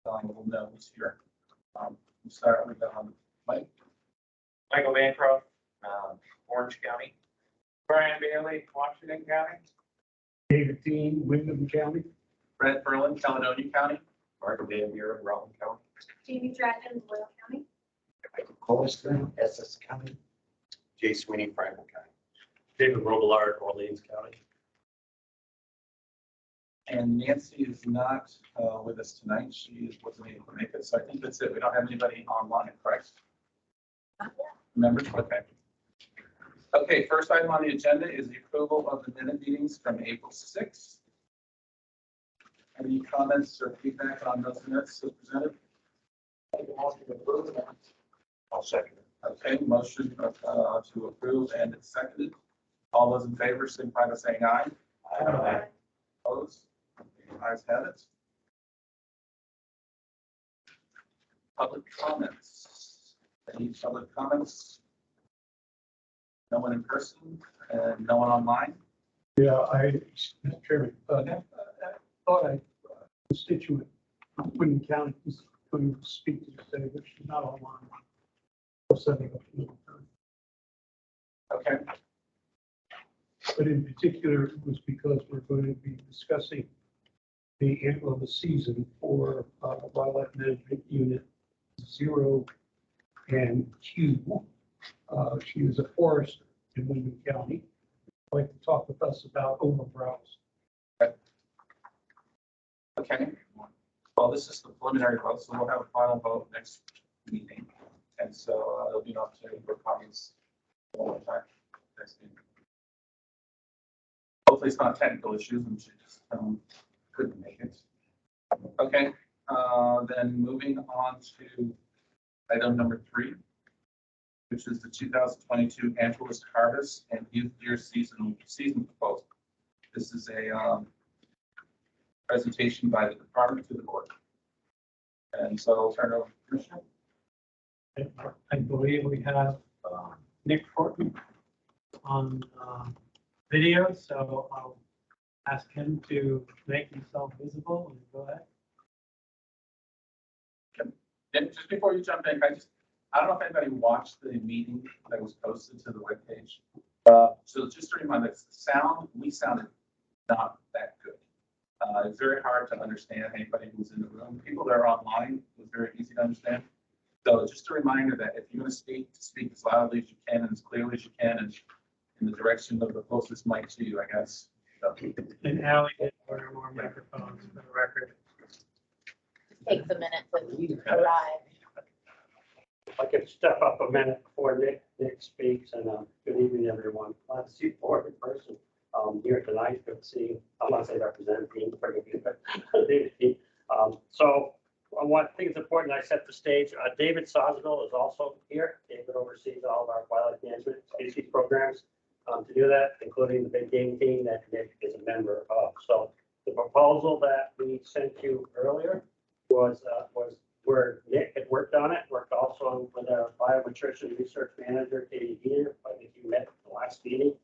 We'll know who's here. We'll start with Mike. Michael Bancroft, Orange County. Brian Bailey, Washington County. David Dean, Wyndham County. Brett Berlin, Caledonia County. Marco Van Buren, Rutland County. Jamie Dragon, Loyal County. Michael Colston, Essex County. Jay Sweeney, Franklin County. David Robillard, Orleans County. And Nancy is not with us tonight. She wasn't able to make it. So I think that's it. We don't have anybody online, correct? Members? Okay. Okay, first item on the agenda is the approval of the minute meetings from April 6th. Any comments or feedback on those minutes as presented? I'll second it. Okay, motion to approve and it's seconded. All those in favor signify by saying aye. Aye. Opposed? Ayes have it. Public comments. Any public comments? No one in person and no one online? Yeah, Mr. Chairman, I thought a constituent from Wyndham County was going to speak to this today, but she's not online. We're setting up another time. Okay, But in particular, it was because we're going to be discussing the Antlerless season for Wildlife Management Unit 0 and Q. She is a forester in Wyndham County. I'd like to talk with us about overbrowse. okay. Well, this is the preliminary vote, so we'll have a final vote next meeting. And so there'll be an opportunity for comments one more time next meeting. Hopefully it's not technical issues and she just couldn't make it. Okay, then moving on to item number 3, which is the 2022 Antlerless Harvest and Youth Deer season proposal. This is a presentation by the department to the board. And so I'll turn it over to Commissioner. I believe we have Nick Fortin on video, so I'll ask him to make himself visible and go ahead. And just before you jump in, I don't know if anybody watched the meeting that was posted to the webpage. So just to remind us, we sounded not that good. It's very hard to understand anybody who's in the room. People that are online, it was very easy to understand. So just a reminder that if you're going to speak as loudly as you can and as clearly as you can and in the direction of the closest mic to you, I guess. So, And Ally did order more microphones for the record. Takes a minute to arrive. If I could step up a minute before Nick speaks, and good evening, everyone. Glad to see you board in person here tonight. Good to see you. I want to say representative Dean, forgive me, but David Dean. So I think it's important I set the stage. David Sosville is also here. David oversees all of our wildlife management species programs to do that, including the big game team that Nick is a member of. So the proposal that we sent you earlier was where Nick had worked on it, worked also with our bionutrition research manager, Katie Heater. I think you met at the last meeting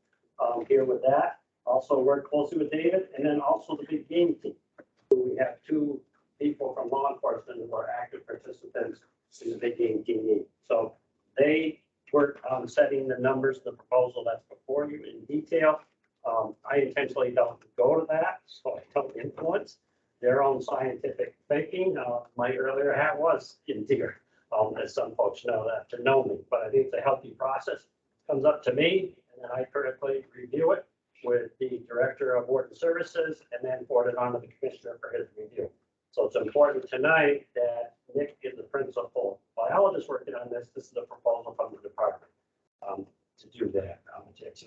here with that. Also worked closely with David, and then also the big game team. We have 2 people from law enforcement who are active participants in the big game team. So they worked on setting the numbers, the proposal that's before you in detail. I intentionally don't go to that, so I don't influence their own scientific thinking. My earlier hat was in deer, as some folks know that to know me, but I think it's a healthy process. It comes up to me, and then I critically review it with the director of warden services, and then forward it on to the commissioner for his review. So it's important tonight that Nick is the principal biologist working on this. This is a proposal from the department to do that.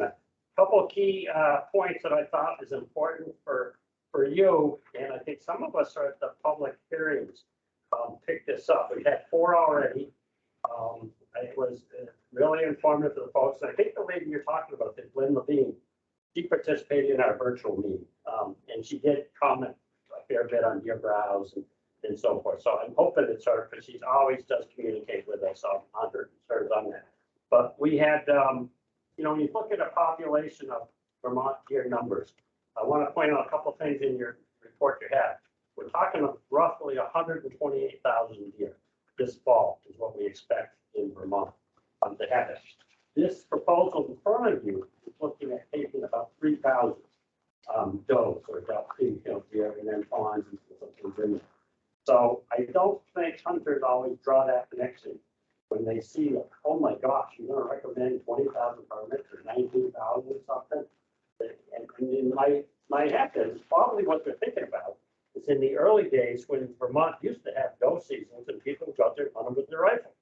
A couple of key points that I thought is important for you, and I think some of us are at the public hearings picked this up. We've had 4 already. It was really informative to the folks. And I think the lady you're talking about, Lynn Levine, she participated in our virtual meeting, and she did comment a fair bit on deer browse and so forth. So I'm hoping it's her, because she always does communicate with us on her concerns on that. But we had, when you look at a population of Vermont deer numbers, I want to point out a couple of things in your report you have, which talking of roughly 128,000 deer this fall is what we expect in Vermont to have it. This proposal in front of you is looking at taking about 3,000 does or deer and then fawns and things in there. So I don't think hunters always draw that connection when they see, oh my gosh, you're going to recommend 20,000 permits or 19,000 or something. And in my head, is probably what they're thinking about is in the early days when Vermont used to have doe seasons and people would go out there and hunt them with their rifle.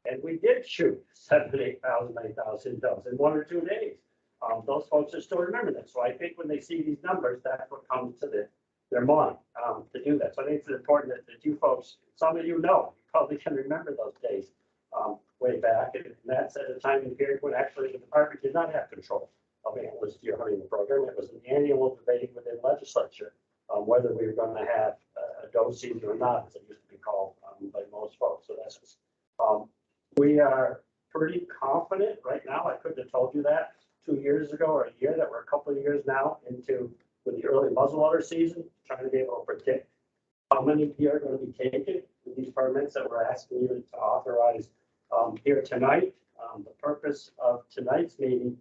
And we did shoot 7,000, 8,000, 9,000 does in 1 or 2 days. Those folks are still remember that. So I think when they see these numbers, that's what comes to their mind to do that. So I think it's important that you folks, some of you know, you probably can remember those days way back. And that's at a time and period when actually the department did not have control of antlerless deer hunting program. It was an annual debate within legislature whether we were going to have a doe season or not, as it used to be called by most folks. So that's we are pretty confident right now. I couldn't have told you that 2 years ago or a year, that we're a couple of years now into with the early muzzleloader season, trying to be able to predict how many deer are going to be taken with these permits that we're asking you to authorize here tonight. The purpose of tonight's meeting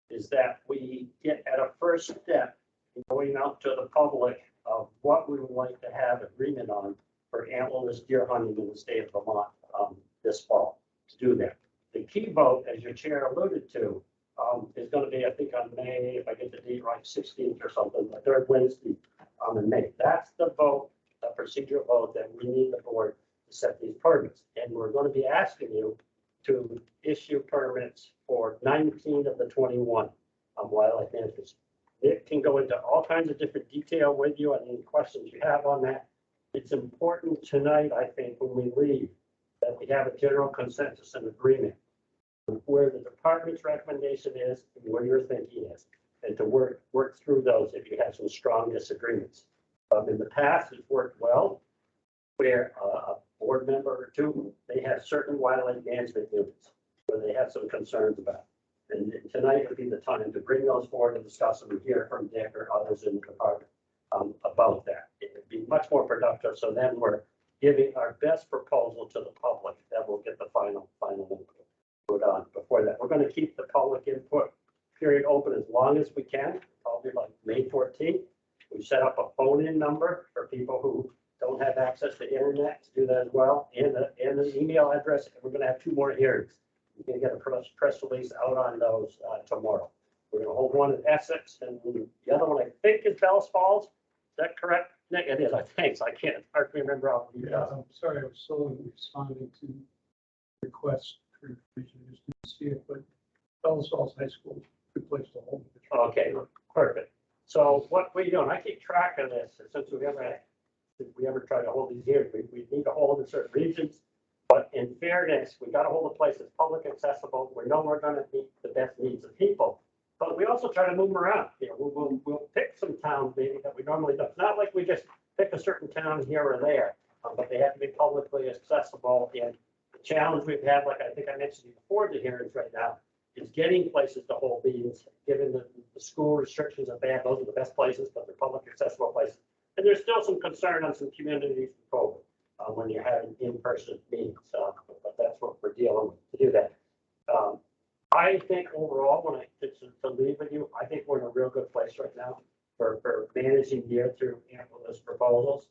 is that we get at a first step in going out to the public of what we would like to have agreement on for antlerless deer hunting in the state of Vermont this fall to do that. The key vote, as your chair alluded to, is going to be, I think, on May, if I get the date right, 16th or something, the third Wednesday in May. That's the vote, the procedural vote that we need the board to set these permits. And we're going to be asking you to issue permits for 19 of the 21 wildlife managers. It can go into all kinds of different detail with you on any questions you have on that. It's important tonight, I think, when we leave, that we have a general consensus and agreement where the department's recommendation is and where your thinking is, and to work through those if you have some strong disagreements. In the past, it's worked well, where a board member or two, they have certain wildlife management units where they have some concerns about. And tonight would be the time to bring those forward and discuss them and hear from Dick or others in the department about that. It would be much more productive. So then we're giving our best proposal to the public that will get the final input on. Before that, we're going to keep the public input period open as long as we can, probably like May 14th. We set up a phone-in number for people who don't have access to internet to do that as well, and an email address. And we're going to have 2 more hearings. We're going to get a press release out on those tomorrow. We're going to hold one in Essex, and the other one I think is Bells Falls. Is that correct, Nick? It is. I think so. I can't hardly remember all the Yeah, details. I'm sorry, I was slowly responding to requests for information. I just didn't see it, but Bellas Falls High School is a good place to hold it. Okay, perfect. So what we do, and I keep track of this, since we ever try to hold these here, we need to hold in certain regions. But in fairness, we got to hold a place that's public accessible. We know we're going to meet the best needs of people, but we also try to move them around. You know, we'll pick some towns maybe that we normally don't. It's not like we just pick a certain town here or there, but they have to be publicly accessible. And the challenge we've had, like I think I mentioned before the hearings right now, is getting places to hold meetings, given the school restrictions that they have. Those are the best places, but they're public accessible places. And there's still some concern on some communities with COVID when you're having in-person meetings, but that's what we're dealing with to do that. I think overall, when I to leave with you, I think we're in a real good place right now for managing deer through antlerless proposals.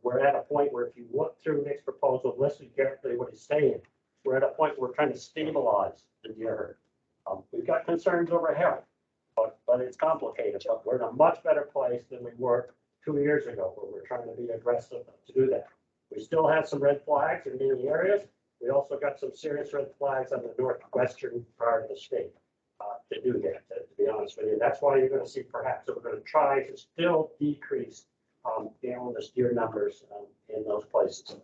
We're at a point where if you look through Nick's proposal, listen carefully what he's saying, we're at a point where we're trying to stabilize the deer herd. We've got concerns over health, but it's complicated. But we're in a much better place than we were 2 years ago, where we're trying to be aggressive to do that. We still have some red flags in many areas. We also got some serious red flags on the northwestern part of the state to do that, to be honest with you. That's why you're going to see perhaps that we're going to try to still decrease antlerless deer numbers in those places.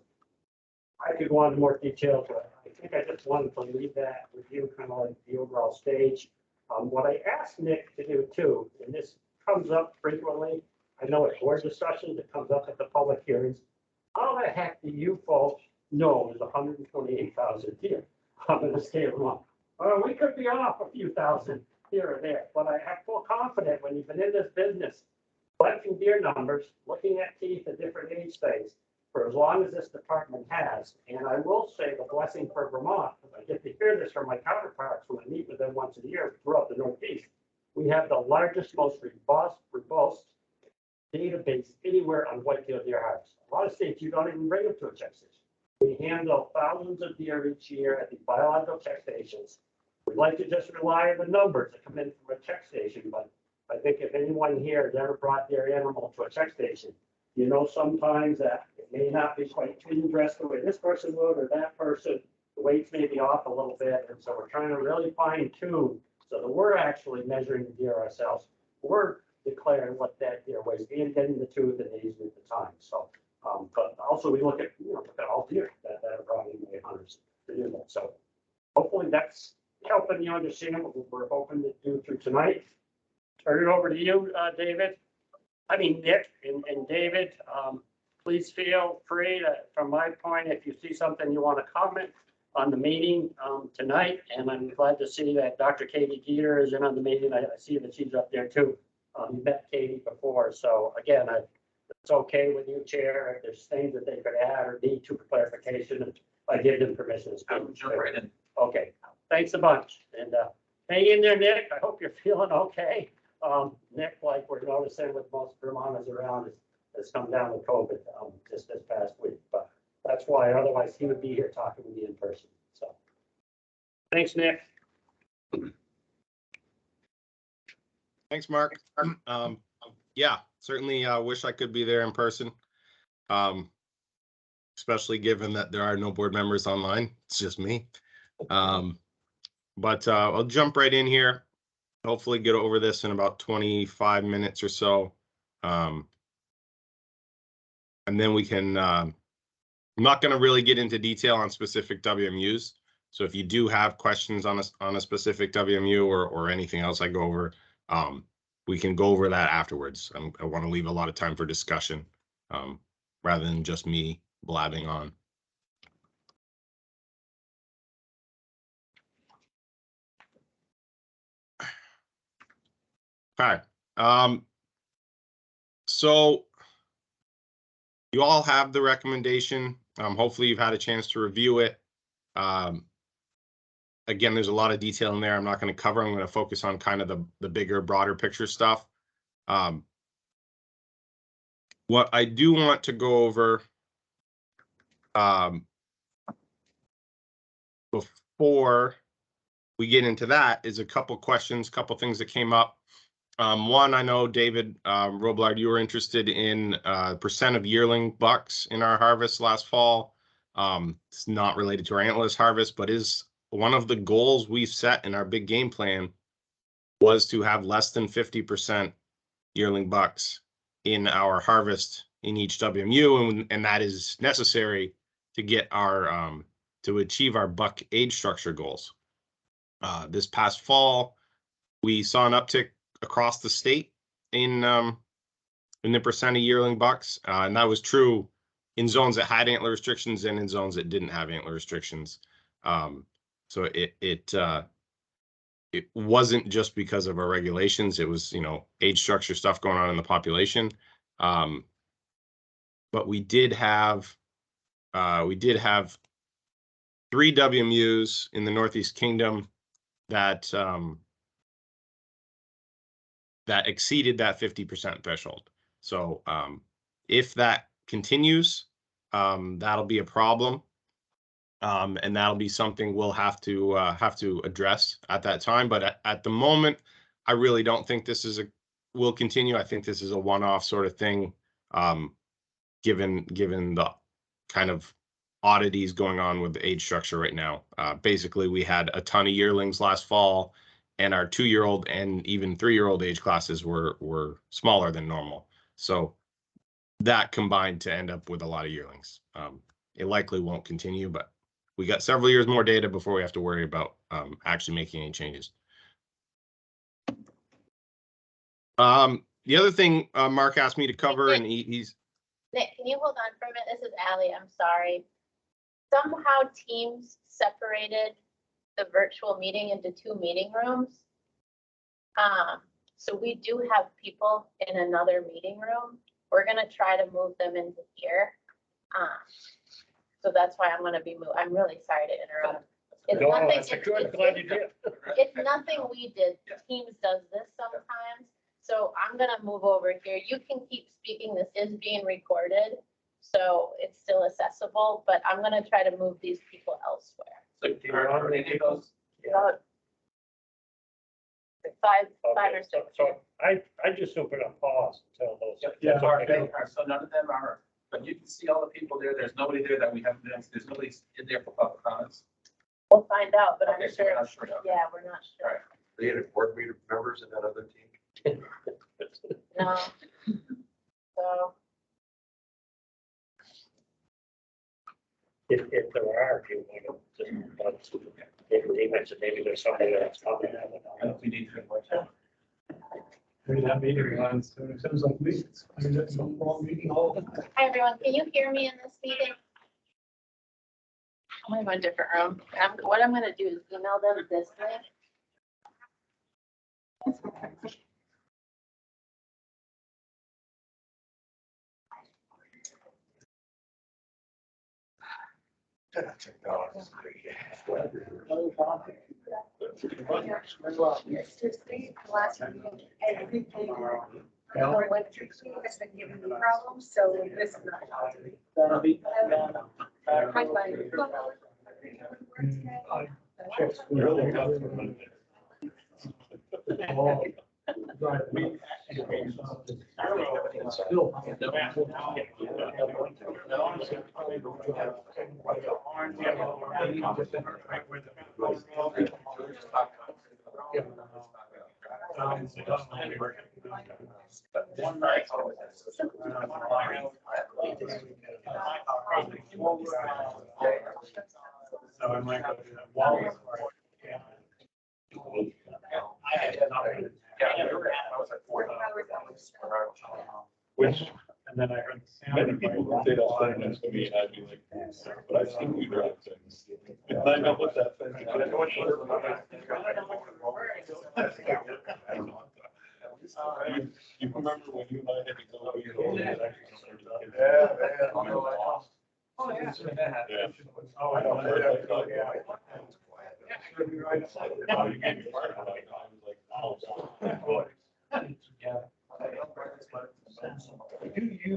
I could go into more detail, but I think I just wanted to leave that with you, kind of like the overall stage. What I asked Nick to do too, and this comes up frequently, I know at board discussions, it comes up at the public hearings. How the heck do you folks know there's 128,000 deer in the state of Vermont? Well, we could be off a few thousand here or there, but I have full confidence when you've been in this business collecting deer numbers, looking at teeth at different age things for as long as this department has. And I will say the blessing for Vermont, because I get to hear this from my counterparts when I meet with them once a year throughout the Northeast. We have the largest, most robust database anywhere on white-tailed deer harvest. A lot of states, you don't even bring them to a check station. We handle thousands of deer each year at the biological check stations. We like to just rely on the numbers that come in from a check station, but I think if anyone here has ever brought their animal to a check station, you know sometimes that it may not be quite clean dressed the way this person would or that person. The weights may be off a little bit, and so we're trying to really fine tune so that we're actually measuring the deer ourselves. We're declaring what that deer weighs and getting the tooth and the age at the time. So, but also we look at all deer that are brought in by hunters to do that. So hopefully that's helping you understand what we're hoping to do through tonight. Turn it over to you, David. I mean, Nick and David, please feel free to, from my point, if you see something you want to comment on the meeting tonight, and I'm glad to see that Dr. Katie Dieter is in on the meeting. I see that she's up there too. You met Katie before, so again, it's okay with you, Chair. If there's things that they could add or need to clarification, I give them permission to speak. I would jump right in. Okay, thanks a bunch, and hang in there, Nick. I hope you're feeling okay. Nick, like we're noticing with most Vermonters around, has come down with COVID just this past week, but that's why otherwise he would be here talking with you in person. So, thanks, Nick. Thanks, Mark. Yeah, certainly wish I could be there in person, especially given that there are no board members online. It's just me. But I'll jump right in here. Hopefully get over this in about 25 minutes or so. And then we can, I'm not going to really get into detail on specific WMUs. So if you do have questions on a specific WMU or anything else I go over, we can go over that afterwards. I want to leave a lot of time for discussion rather than just me blabbing on. Okay. So you all have the recommendation. Hopefully you've had a chance to review it. Again, there's a lot of detail in there I'm not going to cover. I'm going to focus on kind of the bigger, broader picture stuff. What I do want to go over before we get into that is a couple questions, couple things that came up. One, I know David Roblard, you were interested in percent of yearling bucks in our harvest last fall. It's not related to our antlerless harvest, but is one of the goals we've set in our big game plan was to have less than 50% yearling bucks in our harvest in each WMU, and that is necessary to get our to achieve our buck age structure goals. This past fall, we saw an uptick across the state in the percent of yearling bucks, and that was true in zones that had antler restrictions and in zones that didn't have antler restrictions. So it wasn't just because of our regulations; it was age structure stuff going on in the population. But we did have 3 WMUs in the Northeast Kingdom that that exceeded that 50% threshold. So if that continues, that'll be a problem, and that'll be something we'll have to address at that time. But at the moment, I really don't think this will continue. I think this is a one-off sort of thing, given the kind of oddities going on with the age structure right now. Basically, we had a ton of yearlings last fall, and our 2-year-old and even 3-year-old age classes were smaller than normal. So that combined to end up with a lot of yearlings. It likely won't continue, but we got several years more data before we have to worry about actually making any changes. The other thing Mark asked me to cover, and he's... Nick, can you hold on for a minute? This is Allie. I'm sorry. Somehow Teams separated the virtual meeting into 2 meeting rooms. So we do have people in another meeting room. We're gonna try to move them into here. So that's why I'm gonna be I'm really sorry to interrupt. It's No, nothing, that's a good, glad you did. it's nothing we did. Teams does this sometimes. So I'm gonna move over here. You can keep speaking. This is being recorded. So it's still accessible, but I'm gonna try to move these people elsewhere. So do you remember any of those? About five or six. So I just open up pause until those. Yeah. So none of them are, but you can see all the people there. There's nobody there that we haven't, there's nobody in there for public comments. We'll find out, but I'm Okay, so sure. we're not sure. Yeah, we're not All sure. right. They had board meeting members in that other team. No. So, If there are, you want to, maybe mentioned, maybe there's somebody that's coming. I don't know if we need to. Maybe that meeting runs soon. It sounds like me. I mean, that's a long meeting, all of them. hi, everyone. Can you hear me in this meeting? I'm in a different room. What I'm gonna do is email them this way. Electric has been giving me problems, so this is not. I checked with all drive me. Still. One night. So I might go to that wall. Which And then I heard the sound. many people would say that's very nice to me, and I'd be like, but I've seen you drive things. And I know what that thing is. You remember when you and I had to go over here? Oh, yeah. Yeah. Oh, I don't know. Oh, you gave me part of it. I was like, oh. Yeah. Do you?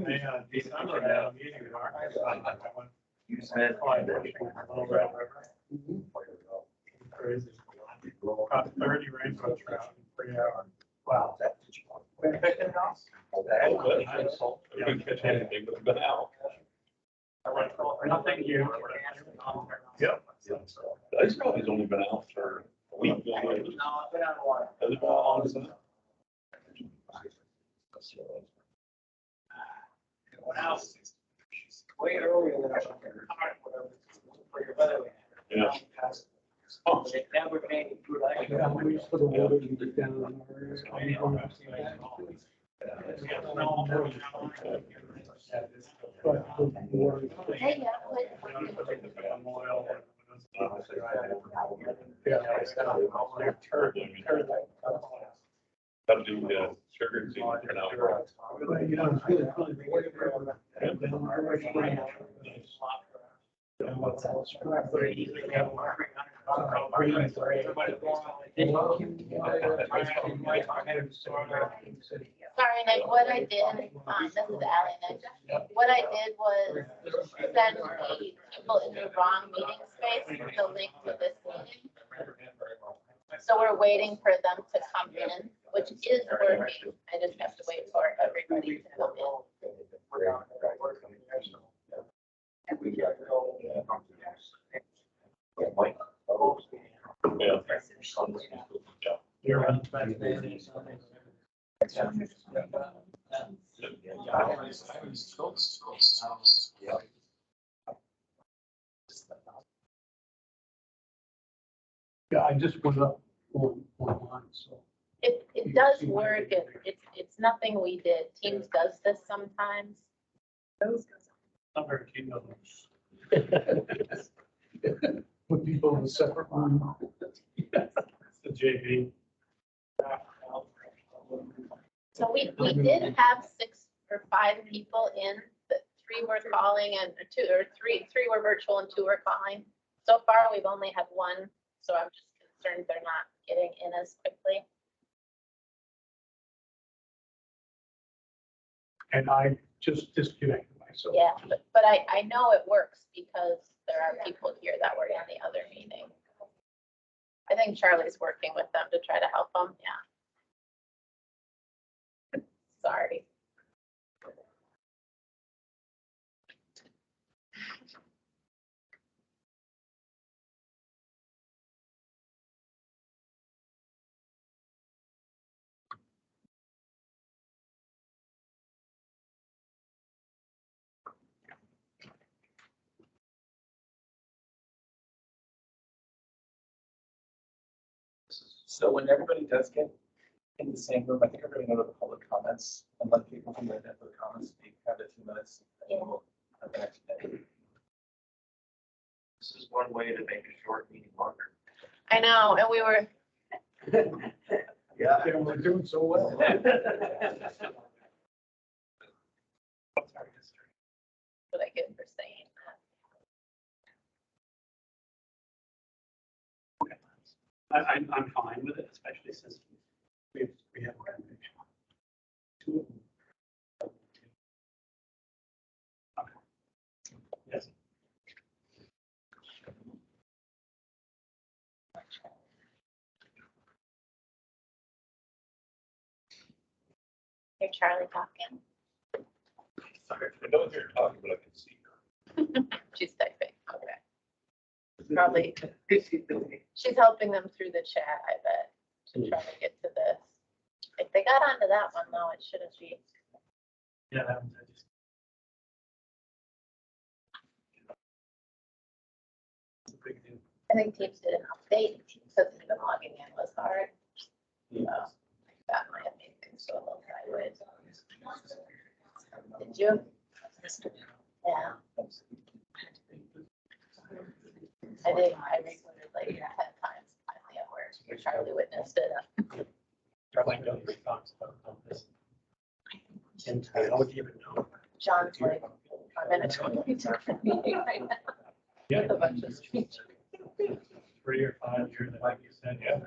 December, that meeting, Mark. You said. Little Red River. Crazy. About 30 rainbow trout in 3 hours. Wow. Been picking it off? I couldn't catch anything, but it's been out. Nothing here. Yep. This probably's only been out for a week. No, I've been out a while. Has it been out longer than that? Way earlier than I was. Yeah. Oh, it never made it through. Yeah, we just put a water unit down in our. But the water. Hey, That'll do the sugar and turn out. But, you know, it's really fun. And then we're actually- And what's else? sorry, Nick, what I did, this is Ally, Nick. What I did was send the people in the wrong meeting space the link to this meeting. So we're waiting for them to come in, which is working. I just have to wait for everybody to come in. Yeah. You're on. Yeah, I just went up online, so. It does work. It's nothing we did. Teams does this sometimes. I'm very keen on Put people in a separate room. the JV. So we did have 6 or 5 people in, but 3 were calling and 2 or 3 were virtual and 2 were calling. So far, we've only had 1, so I'm just concerned they're not getting in as quickly. And I just disconnected myself. Yeah, but I know it works because there are people here that were in the other meeting. I think Charlie's working with them to try to help them, yeah. Sorry. So when everybody does get in the same room, I think everybody know the public comments and let people who have the comments speak, have the 2 minutes. And we'll have the next day. This is one way to make a short meeting longer. I know, and we were, Yeah. We're doing so well. what I get for saying that. I'm fine with it, especially since we have a renovation. 2 of them. Okay. Yes. Hear Charlie talking. Sorry, I know you're talking, but I can see her. She's typing, okay. Probably, she's helping them through the chat, I bet, to try to get to this. If they got onto that one, though, it shouldn't be. Yeah, that was, I just. It's a big deal. I think Teams did an update, because even logging in was hard. That might have made things go a little sideways. Did you? Yeah. I did, I recorded like 10 times finally at work. Charlie witnessed it. Charlie knows your thoughts on this. And how would you even know? John's like, I'm in a totally different meeting right now. Yeah. With a bunch of speech. 3 or 5 years, like you said, yeah.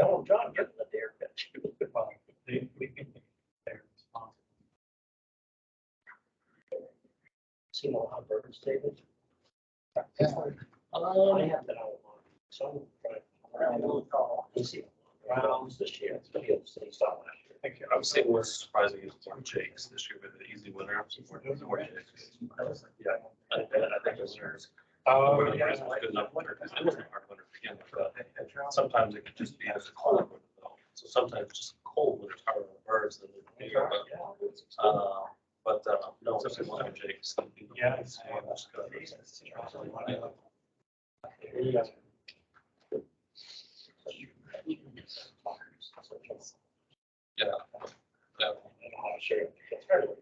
Oh, John, get in the dare pitch. Well, we can, they're responsible. Seen a lot of birds, David. I have that out on some, you see, rounds this year, it's gonna be able to stay solid last year. Thank you. I would say what's surprising is more Jakes this year with the easy winner. More Jakes. Yeah, I think it's yours. Oh, Whether yeah. it's good enough winner, because it wasn't a hard winner to begin with, but sometimes it could just be as a cold winter though. So sometimes just cold winter's harder on the birds than the beer, but no, it's just more Jakes. Yeah, it's- Yeah. Yeah. Sure. It's hard to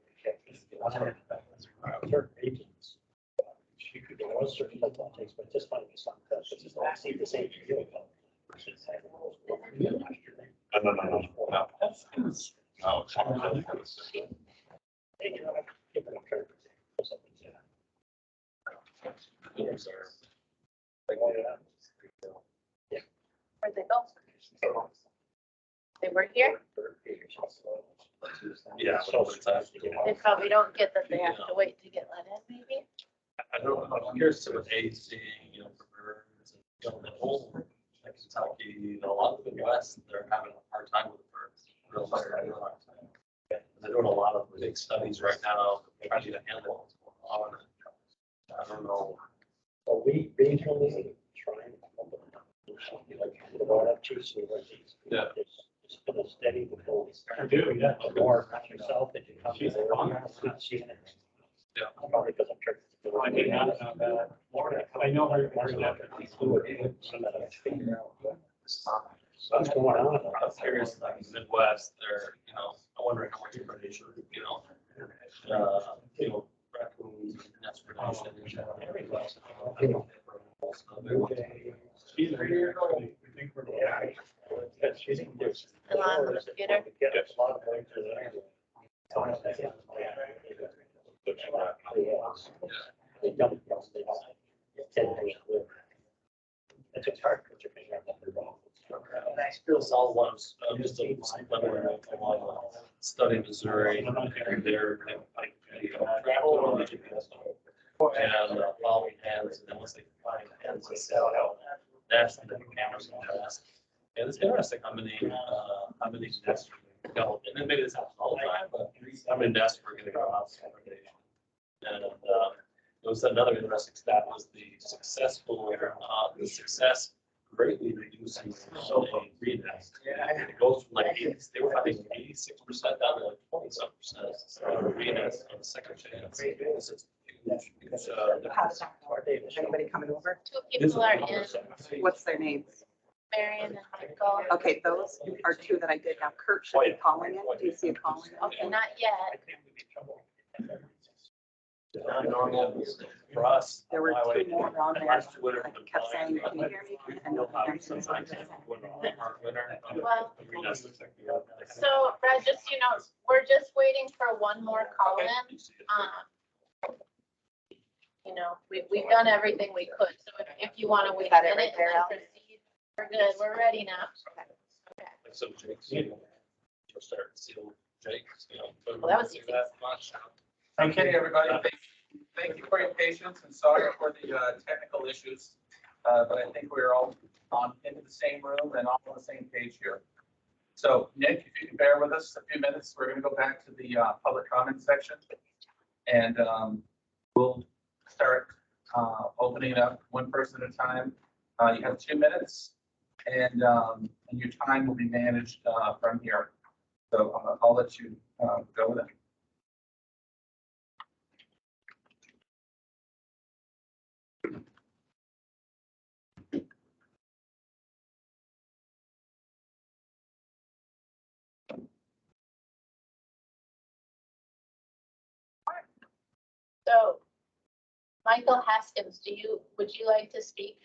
certain agents. She could go on certain takes, but just finding some cuts, it's just like, see the same. No. Oh, Where'd they go? They were here? yeah. They probably don't get that they have to wait to get let in, maybe? I don't know, I'm curious to what age seeing, for birds, and, the whole, like Kentucky, a lot of the Midwest, they're having a hard time with the birds. Real hard time. They're doing a lot of big studies right now, trying to handle what's going on. I don't know. Well, we regionally try and like brought up chiefs and these. Yeah. It's been a steady before. I do, yeah. More not yourself that you come. She's a goner. Yeah. Probably because I'm sure. I did not know that. I know her. What's going on? I'm curious, like in the Midwest, they're, I'm wondering how much predation, raccoons, nest predation. She's 3 years old. We think we're. Yeah. That's Still on the computer? It's hard. It's all ones, just a study Missouri, and they're like, travel and following hands, and then once they find hands, they sell out. That's the cameras and that's. And it's interesting how many nests go, and then maybe this happens all the time, but how many nests we're gonna go out. And, there was another interesting stat was the success greatly reducing so many renest. It goes from like, they were having 86% down to like 27% renest on the second chance. It's just huge, because, How's that for? Is anybody coming over? Two people are in, What's their names? Marion and Michael. Okay, those are two that I did have. Kurt should be calling it. Do you see a calling? Okay, not yet. normal for us. There were two more on there. I Last winter, kept saying, can you hear me? And You'll have nobody some answered. signs of winter. Well, So, Brad, just, you know, we're just waiting for one more call in. You know, we've done everything we could, so if you want to wait a Got it minute right there, and then Al? proceed, we're good, we're ready now. Okay. Like some Jake's, you'll start to see Jake's, you know. Well, that was see easy. that much. Okay, everybody, thank you for your patience and sorry for the technical issues. But I think we're all into the same room and all on the same page here. So Nick, if you can bear with us a few minutes, we're going to go back to the public comment section. And we'll start opening it up one person at a time. You have 2 minutes and your time will be managed from here. So I'll let you go with it. So, Michael Haskins, would you like to speak?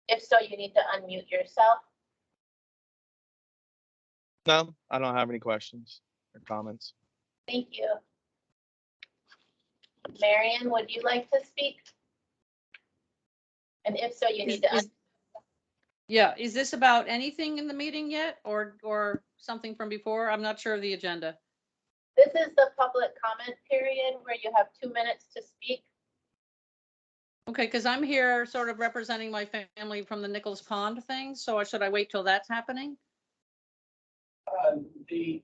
If so, you need to unmute yourself. No, I don't have any questions or comments. Thank you. Marion, would you like to speak? And if so, you need to. Yeah, is this about anything in the meeting yet or something from before? I'm not sure of the agenda. This is the public comment period where you have 2 minutes to speak. Okay, because I'm here sort of representing my family from the Nichols Pond thing, so should I wait till that's happening? The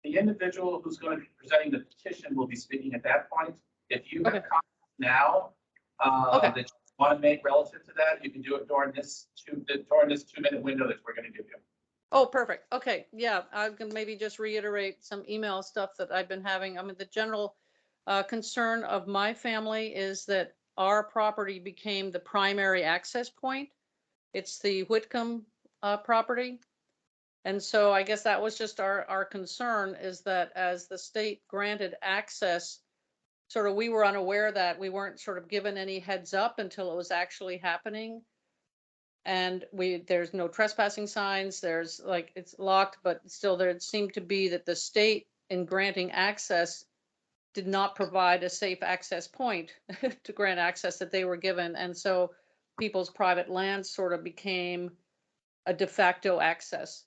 individual who's going to be presenting the petition will be speaking at that point. If you have Okay. comments now that you want to make relative to that, you can do it during this 2-minute window that we're going to give you. Oh, perfect. Okay, yeah, I can maybe just reiterate some email stuff that I've been having. I mean, the general concern of my family is that our property became the primary access point. It's the Whitcomb property. And so I guess that was just our concern, is that as the state granted access, sort of we were unaware that we weren't sort of given any heads up until it was actually happening. And there's no trespassing signs, there's like, it's locked, but still there seemed to be that the state in granting access did not provide a safe access point to grant access that they were given. And so people's private land sort of became a de facto access.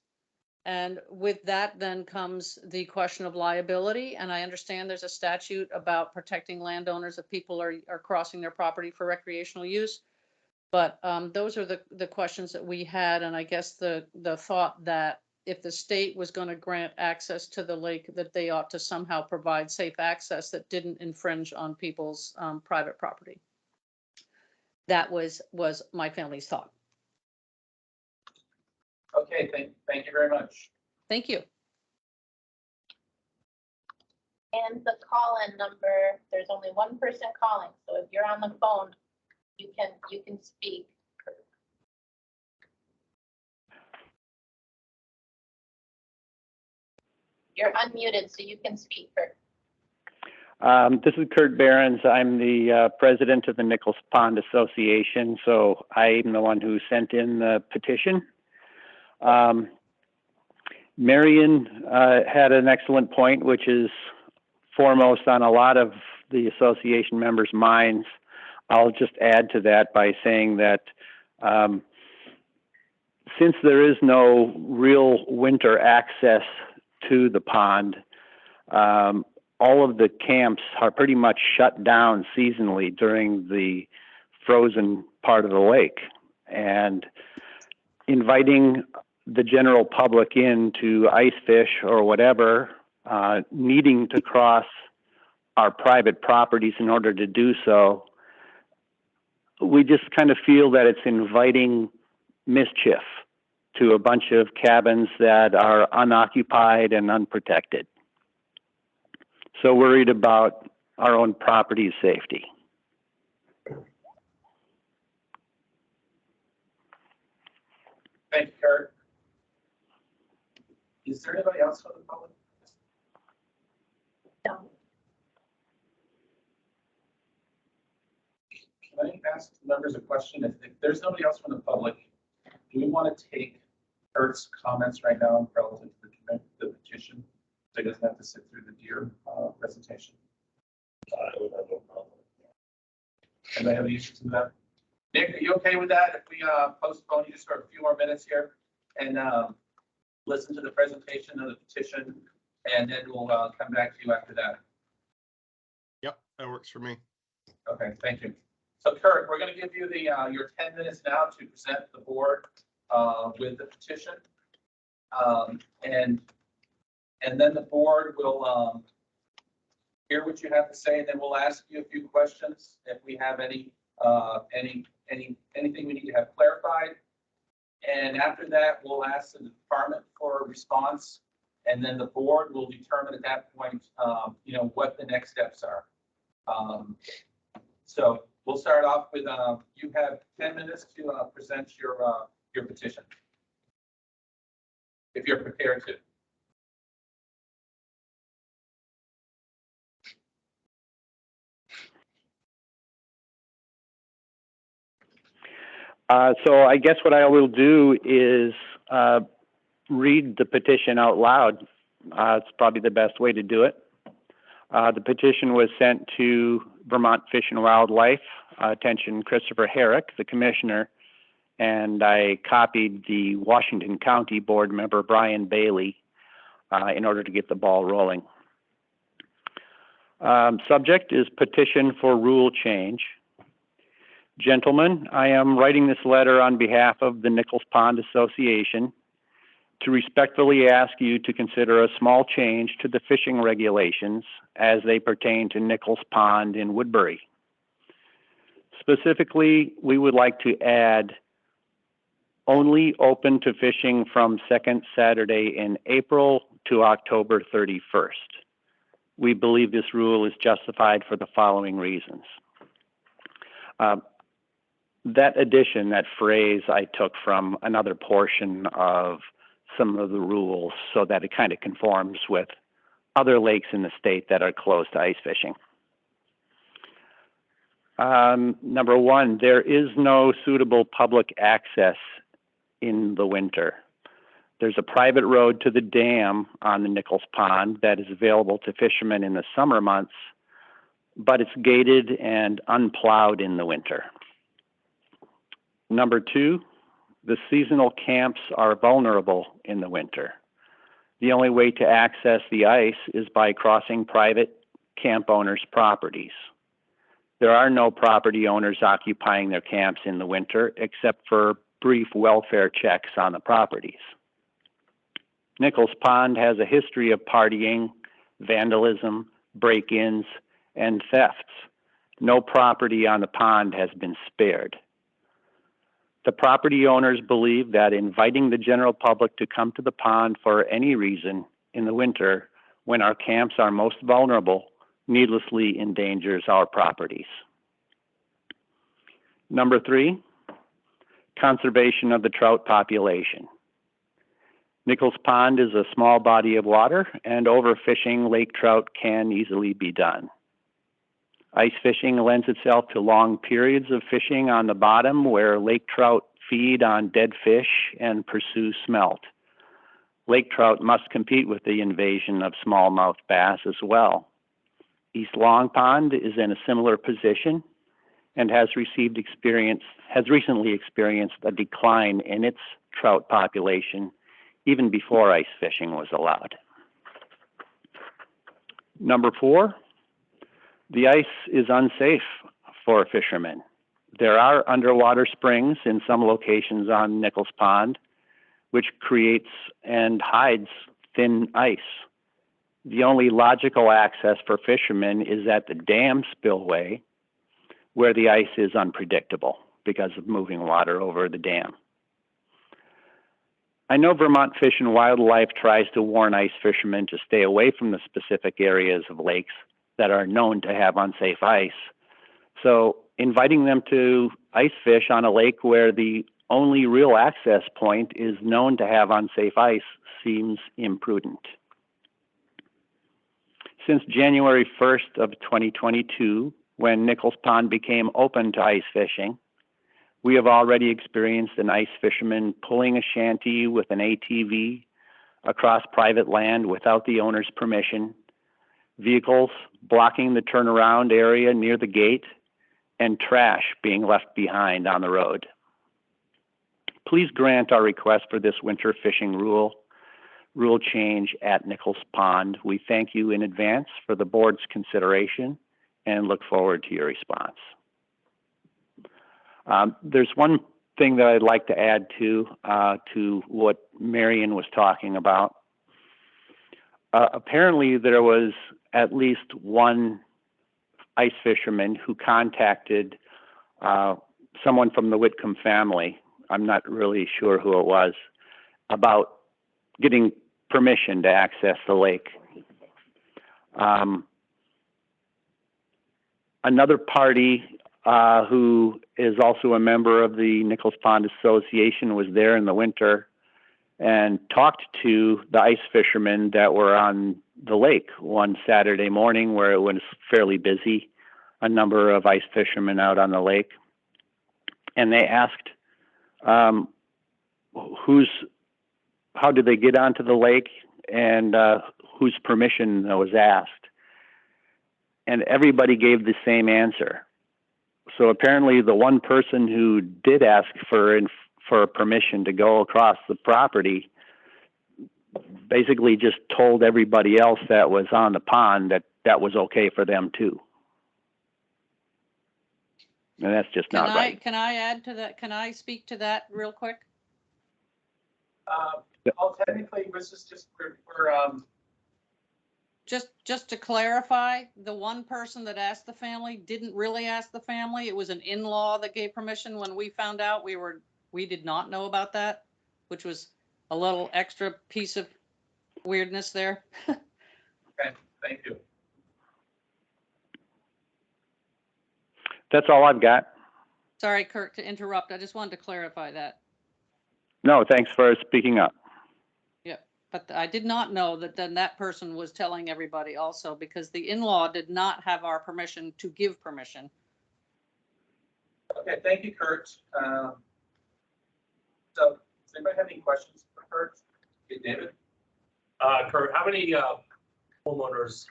And with that then comes the question of liability. And I understand there's a statute about protecting landowners if people are crossing their property for recreational use. But those are the questions that we had. And I guess the thought that if the state was going to grant access to the lake, that they ought to somehow provide safe access that didn't infringe on people's private property. That was my family's thought. Okay, thank you very much. Thank you. And the call-in number, there's only one person calling, so if you're on the phone, you can speak. You're unmuted, so you can speak. This is Kurt Behrens. I'm the president of the Nichols Pond Association, so I'm the one who sent in the petition. Marion had an excellent point, which is foremost on a lot of the association members' minds. I'll just add to that by saying that since there is no real winter access to the pond, all of the camps are pretty much shut down seasonally during the frozen part of the lake. And inviting the general public in to ice fish or whatever, needing to cross our private properties in order to do so, we just kind of feel that it's inviting mischief to a bunch of cabins that are unoccupied and unprotected. So worried about our own property safety. Thank you, Kurt. Is there anybody else from the public? No. Can I ask members a question? If there's nobody else from the public, do we want to take Kurt's comments right now relative to the petition? So he doesn't have to sit through the deer presentation. I would have no problem. Anybody have any issues with that? Nick, are you okay with that? If we postpone you just for a few more minutes here and listen to the presentation of the petition, and then we'll come back to you after that. Yep, that works for me. Okay, thank you. So Kurt, we're going to give you the your 10 minutes now to present the board with the petition, and then the board will hear what you have to say, and then we'll ask you a few questions if we have anything we need to have clarified. And after that, we'll ask the department for a response, and then the board will determine at that point, what the next steps are. So we'll start off with you have 10 minutes to present your petition, if you're prepared to. So I guess what I will do is read the petition out loud. It's probably the best way to do it. The petition was sent to Vermont Fish and Wildlife, attention Christopher Herrick, the commissioner, and I copied the Washington County board member, Brian Bailey, in order to get the ball rolling. Subject is petition for rule change. Gentlemen, I am writing this letter on behalf of the Nichols Pond Association to respectfully ask you to consider a small change to the fishing regulations as they pertain to Nichols Pond in Woodbury. Specifically, we would like to add only open to fishing from second Saturday in April to October 31st. We believe this rule is justified for the following reasons. That addition, that phrase, I took from another portion of some of the rules so that it kind of conforms with other lakes in the state that are closed to ice fishing. Number one, there is no suitable public access in the winter. There's a private road to the dam on the Nichols Pond that is available to fishermen in the summer months, but it's gated and unplowed in the winter. Number two, the seasonal camps are vulnerable in the winter. The only way to access the ice is by crossing private camp owners' properties. There are no property owners occupying their camps in the winter except for brief welfare checks on the properties. Nichols Pond has a history of partying, vandalism, break-ins, and thefts. No property on the pond has been spared. The property owners believe that inviting the general public to come to the pond for any reason in the winter, when our camps are most vulnerable, needlessly endangers our properties. Number three, conservation of the trout population. Nichols Pond is a small body of water, and overfishing lake trout can easily be done. Ice fishing lends itself to long periods of fishing on the bottom where lake trout feed on dead fish and pursue smelt. Lake trout must compete with the invasion of smallmouth bass as well. East Long Pond is in a similar position and has recently experienced a decline in its trout population even before ice fishing was allowed. Number 4, the ice is unsafe for fishermen. There are underwater springs in some locations on Nichols Pond, which creates and hides thin ice. The only logical access for fishermen is at the dam spillway, where the ice is unpredictable because of moving water over the dam. I know Vermont Fish and Wildlife tries to warn ice fishermen to stay away from the specific areas of lakes that are known to have unsafe ice. So inviting them to ice fish on a lake where the only real access point is known to have unsafe ice seems imprudent. Since January 1st of 2022, when Nichols Pond became open to ice fishing, we have already experienced an ice fisherman pulling a shanty with an ATV across private land without the owner's permission, vehicles blocking the turnaround area near the gate, and trash being left behind on the road. Please grant our request for this winter fishing rule change at Nichols Pond. We thank you in advance for the board's consideration and look forward to your response. There's one thing that I'd like to add to what Marion was talking about. Apparently there was at least one ice fisherman who contacted someone from the Whitcomb family, I'm not really sure who it was, about getting permission to access the lake. Another party who is also a member of the Nichols Pond Association was there in the winter and talked to the ice fishermen that were on the lake one Saturday morning where it was fairly busy, a number of ice fishermen out on the lake. And they asked, how did they get onto the lake and whose permission was asked? And everybody gave the same answer. So apparently the one person who did ask for permission to go across the property basically just told everybody else that was on the pond that that was okay for them too. And that's just not right. Can I add to that? Can I speak to that real quick? Well, technically, this is just Just to clarify, the one person that asked the family didn't really ask the family. It was an in-law that gave permission. When we found out, we did not know about that, which was a little extra piece of weirdness there. Okay, thank you. That's all I've got. Sorry, Kurt, to interrupt. I just wanted to clarify that. No, thanks for speaking up. Yeah, but I did not know that then that person was telling everybody also, because the in-law did not have our permission to give permission. Okay, thank you, Kurt. So, does anybody have any questions for Kurt? Okay, David? Kurt, how many homeowners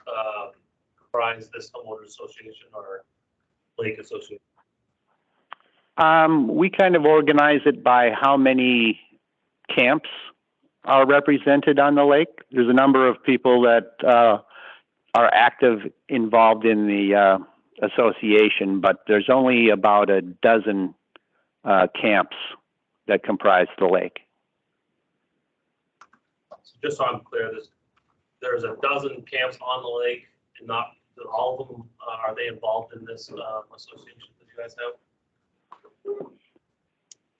comprise this homeowners association or lake association? We kind of organize it by how many camps are represented on the lake. There's a number of people that are active involved in the association, but there's only about a dozen camps that comprise the lake. So just so I'm clear, there's a dozen camps on the lake, and not all of them are they involved in this association that you guys have?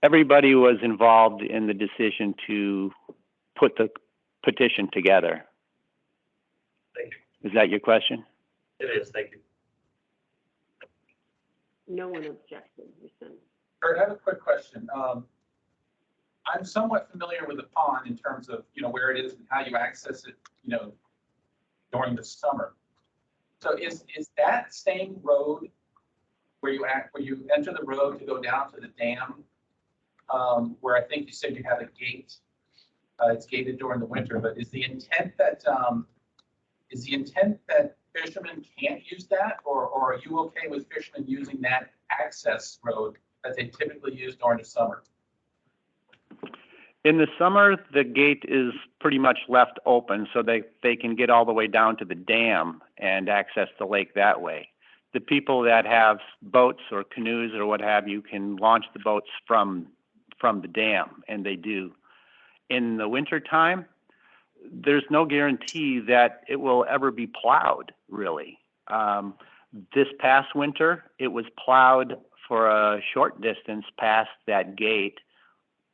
Everybody was involved in the decision to put the petition together. Thank you. Is that your question? It is, thank you. No one objected. Kurt, I have a quick question. I'm somewhat familiar with the pond in terms of, where it is and how you access it, during the summer. So is that same road where you enter the road to go down to the dam, where I think you said you have a gate. It's gated during the winter, but is the intent that fishermen can't use that, or are you okay with fishermen using that access road that they typically use during the summer? In the summer, the gate is pretty much left open so they can get all the way down to the dam and access the lake that way. The people that have boats or canoes or what have you can launch the boats from the dam, and they do. In the wintertime, there's no guarantee that it will ever be plowed, really. This past winter, it was plowed for a short distance past that gate,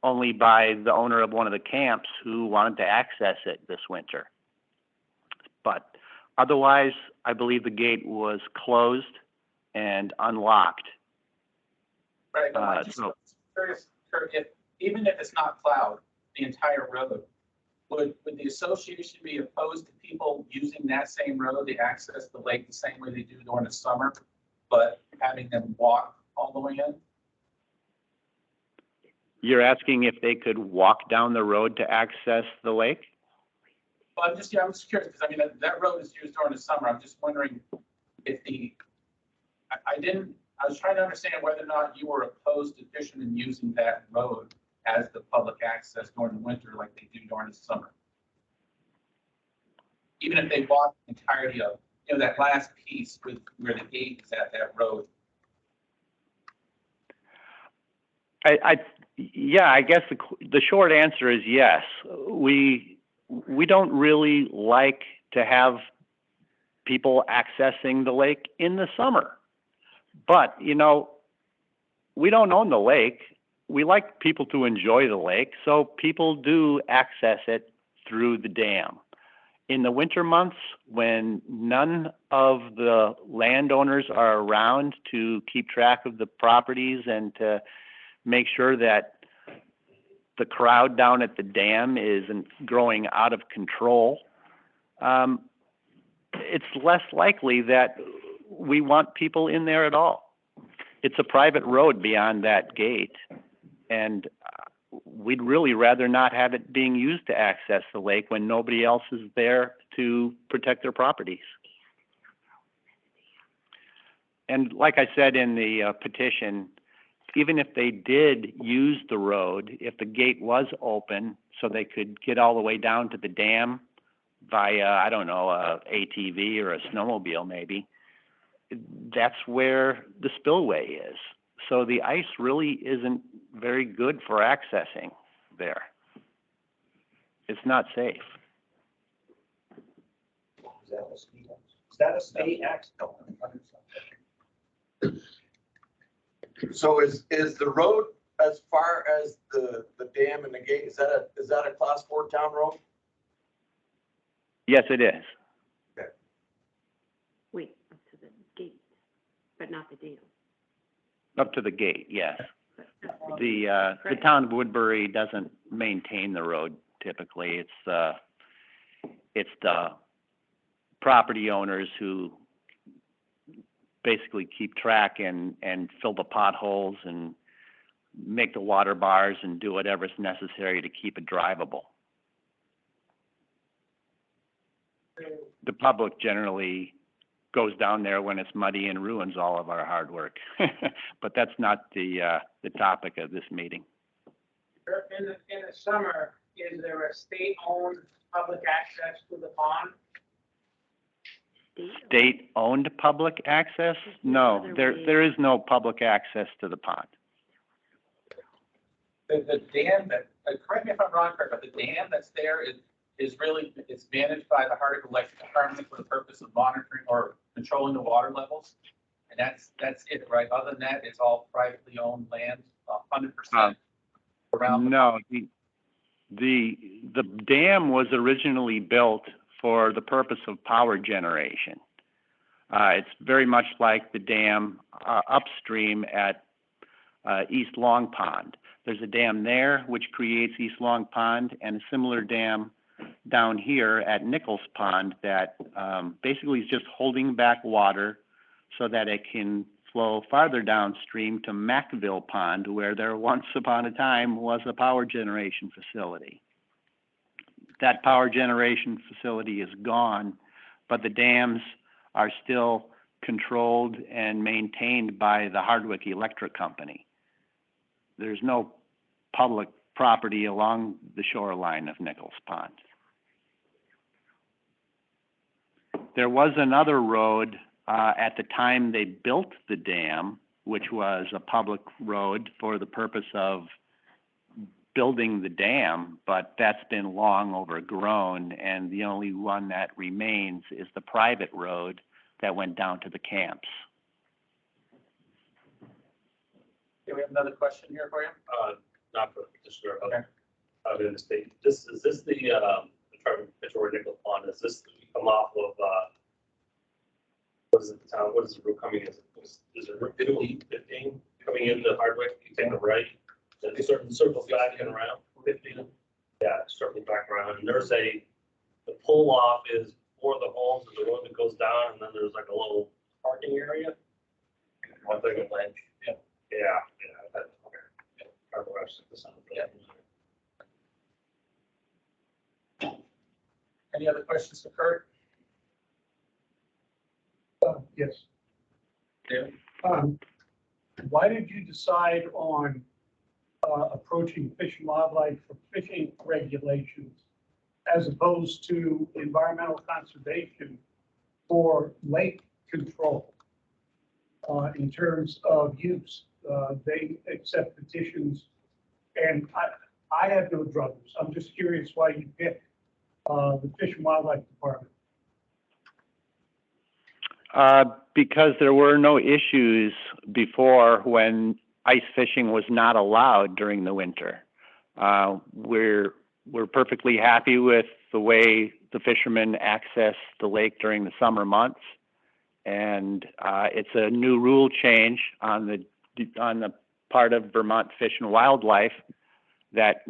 only by the owner of one of the camps who wanted to access it this winter. But otherwise, I believe the gate was closed and unlocked. Right, but I'm just curious, Kurt, even if it's not plowed, the entire road, would the association be opposed to people using that same road to access the lake the same way they do during the summer, but having them walk all the way in? You're asking if they could walk down the road to access the lake? Well, I'm just curious, because I mean, that road is used during the summer. I'm just wondering if I was trying to understand whether or not you were opposed to fishermen using that road as the public access during the winter like they do during the summer. Even if they walk the entirety of, that last piece where the gate is at that road. I guess the short answer is yes. We don't really like to have people accessing the lake in the summer. But, we don't own the lake. We like people to enjoy the lake, so people do access it through the dam. In the winter months, when none of the landowners are around to keep track of the properties and to make sure that the crowd down at the dam isn't growing out of control, it's less likely that we want people in there at all. It's a private road beyond that gate, and we'd really rather not have it being used to access the lake when nobody else is there to protect their properties. And like I said in the petition, even if they did use the road, if the gate was open so they could get all the way down to the dam via, a ATV or a snowmobile maybe, that's where the spillway is. So the ice really isn't very good for accessing there. It's not safe. Is that a state access? So is the road as far as the dam and the gate, is that a class 4 town road? Yes, it is. Wait, up to the gate, but not the dam. Up to the gate, yes. The town of Woodbury doesn't maintain the road typically. It's the property owners who basically keep track and fill the potholes and make the water bars and do whatever's necessary to keep it drivable. The public generally goes down there when it's muddy and ruins all of our hard work. But that's not the topic of this meeting. In the summer, is there a state-owned public access to the pond? State-owned public access? No, there is no public access to the pond. The dam correct me if I'm wrong, Kurt, but the dam that's there is really, it's managed by the Hardwick Electric Department for the purpose of monitoring or controlling the water levels. And that's it, right? Other than that, it's all privately owned land, 100% around. No, the dam was originally built for the purpose of power generation. It's very much like the dam upstream at East Long Pond. There's a dam there which creates East Long Pond, and a similar dam down here at Nichols Pond that basically is just holding back water so that it can flow farther downstream to Macville Pond, where there once upon a time was a power generation facility. That power generation facility is gone, but the dams are still controlled and maintained by the Hardwick Electric Company. There's no public property along the shoreline of Nichols Pond. There was another road at the time they built the dam, which was a public road for the purpose of building the dam, but that's been long overgrown, and the only one that remains is the private road that went down to the camps. Okay, we have another question here for you. Not for the petitioner, but in the state. Is this the Trevor Pitcher Nickel Pond? Is this come off of what is it? The town? What is the route coming? Is it Route 15 coming into Hardwick? You take the right, then it circles back and around 15. Yeah, circling back around. And there's the pull off is for the homes and the road that goes down, and then there's like a little parking area. One thing of ledge. Yeah. That's okay. Any other questions for Kurt? Yes. David? Why did you decide on approaching Fish and Wildlife for fishing regulations as opposed to environmental conservation for lake control in terms of use? They accept petitions, and I have no druthers. I'm just curious why you picked the Fish and Wildlife Department. Because there were no issues before when ice fishing was not allowed during the winter. We're perfectly happy with the way the fishermen access the lake during the summer months, and it's a new rule change on the part of Vermont Fish and Wildlife that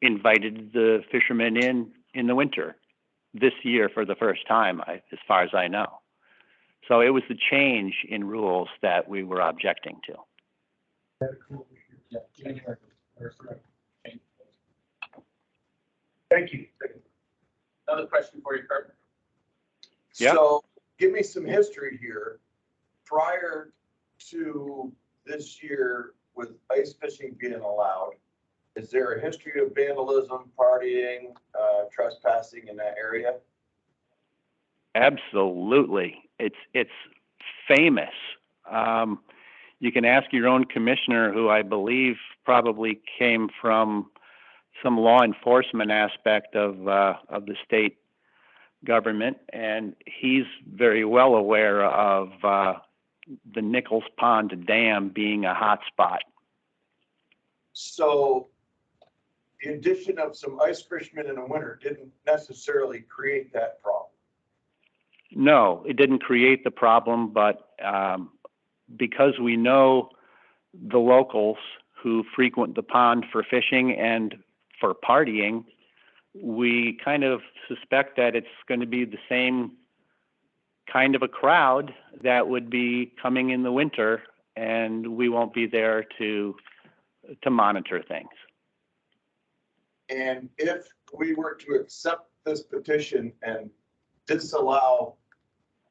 invited the fishermen in the winter this year for the first time, as far as I know. So it was the change in rules that we were objecting to. Yeah. Thank you. Another question for you, Kurt. Yeah. So give me some history here. Prior to this year with ice fishing being allowed, is there a history of vandalism, partying, trespassing in that area? Absolutely. It's famous. You can ask your own commissioner, who I believe probably came from some law enforcement aspect of the state government, and he's very well aware of the Nichols Pond Dam being a hot spot. So the addition of some ice fishermen in the winter didn't necessarily create that problem. No, it didn't create the problem, but because we know the locals who frequent the pond for fishing and for partying, we kind of suspect that it's going to be the same kind of a crowd that would be coming in the winter, and we won't be there to monitor things. And if we were to accept this petition and disallow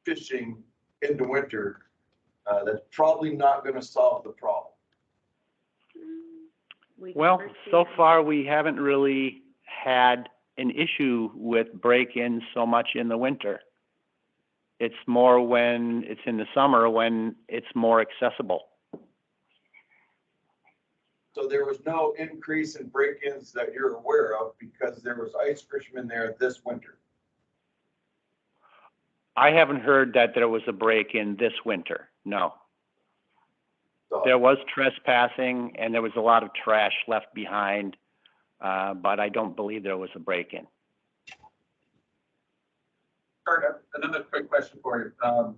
fishing in the winter, that's probably not going to solve the problem. Well, so far we haven't really had an issue with break-ins so much in the winter. It's more when it's in the summer when it's more accessible. So there was no increase in break-ins that you're aware of because there was ice fishermen there this winter? I haven't heard that there was a break-in this winter, no. So, There was trespassing and there was a lot of trash left behind, but I don't believe there was a break-in. Kurt, another quick question for you.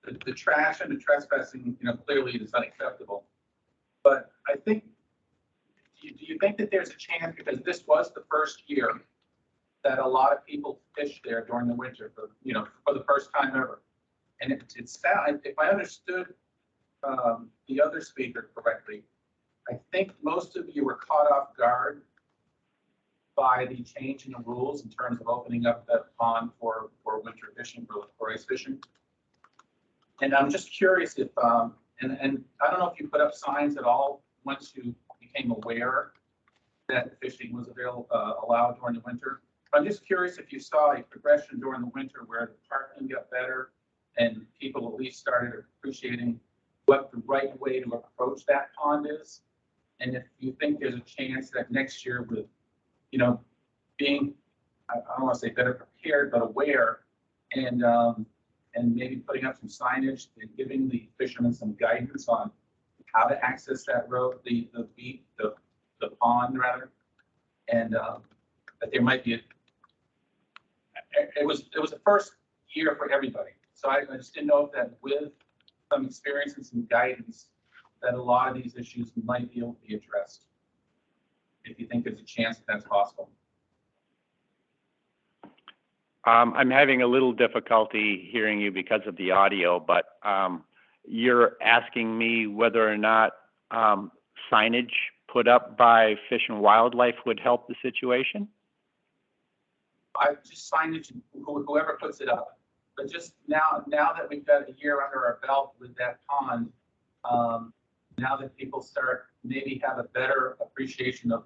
The trash and the trespassing, clearly it is unacceptable. But I think, do you think that there's a chance, because this was the first year that a lot of people fished there during the winter for the first time ever. And it sounds, if I understood the other speaker correctly, I think most of you were caught off guard by the change in the rules in terms of opening up that pond for winter fishing, for ice fishing. And I'm just curious if, and I don't know if you put up signs at all once you became aware that fishing was allowed during the winter. But I'm just curious if you saw a progression during the winter where the parking got better and people at least started appreciating what the right way to approach that pond is. And if you think there's a chance that next year with, you know, being, I don't want to say better prepared, but aware, and maybe putting up some signage and giving the fishermen some guidance on how to access that road, the pond rather, and that there might be it was the first year for everybody. So I just didn't know if that with some experience and some guidance that a lot of these issues might be able to be addressed. If you think there's a chance that that's possible. I'm having a little difficulty hearing you because of the audio, but you're asking me whether or not signage put up by Fish and Wildlife would help the situation? I just signage, whoever puts it up. But just now that we've got a year under our belt with that pond, now that people start maybe have a better appreciation of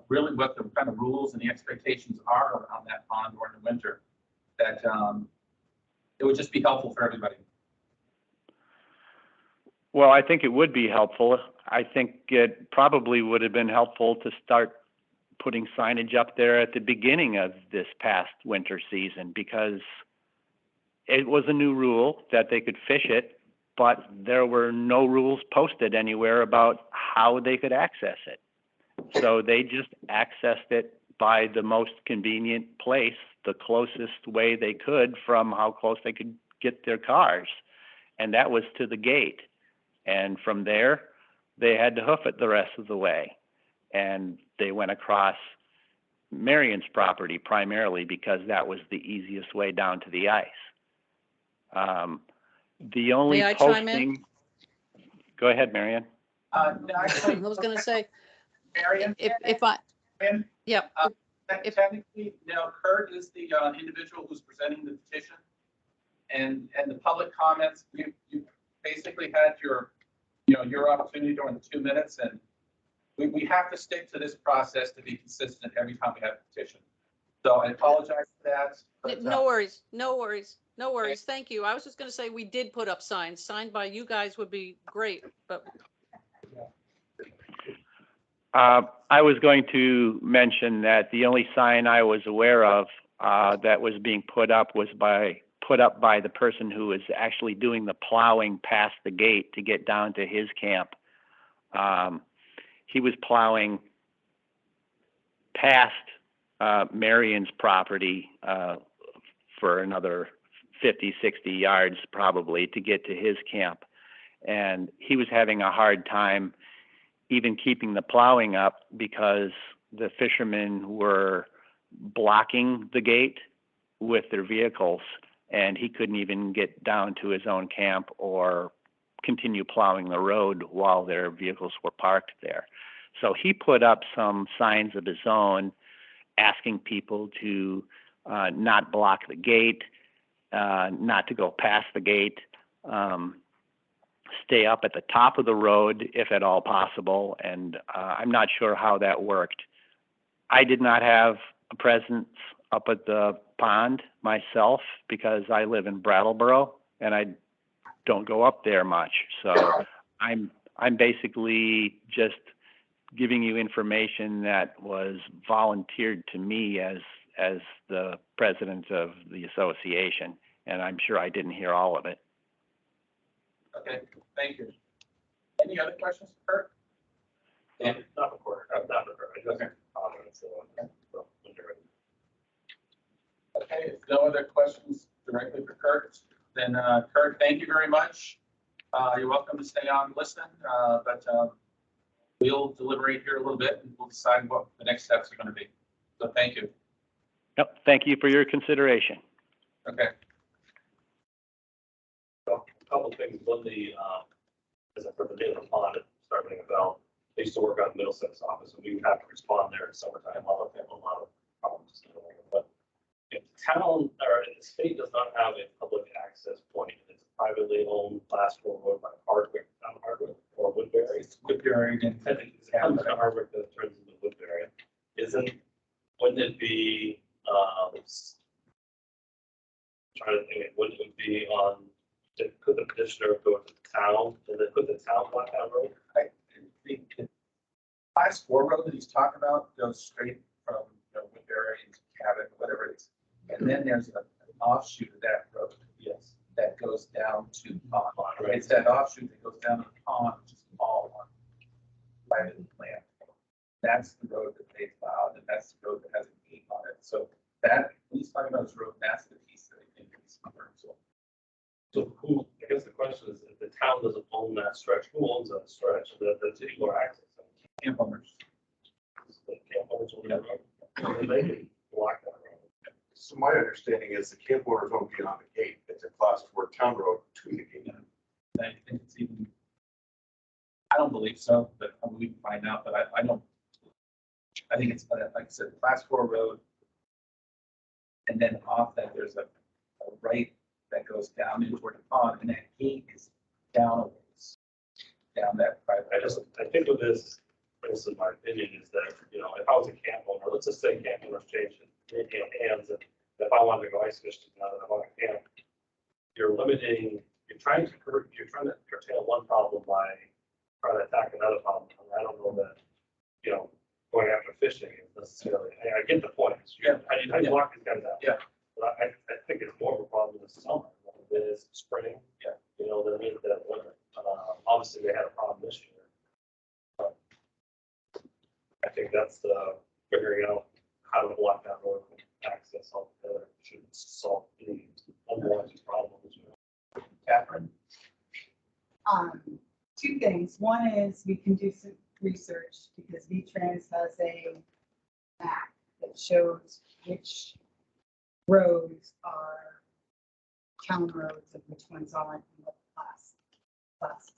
really what the kind of rules and the expectations are around that pond during the winter, that it would just be helpful for everybody. Well, I think it would be helpful. I think it probably would have been helpful to start putting signage up there at the beginning of this past winter season, because it was a new rule that they could fish it, but there were no rules posted anywhere about how they could access it. So they just accessed it by the most convenient place, the closest way they could from how close they could get their cars. And that was to the gate. And from there, they had to hoof it the rest of the way. And they went across Marion's property primarily because that was the easiest way down to the ice. The only May I chime in? posting. Go ahead, Marion. I was going to say, Marion, if I, yeah. Technically, now Kurt is the individual who's presenting the petition, and the public comments. You basically had your opportunity during the 2 minutes, and we have to stick to this process to be consistent every time we have a petition. So I apologize for that. But, No worries, no worries, no worries. Thank you. I was just going to say we did put up signs. Signed by you guys would be great, but. I was going to mention that the only sign I was aware of that was being put up by the person who was actually doing the plowing past the gate to get down to his camp. He was plowing past Marion's property for another 50, 60 yards probably to get to his camp. And he was having a hard time even keeping the plowing up because the fishermen were blocking the gate with their vehicles, and he couldn't even get down to his own camp or continue plowing the road while their vehicles were parked there. So he put up some signs of his own asking people to not block the gate, not to go past the gate, stay up at the top of the road if at all possible, and I'm not sure how that worked. I did not have a presence up at the pond myself because I live in Brattleboro and I don't go up there much. So I'm basically just giving you information that was volunteered to me as the president of the association, and I'm sure I didn't hear all of it. Okay, thank you. Any other questions for Kurt? Not before, not for her. I just Okay. comments, so, Okay, if no other questions directly for Kurt, then Kurt, thank you very much. You're welcome to stay on and listen, but we'll deliberate here a little bit and we'll decide what the next steps are going to be. So thank you. Yep, thank you for your consideration. Okay. a couple things. One, I used to work on Middlesex office, and we would have to respond there in summertime, a lot of problems. But if the town, or if the state does not have a public access point, it's a privately owned class 4 road by Hardwick, not Hardwick, or Woodbury. It's Woodbury and Technically, it comes to Hardwick that turns into Woodbury. Wouldn't it be, trying to think, wouldn't it be on, could the petitioner go to the town, and then could the town block that road? I think the class 4 road that he's talking about goes straight from, Woodbury into Cabot, whatever it is. And then there's an offshoot of that road. Yes. That goes down to Pond. Right. It's that offshoot that goes down to Pond, which is all on private land. That's the road that they plowed, and that's the road that has a gate on it. So that, when he's talking about his road, that's the piece that I think he's referring to. So who, I guess the question is, if the town doesn't own that stretch, who owns that stretch, that people are accessing? Camp owners. The camp owners own that road, and they can block that road. So my understanding is the camp owners won't be on the gate. It's a class 4 town road to the gate. I think it's even, I don't believe so, but we can find out, but I don't. I think it's, like I said, class 4 road. And then off that, there's a right that goes down into the pond, and that gate is down a ways, down that private. I think with this is my opinion, is that, if I was a camp owner, let's just say camp owners change hands, and if I wanted to go ice fishing now that I'm on a camp, you're trying to curtail one problem by trying to attack another problem. And I don't know that, going after fishing is necessarily, I get the point. How do you lock these guys out? Yeah. But I think it's more of a problem this summer than it is spring. Yeah. Than it is that winter. Obviously, they had a problem this year. But I think that's the figuring out how to block that road access altogether should solve the underlying problems. Catherine? Two things. One is we can do some research because V-Trans has a map that shows which roads are town roads and which ones aren't and what classes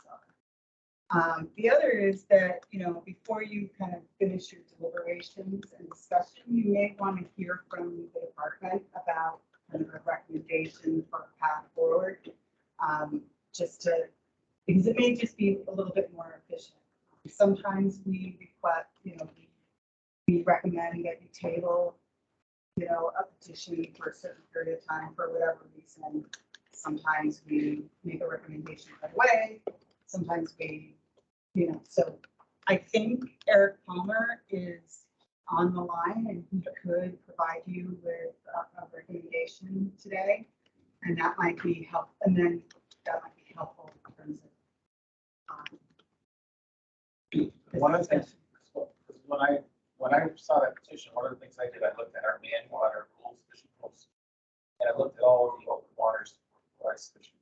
are. The other is that, before you kind of finish your deliberations and discussion, you may want to hear from the department about kind of a recommendation for a path forward. Because it may just be a little bit more efficient. Sometimes we request, we recommend that you table, a petition for a certain period of time for whatever reason. Sometimes we make a recommendation right away. Sometimes we, so I think Eric Palmer is on the line and he could provide you with a recommendation today. And that might be helpful. And then that might be helpful in terms of One of the things, when I saw that petition, one of the things I did, I looked at our manual, our rules, fishing rules, and I looked at all of the open waters for ice fishing.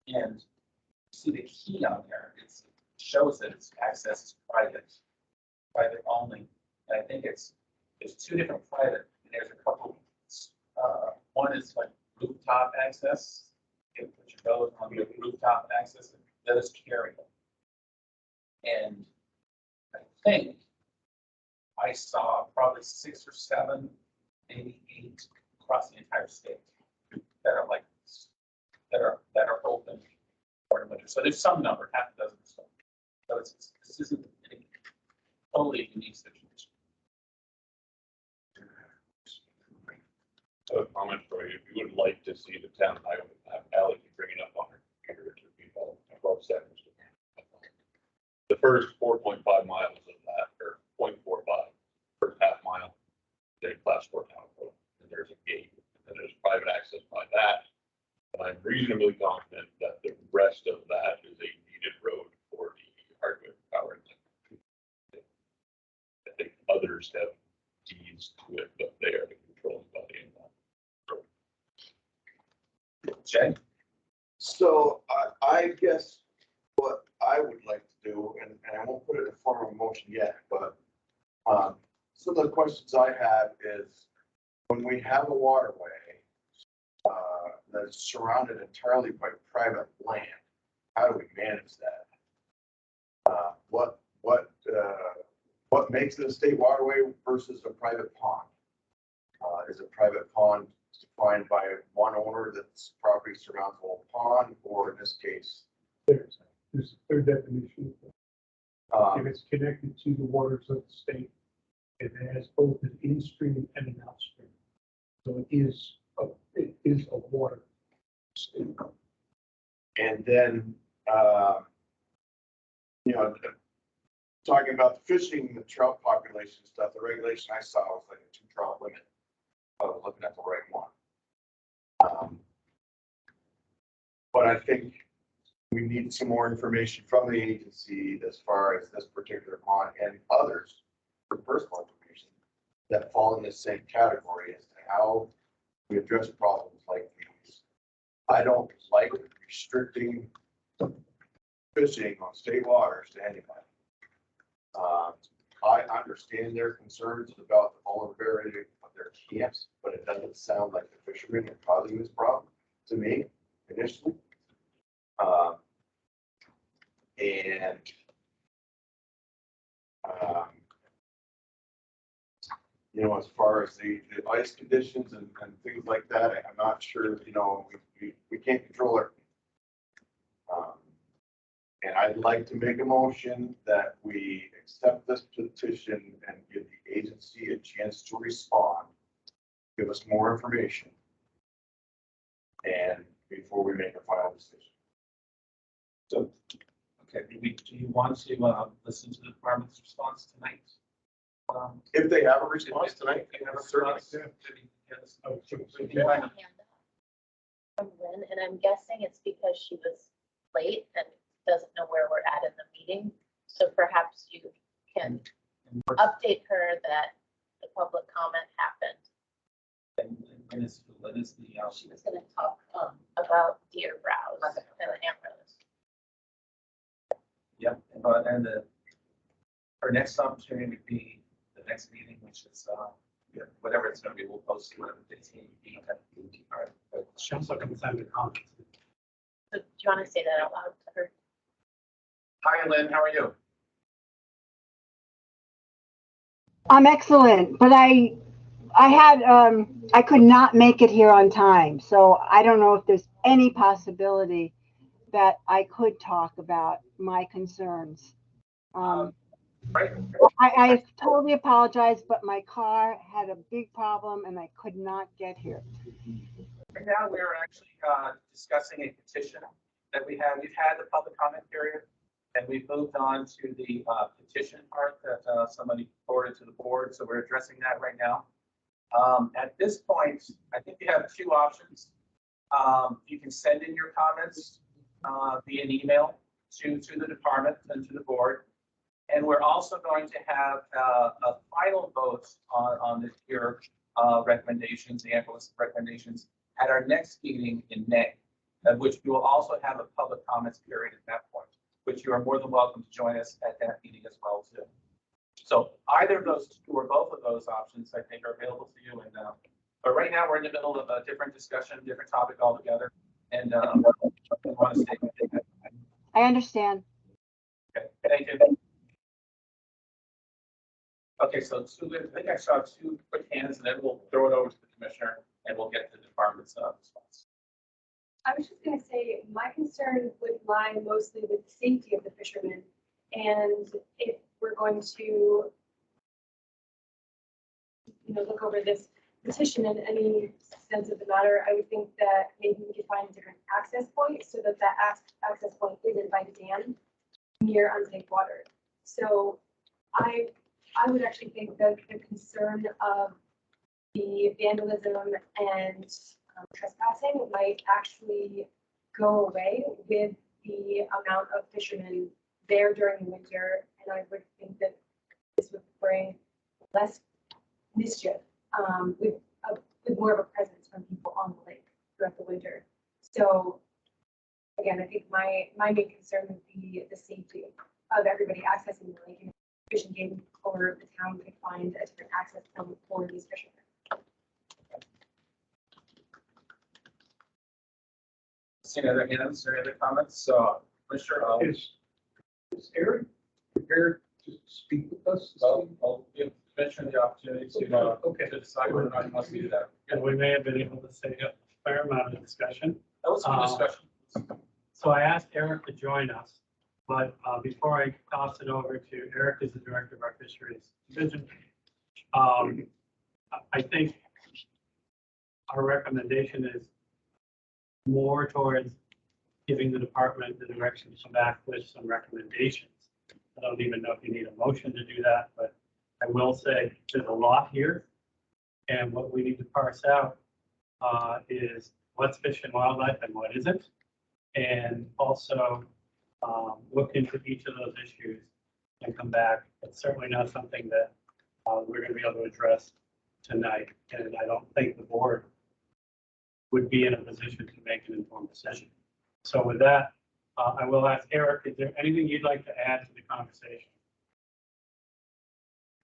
And you see the key on there, it shows that its access is private only. And I think there's two different private, and there's a couple. One is like rooftop access. You can put your boat on the rooftop access, and the other is carrying. And I think I saw probably 6 or 7, maybe 8 across the entire state that are like that are open for winter. So there's some number, half a dozen or so. So this isn't a totally unique situation. A comment for you. If you would like to see the town highway map, Ally can bring it up on her computer to people 12 seconds. The first 4.5 miles of that, or 0.45, first half mile, is a class 4 town road. And there's a gate, and there's private access by that. And I'm reasonably confident that the rest of that is a needed road for the Hardwick power plant. I think others have deeds to it, but they are the controlling body in that road. Jay? So I guess what I would like to do, and I won't put it in form of a motion yet, but some of the questions I have is when we have a waterway that's surrounded entirely by private land, how do we manage that? What makes it a state waterway versus a private pond. Is a private pond defined by one owner that's property surrounds the whole pond, or in this case, There's a third definition. If um, it's connected to the waters of the state, it has both an in-stream and an outstream. So it is a water. and then, you know, talking about the fishing, the trout population stuff, the regulation I saw was like a 2 trout limit. I was looking at the right one. But I think we need some more information from the agency as far as this particular pond and others for personal information that fall in the same category as to how we address problems like these. I don't like restricting fishing on state waters to anybody. I understand their concerns about the vulnerability of their camps, but it doesn't sound like the fishermen are causing this problem to me initially. You know, as far as the ice conditions and things like that, I'm not sure, you know, we can't control it. And I'd like to make a motion that we accept this petition and give the agency a chance to respond, give us more information, and before we make a final decision. So, okay, do you want to listen to the department's response tonight? If they have a response tonight, If you have a certainly. response, yes. Oh, sure. We have a hand up from Lynn, and I'm guessing it's because she was late and doesn't know where we're at in the meeting. So perhaps you can update her that the public comment happened. And is the, She was gonna talk about deer browse and the antlerless. yep, and our next opportunity would be the next meeting, which is, yeah, whatever it's gonna be, we'll post it, whatever it's gonna be. All right. She also can send a comment. So do you want to say that out loud to her? Hi, Lynn, how are you? I'm excellent, but I could not make it here on time, so I don't know if there's any possibility that I could talk about my concerns. Right. I totally apologize, but my car had a big problem and I could not get here. Right now, we're actually discussing a petition that we've had the public comment period, and we've moved on to the petition part that somebody forwarded to the board. So we're addressing that right now. At this point, I think you have 2 options. You can send in your comments via an email to the department and to the board. And we're also going to have a final vote on your recommendations, the Antlerless recommendations, at our next meeting in May, at which we will also have a public comments period at that point, which you are more than welcome to join us at that meeting as well too. So either of those 2 or both of those options, I think, are available to you. And but right now we're in the middle of a different discussion, different topic altogether, and we want to stay. I understand. Okay, thank you. Okay, so I think I saw 2 quick hands, and then we'll throw it over to the commissioner, and we'll get the department's response. I was just gonna say, my concern would lie mostly with the safety of the fishermen. And if we're going to, you know, look over this petition in any sense of the matter, I would think that maybe we could find a different access point so that that access point isn't by the dam near unsafe water. So I would actually think that the concern of the vandalism and trespassing might actually go away with the amount of fishermen there during the winter. And I would think that this would bring less mischief with more of a presence from people on the lake throughout the winter. So again, I think my main concern would be the safety of everybody accessing the lake. And fishing game or the town could find a different access point for these fishermen. See any other hands or any other comments? So, Commissioner, Is Eric prepared speak with us? So I'll give Commissioner the opportunity Okay. to decide whether or not he wants to do that. And we may have been able to say a fair amount of discussion. That was a good discussion. So I asked Eric to join us, but before I toss it over to Eric, is the director of our fisheries division. I think our recommendation is more towards giving the department the direction to come back with some recommendations. I don't even know if you need a motion to do that, but I will say there's a lot here. And what we need to parse out is what's fish and wildlife and what isn't. And also look into each of those issues and come back. It's certainly not something that we're going to be able to address tonight. And I don't think the board would be in a position to make an informed decision. So with that, I will ask Eric, is there anything you'd like to add to the conversation?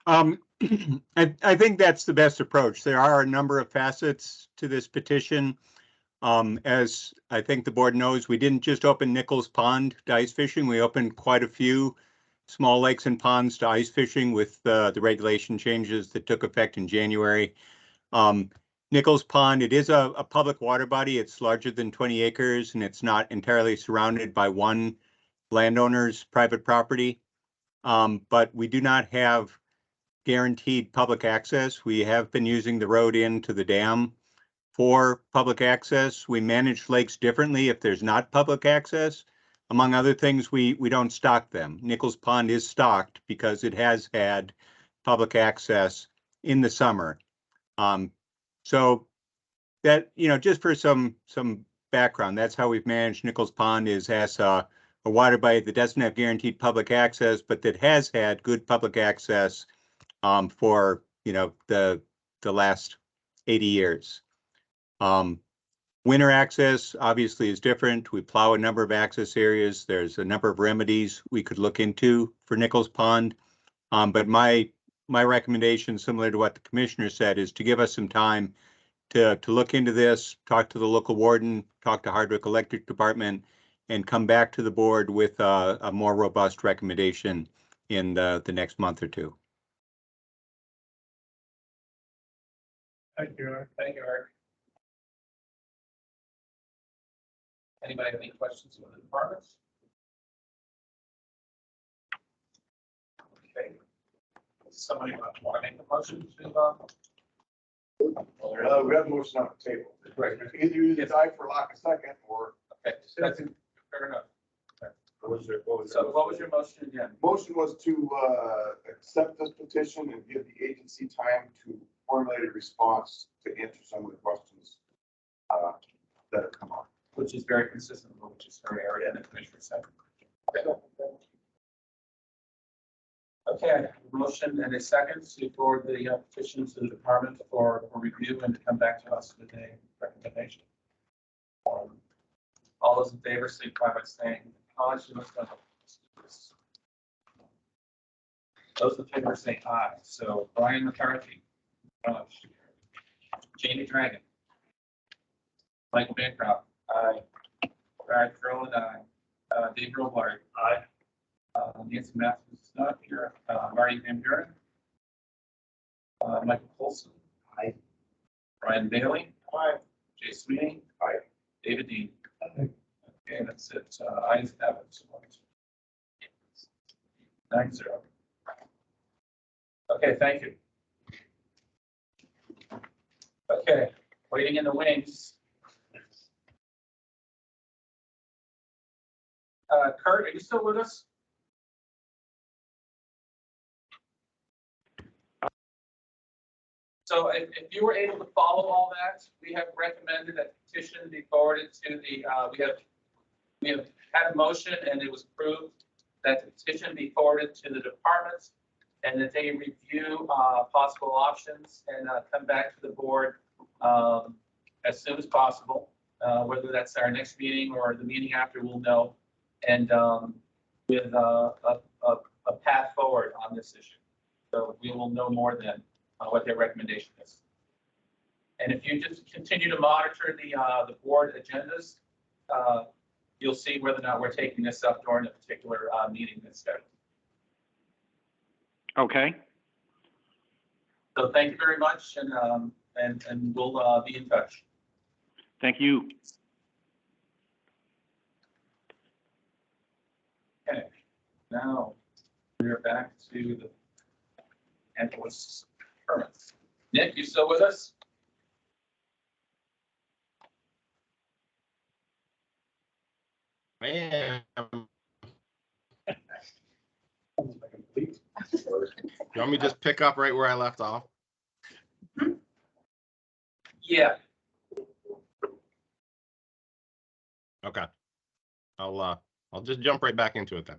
I think that's the best approach. There are a number of facets to this petition. As I think the board knows, we didn't just open Nichols Pond to ice fishing. We opened quite a few small lakes and ponds to ice fishing with the regulation changes that took effect in January. Nichols Pond, it is a public water body. It's larger than 20 acres and it's not entirely surrounded by one landowner's private property. But we do not have guaranteed public access. We have been using the road into the dam for public access. We manage lakes differently if there's not public access. Among other things, we don't stock them. Nichols Pond is stocked because it has had public access in the summer. So that, just for some background, that's how we've managed Nichols Pond is as a water body that doesn't have guaranteed public access, but that has had good public access for, the last 80 years. Winter access obviously is different. We plow a number of access areas. There's a number of remedies we could look into for Nichols Pond. But my recommendation, similar to what the commissioner said, is to give us some time to look into this, talk to the local warden, talk to Hardwick Electric Department, and come back to the board with a more robust recommendation in the next month or two. Thank you, Eric. Thank you, Eric. Anybody have any questions for the departments? Okay. Somebody want to make a motion to? We have a motion on the table. Right. Either you decide for lack of second or. Okay, that's fair enough. What was your motion again? Motion was to accept this petition and give the agency time to formulate a response to answer some of the questions that have come up. Which is very consistent with what you started area and the commissioner said. Okay, motion and a second to forward the petition to the department for review and to come back to us with a recommendation. All those in favor, signify by saying aye. Those in favor say aye. So Brian McCarthy, Jamie Dragon, Michael Bancroft, aye. Brad Curl and aye. Dave Robart, aye. Nancy Matthews is not here. Marty Van Buren. Michael Colson. Aye. Brian Bailey. Aye. Jay Sweeney. Aye. David Dean. Aye. Okay, that's it. Ayes have it. 9-0. Okay, thank you. Okay, waiting in the wings. Kurt, are you still with us? So if you were able to follow all that, we have recommended that the petition be forwarded to the, we have had a motion and it was approved that the petition be forwarded to the departments and that they review possible options and come back to the board as soon as possible. Whether that's our next meeting or the meeting after, we'll know. And with a path forward on this issue. So we will know more then what their recommendation is. And if you just continue to monitor the board agendas, you'll see whether or not we're taking this up during a particular meeting that's scheduled. Okay, So thank you very much, and we'll be in touch. thank you. Okay, now we're back to the Antlerless Permits. Nick, you still with us? Man, you want me to just pick up right where I left off? Yeah. Okay. I'll just jump right back into it then.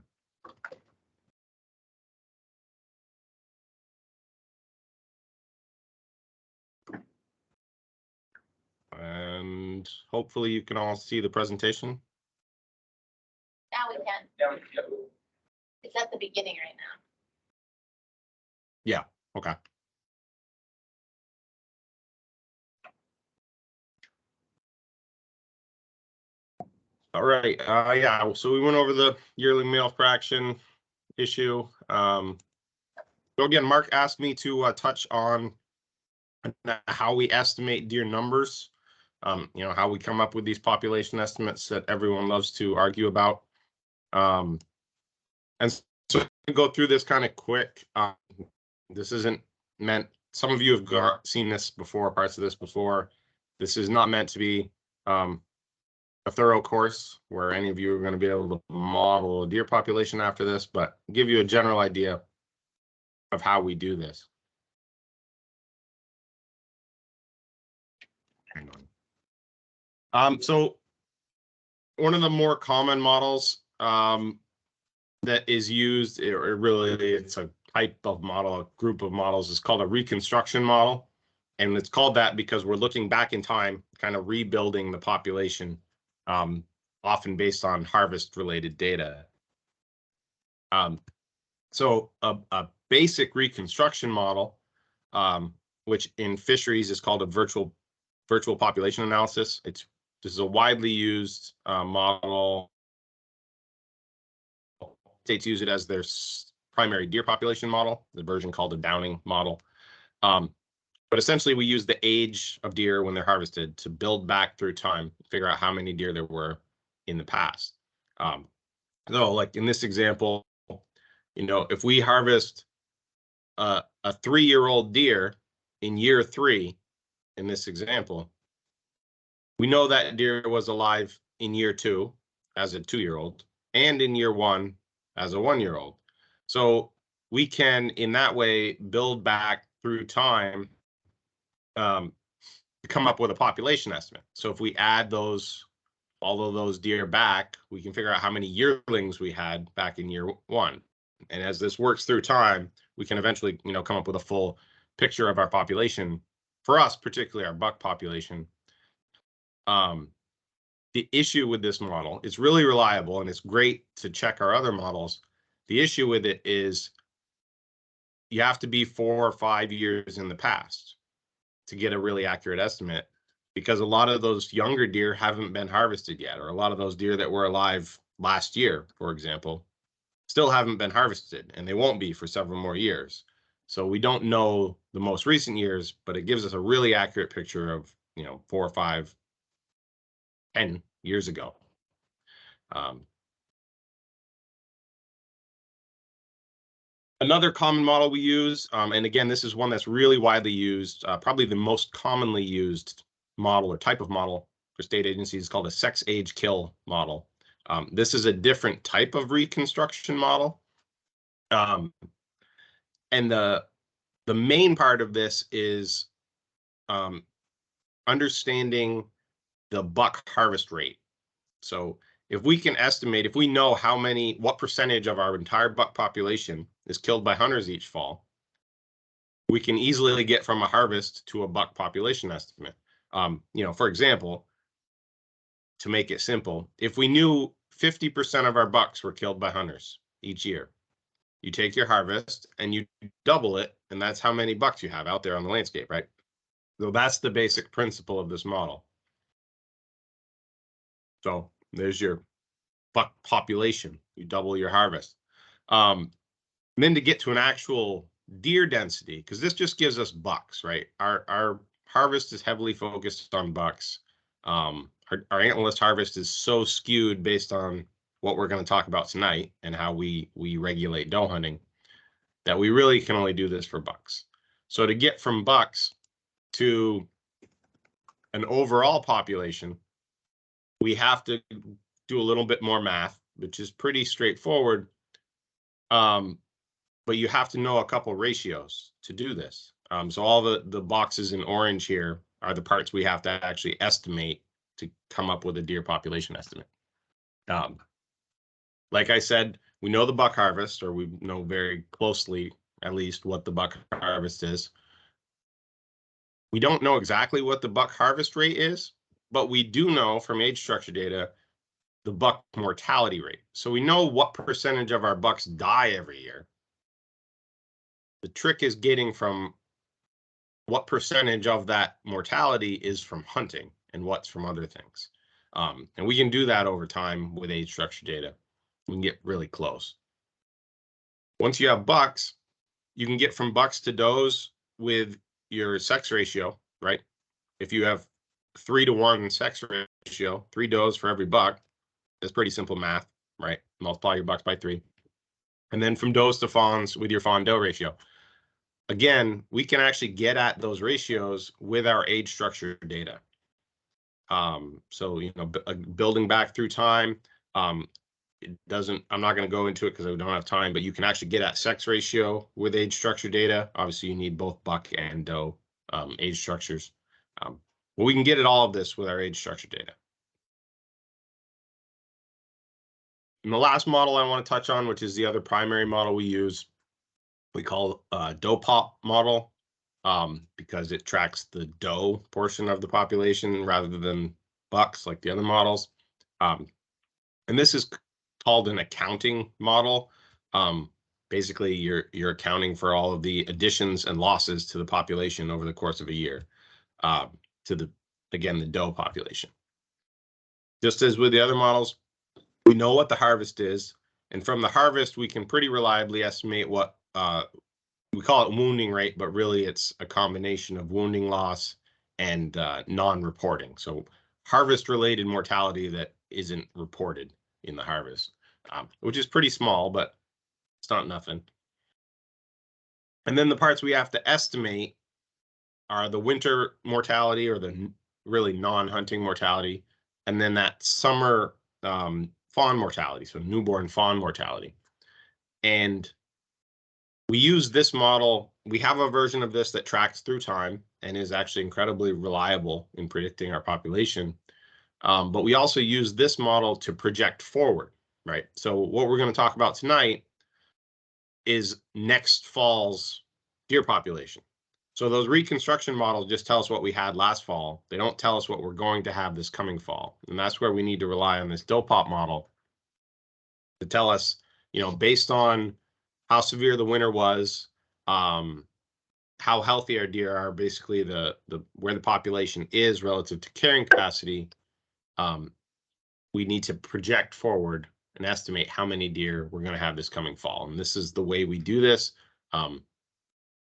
And hopefully you can all see the presentation. Now we can. Yeah, yeah. It's at the beginning right now. Yeah, okay. All right, yeah, so we went over the yearly male fraction issue. So again, Mark asked me to touch on how we estimate deer numbers. You know, how we come up with these population estimates that everyone loves to argue about. And so to go through this kind of quick, this isn't meant, some of you have seen this before, parts of this before. This is not meant to be a thorough course where any of you are going to be able to model a deer population after this, but give you a general idea of how we do this. Hang on. So one of the more common models that is used, it's a type of model, a group of models, is called a Reconstruction Model. And it's called that because we're looking back in time, kind of rebuilding the population, often based on harvest-related data. So a basic reconstruction model, which in fisheries is called a virtual population analysis. This is a widely used model. States use it as their primary deer population model, the version called a Downing model. But essentially, we use the age of deer when they're harvested to build back through time, figure out how many deer there were in the past. So like in this example, you know, if we harvest a 3-year-old deer in year 3, in this example, we know that deer was alive in year 2 as a 2-year-old and in year 1 as a 1-year-old. So we can, in that way, build back through time to come up with a population estimate. So if we add all of those deer back, we can figure out how many yearlings we had back in year 1. And as this works through time, we can eventually, you know, come up with a full picture of our population. For us, particularly our buck population. The issue with this model, it's really reliable and it's great to check our other models. The issue with it is you have to be 4 or 5 years in the past to get a really accurate estimate, because a lot of those younger deer haven't been harvested yet, or a lot of those deer that were alive last year, for example, still haven't been harvested, and they won't be for several more years. So we don't know the most recent years, but it gives us a really accurate picture of, you know, 4, 5, 10 years ago. Another common model we use, and again, this is one that's really widely used, probably the most commonly used model or type of model for state agencies, is called a sex age kill model. This is a different type of reconstruction model. And the main part of this is understanding the buck harvest rate. So if we can estimate, if we know what percentage of our entire buck population is killed by hunters each fall, we can easily get from a harvest to a buck population estimate. You know, for example, to make it simple, if we knew 50% of our bucks were killed by hunters each year, you take your harvest and you double it, and that's how many bucks you have out there on the landscape, right? So that's the basic principle of this model. So there's your buck population. You double your harvest. And then to get to an actual deer density, because this just gives us bucks, right? Our harvest is heavily focused on bucks. Our antlerless harvest is so skewed based on what we're going to talk about tonight and how we regulate doe hunting that we really can only do this for bucks. So to get from bucks to an overall population, we have to do a little bit more math, which is pretty straightforward. But you have to know a couple ratios to do this. So all the boxes in orange here are the parts we have to actually estimate to come up with a deer population estimate. Like I said, we know the buck harvest, or we know very closely at least what the buck harvest is. We don't know exactly what the buck harvest rate is, but we do know from age structure data the buck mortality rate. So we know what percentage of our bucks die every year. The trick is getting from what percentage of that mortality is from hunting and what's from other things. And we can do that over time with age structure data. We can get really close. Once you have bucks, you can get from bucks to does with your sex ratio, right? If you have 3-to-1 sex ratio, 3 does for every buck, that's pretty simple math, right? Multiply your bucks by 3. And then from does to fawns with your fawn-doe ratio. Again, we can actually get at those ratios with our age structure data. So, you know, building back through time, it doesn't, I'm not going to go into it because I don't have time, but you can actually get at sex ratio with age structure data. Obviously, you need both buck and doe age structures. But we can get at all of this with our age structure data. And the last model I want to touch on, which is the other primary model we use, we call doe pop model, because it tracks the doe portion of the population rather than bucks like the other models. And this is called an accounting model. Basically, you're accounting for all of the additions and losses to the population over the course of a year, to the doe population. Just as with the other models, we know what the harvest is, and from the harvest, we can pretty reliably estimate what we call it wounding rate, but really it's a combination of wounding loss and non-reporting. So harvest-related mortality that isn't reported in the harvest, which is pretty small, but it's not nothing. And then the parts we have to estimate are the winter mortality, or the really non-hunting mortality, and then that summer fawn mortality, so newborn fawn mortality. And we use this model. We have a version of this that tracks through time and is actually incredibly reliable in predicting our population. But we also use this model to project forward, right? So what we're going to talk about tonight is next fall's deer population. So those reconstruction models just tell us what we had last fall. They don't tell us what we're going to have this coming fall. And that's where we need to rely on this doe pop model to tell us, you know, based on how severe the winter was, how healthy our deer are, basically the where the population is relative to carrying capacity. We need to project forward and estimate how many deer we're going to have this coming fall. And this is the way we do this.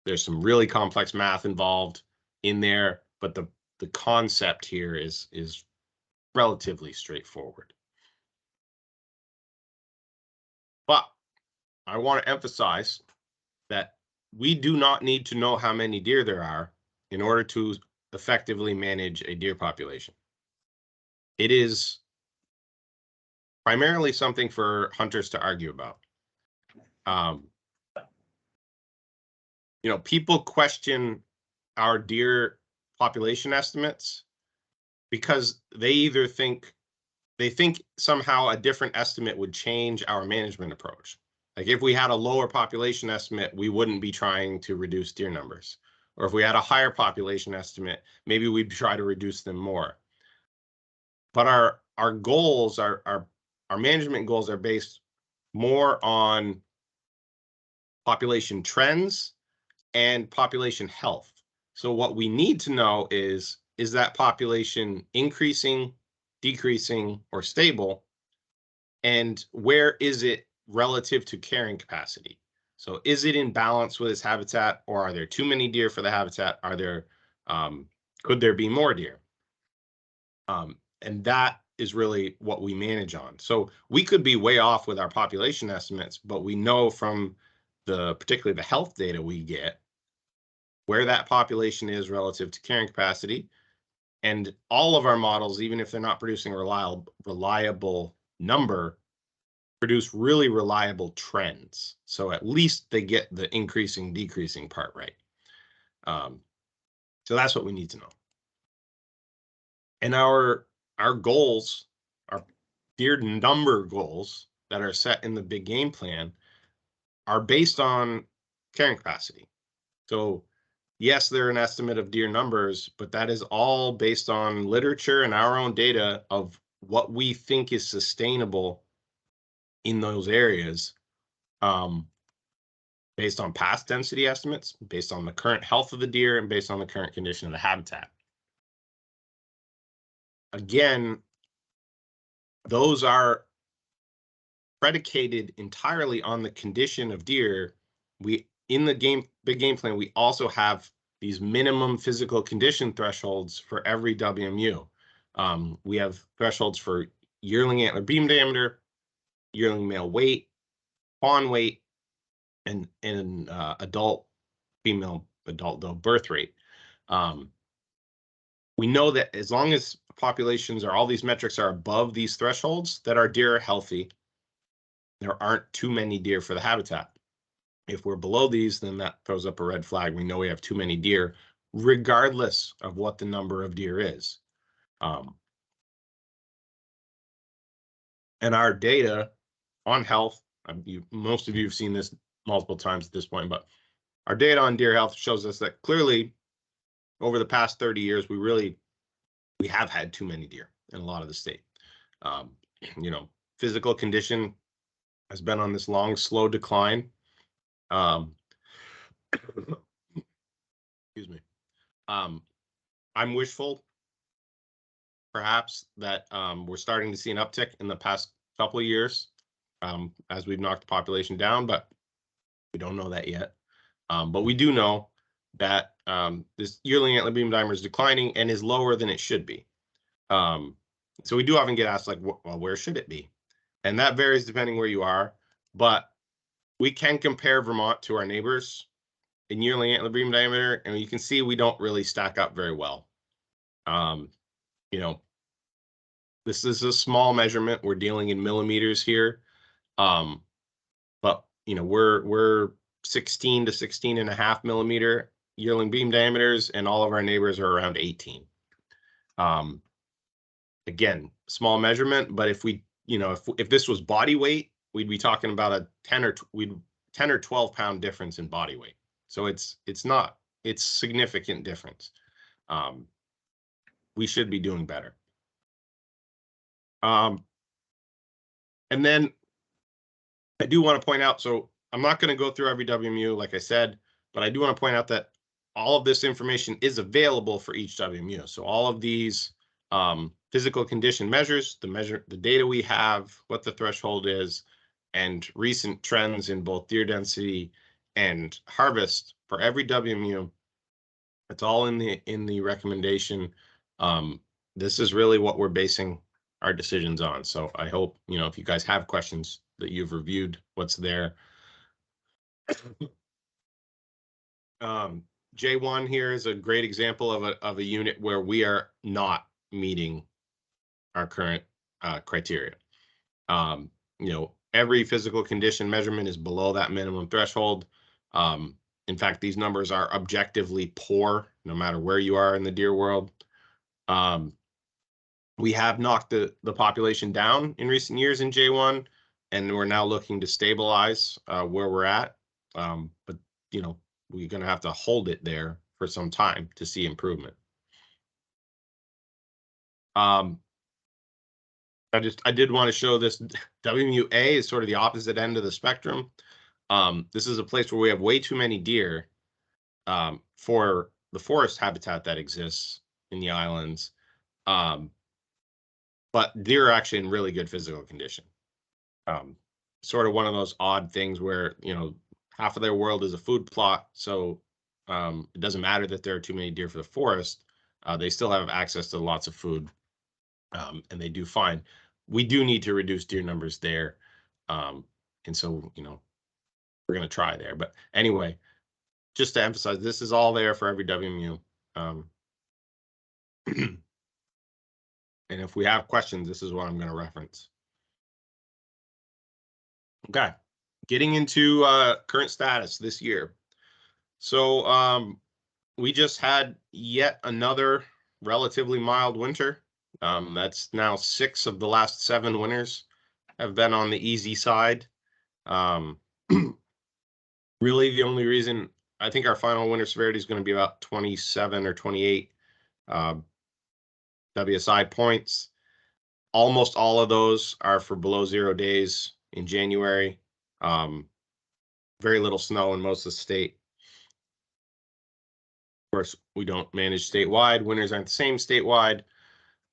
There's some really complex math involved in there, but the concept here is relatively straightforward. But I want to emphasize that we do not need to know how many deer there are in order to effectively manage a deer population. It is primarily something for hunters to argue about. You know, people question our deer population estimates because they think somehow a different estimate would change our management approach. Like if we had a lower population estimate, we wouldn't be trying to reduce deer numbers. Or if we had a higher population estimate, maybe we'd try to reduce them more. But our goals, our management goals are based more on population trends and population health. So what we need to know is that population increasing, decreasing, or stable? And where is it relative to carrying capacity? So is it in balance with its habitat, or are there too many deer for the habitat? Could there be more deer? And that is really what we manage on. So we could be way off with our population estimates, but we know from particularly the health data we get where that population is relative to carrying capacity. And all of our models, even if they're not producing a reliable number, produce really reliable trends. So at least they get the increasing, decreasing part right. So that's what we need to know. And our goals, our deer number goals that are set in the big game plan are based on carrying capacity. So yes, they're an estimate of deer numbers, but that is all based on literature and our own data of what we think is sustainable in those areas, based on past density estimates, based on the current health of the deer, and based on the current condition of the habitat. Again, those are predicated entirely on the condition of deer. In the big game plan, we also have these minimum physical condition thresholds for every WMU. We have thresholds for yearling antler beam diameter, yearling male weight, fawn weight, and adult female adult though birth rate. We know that as long as populations or all these metrics are above these thresholds, that our deer are healthy. There aren't too many deer for the habitat. If we're below these, then that throws up a red flag. We know we have too many deer, regardless of what the number of deer is. And our data on health, most of you have seen this multiple times at this point, but our data on deer health shows us that clearly over the past 30 years, we have had too many deer in a lot of the state. Physical condition has been on this long, slow decline. Excuse me. I'm wishful, perhaps, that we're starting to see an uptick in the past couple of years as we've knocked the population down, but we don't know that yet. But we do know that this yearling antler beam diameter is declining and is lower than it should be. So we do often get asked, like, well, where should it be? And that varies depending where you are, but we can compare Vermont to our neighbors in yearling antler beam diameter, and you can see we don't really stack up very well. This is a small measurement. We're dealing in millimeters here. But we're 16 to 16.5 millimeter yearling beam diameters, and all of our neighbors are around 18. Again, small measurement, but if this was body weight, we'd be talking about a 10 or 12 pound difference in body weight. So it's significant difference. We should be doing better. And then I do want to point out, so I'm not going to go through every WMU, like I said, but I do want to point out that all of this information is available for each WMU. So all of these physical condition measures, the data we have, what the threshold is, and recent trends in both deer density and harvest for every WMU, it's all in the recommendation. This is really what we're basing our decisions on. So I hope, if you guys have questions, that you've reviewed what's there. J1 here is a great example of a unit where we are not meeting our current criteria. Every physical condition measurement is below that minimum threshold. In fact, these numbers are objectively poor, no matter where you are in the deer world. We have knocked the population down in recent years in J1, and we're now looking to stabilize where we're at. But we're going to have to hold it there for some time to see improvement. I did want to show this. WMUA is sort of the opposite end of the spectrum. This is a place where we have way too many deer for the forest habitat that exists in the islands. But deer are actually in really good physical condition. Sort of one of those odd things where, half of their world is a food plot, so it doesn't matter that there are too many deer for the forest. They still have access to lots of food, and they do fine. We do need to reduce deer numbers there, and so, you know, we're going to try there. But anyway, just to emphasize, this is all there for every WMU. And if we have questions, this is what I'm going to reference. Okay, getting into current status this year. So we just had yet another relatively mild winter. That's now 6 of the last 7 winters have been on the easy side. Really, the only reason I think our final winter severity is going to be about 27 or 28 WSI points. Almost all of those are for below 0 days in January. Very little snow in most of the state. Of course, we don't manage statewide. Winters aren't the same statewide.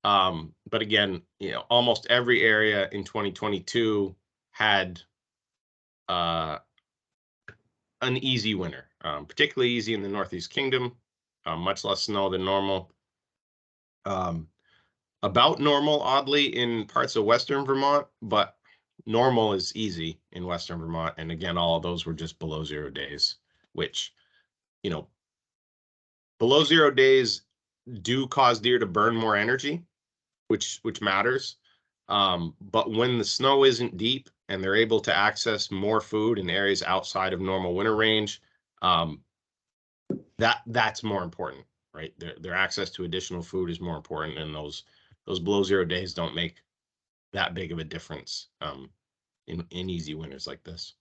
But again, you know, almost every area in 2022 had an easy winter, particularly easy in the Northeast Kingdom, much less snow than normal. About normal, oddly, in parts of Western Vermont, but normal is easy in Western Vermont. And again, all of those were just below 0 days, which, you know, below 0 days do cause deer to burn more energy, which matters. But when the snow isn't deep and they're able to access more food in areas outside of normal winter range, that's more important, right? Their access to additional food is more important, and those below 0 days don't make that big of a difference in easy winters like this.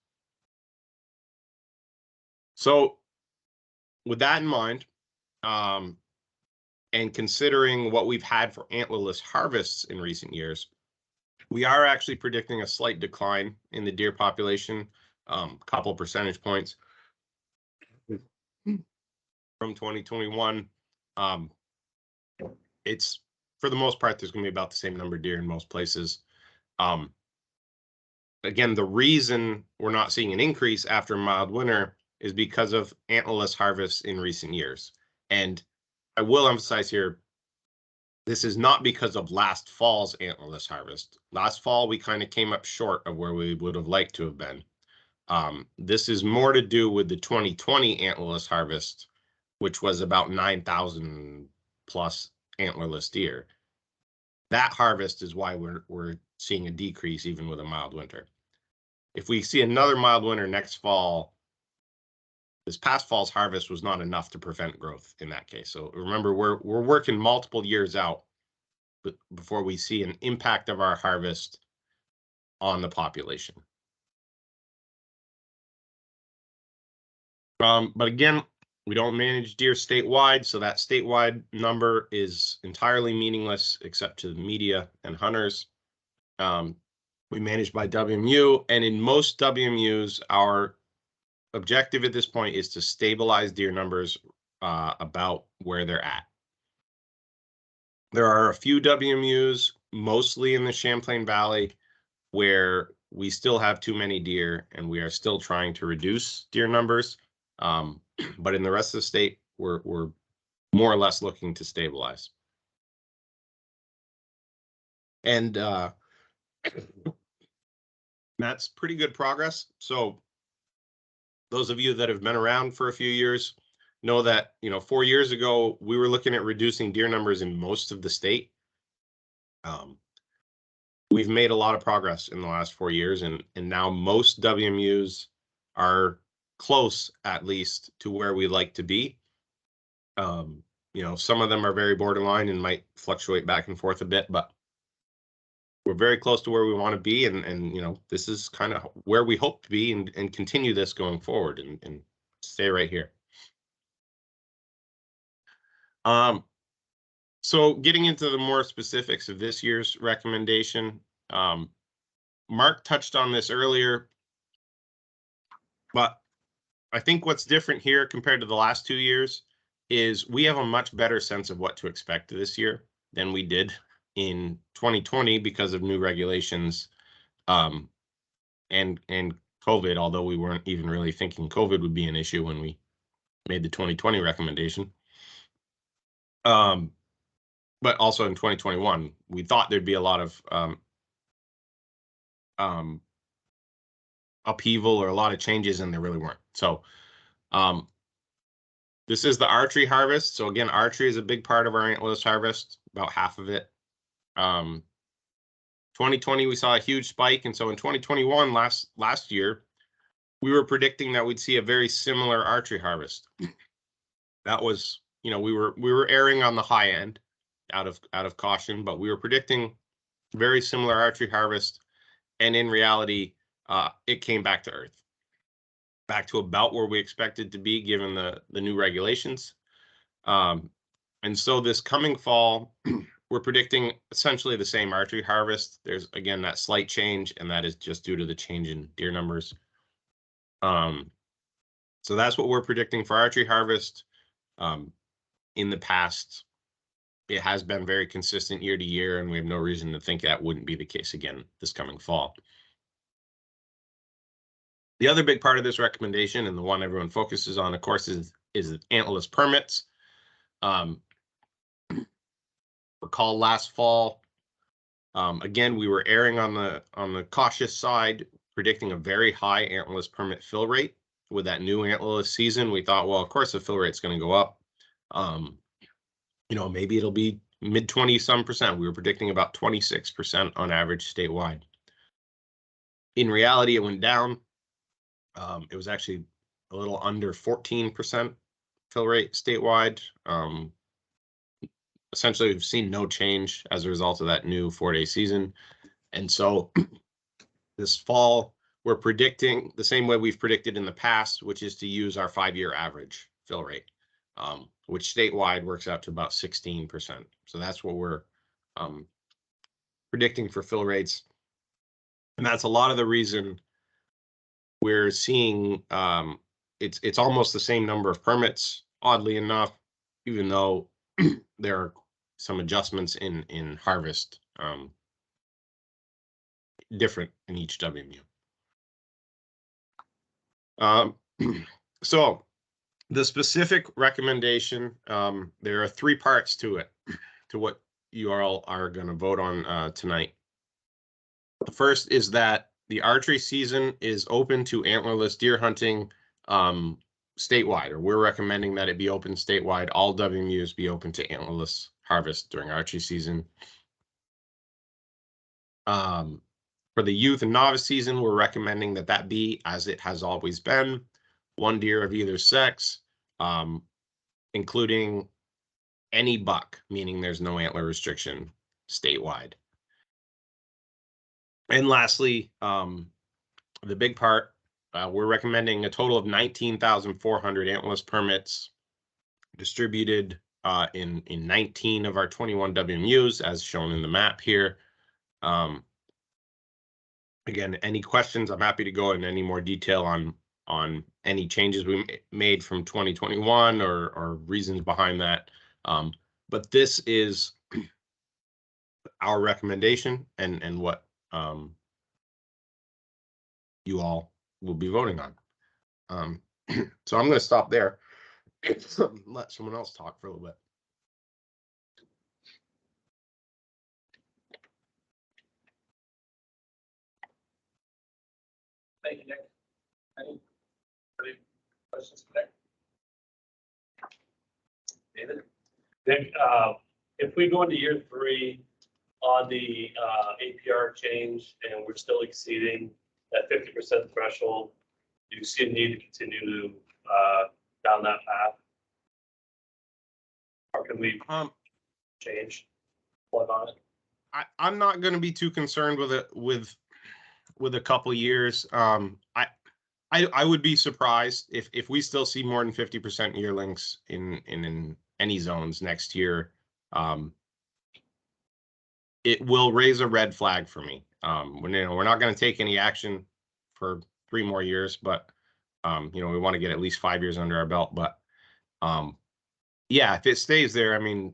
So with that in mind, and considering what we've had for antlerless harvests in recent years, we are actually predicting a slight decline in the deer population, couple percentage points from 2021. It's, for the most part, there's going to be about the same number of deer in most places. Again, the reason we're not seeing an increase after a mild winter is because of antlerless harvests in recent years. And I will emphasize here, this is not because of last fall's antlerless harvest. Last fall, we kind of came up short of where we would have liked to have been. This is more to do with the 2020 antlerless harvest, which was about 9,000 plus antlerless deer. That harvest is why we're seeing a decrease even with a mild winter. If we see another mild winter next fall, this past fall's harvest was not enough to prevent growth in that case. So remember, we're working multiple years out before we see an impact of our harvest on the population. But again, we don't manage deer statewide, so that statewide number is entirely meaningless except to the media and hunters. We manage by WMU, and in most WMUs, our objective at this point is to stabilize deer numbers about where they're at. There are a few WMUs, mostly in the Champlain Valley, where we still have too many deer and we are still trying to reduce deer numbers. But in the rest of the state, we're more or less looking to stabilize. And that's pretty good progress. So those of you that have been around for a few years know that, you know, 4 years ago, we were looking at reducing deer numbers in most of the state. We've made a lot of progress in the last 4 years, and now most WMUs are close, at least, to where we like to be. You know, some of them are very borderline and might fluctuate back and forth a bit, but we're very close to where we want to be, and you know, this is kind of where we hope to be, and continue this going forward and stay right here. So getting into the more specifics of this year's recommendation, Mark touched on this earlier, but I think what's different here compared to the last 2 years is we have a much better sense of what to expect this year than we did in 2020 because of new regulations, and COVID, although we weren't even really thinking COVID would be an issue when we made the 2020 recommendation. But also in 2021, we thought there'd be a lot of upheaval or a lot of changes, and there really weren't. So this is the Archery Harvest. So again, archery is a big part of our Antlerless Harvest, about half of it. 2020, we saw a huge spike. And so in 2021, last year, we were predicting that we'd see a very similar archery harvest. That was, you know, we were erring on the high end out of caution, but we were predicting very similar archery harvest. And in reality, it came back to earth, back to about where we expected to be given the new regulations. And so this coming fall, we're predicting essentially the same archery harvest. There's, again, that slight change, and that is just due to the change in deer numbers. So that's what we're predicting for archery harvest. In the past, it has been very consistent year to year, and we have no reason to think that wouldn't be the case again this coming fall. The other big part of this recommendation, and the one everyone focuses on, of course, is Antlerless Permits. Recall last fall, again, we were erring on the cautious side, predicting a very high Antlerless Permit fill rate. With that new Antlerless season, we thought, well, of course the fill rate's going to go up. You know, maybe it'll be mid 20-some%. We were predicting about 26% on average statewide. In reality, it went down. It was actually a little under 14% fill rate statewide. Essentially, we've seen no change as a result of that new 4-day season. And so this fall, we're predicting the same way we've predicted in the past, which is to use our 5-year average fill rate, which statewide works out to about 16%. So that's what we're predicting for fill rates. And that's a lot of the reason we're seeing it's almost the same number of permits, oddly enough, even though there are some adjustments in harvest different in each WMU. So the specific recommendation, there are 3 parts to it, to what you all are going to vote on tonight. The first is that the archery season is open to antlerless deer hunting statewide, or we're recommending that it be open statewide. All WMUs be open to antlerless harvest during archery season. For the youth and novice season, we're recommending that that be as it has always been, 1 deer of either sex, including any buck, meaning there's no antler restriction statewide. And lastly, the big part, we're recommending a total of 19,400 antlerless permits distributed in 19 of our 21 WMUs, as shown in the map here. Again, any questions, I'm happy to go into any more detail on any changes we made from 2021 or reasons behind that. But this is our recommendation and what you all will be voting on. So I'm going to stop there. Let someone else talk for a little bit. Thank you, Nick. Any questions for Nick? David? Nick, if we go into year 3 on the APR change and we're still exceeding that 50% threshold, do you see a need to continue to down that path? Or can we change what on it? I'm not going to be too concerned with it with a couple years. I would be surprised if we still see more than 50% yearlings in any zones next year. It will raise a red flag for me. We're not going to take any action for 3 more years, but we want to get at least 5 years under our belt. But yeah, if it stays there, I mean,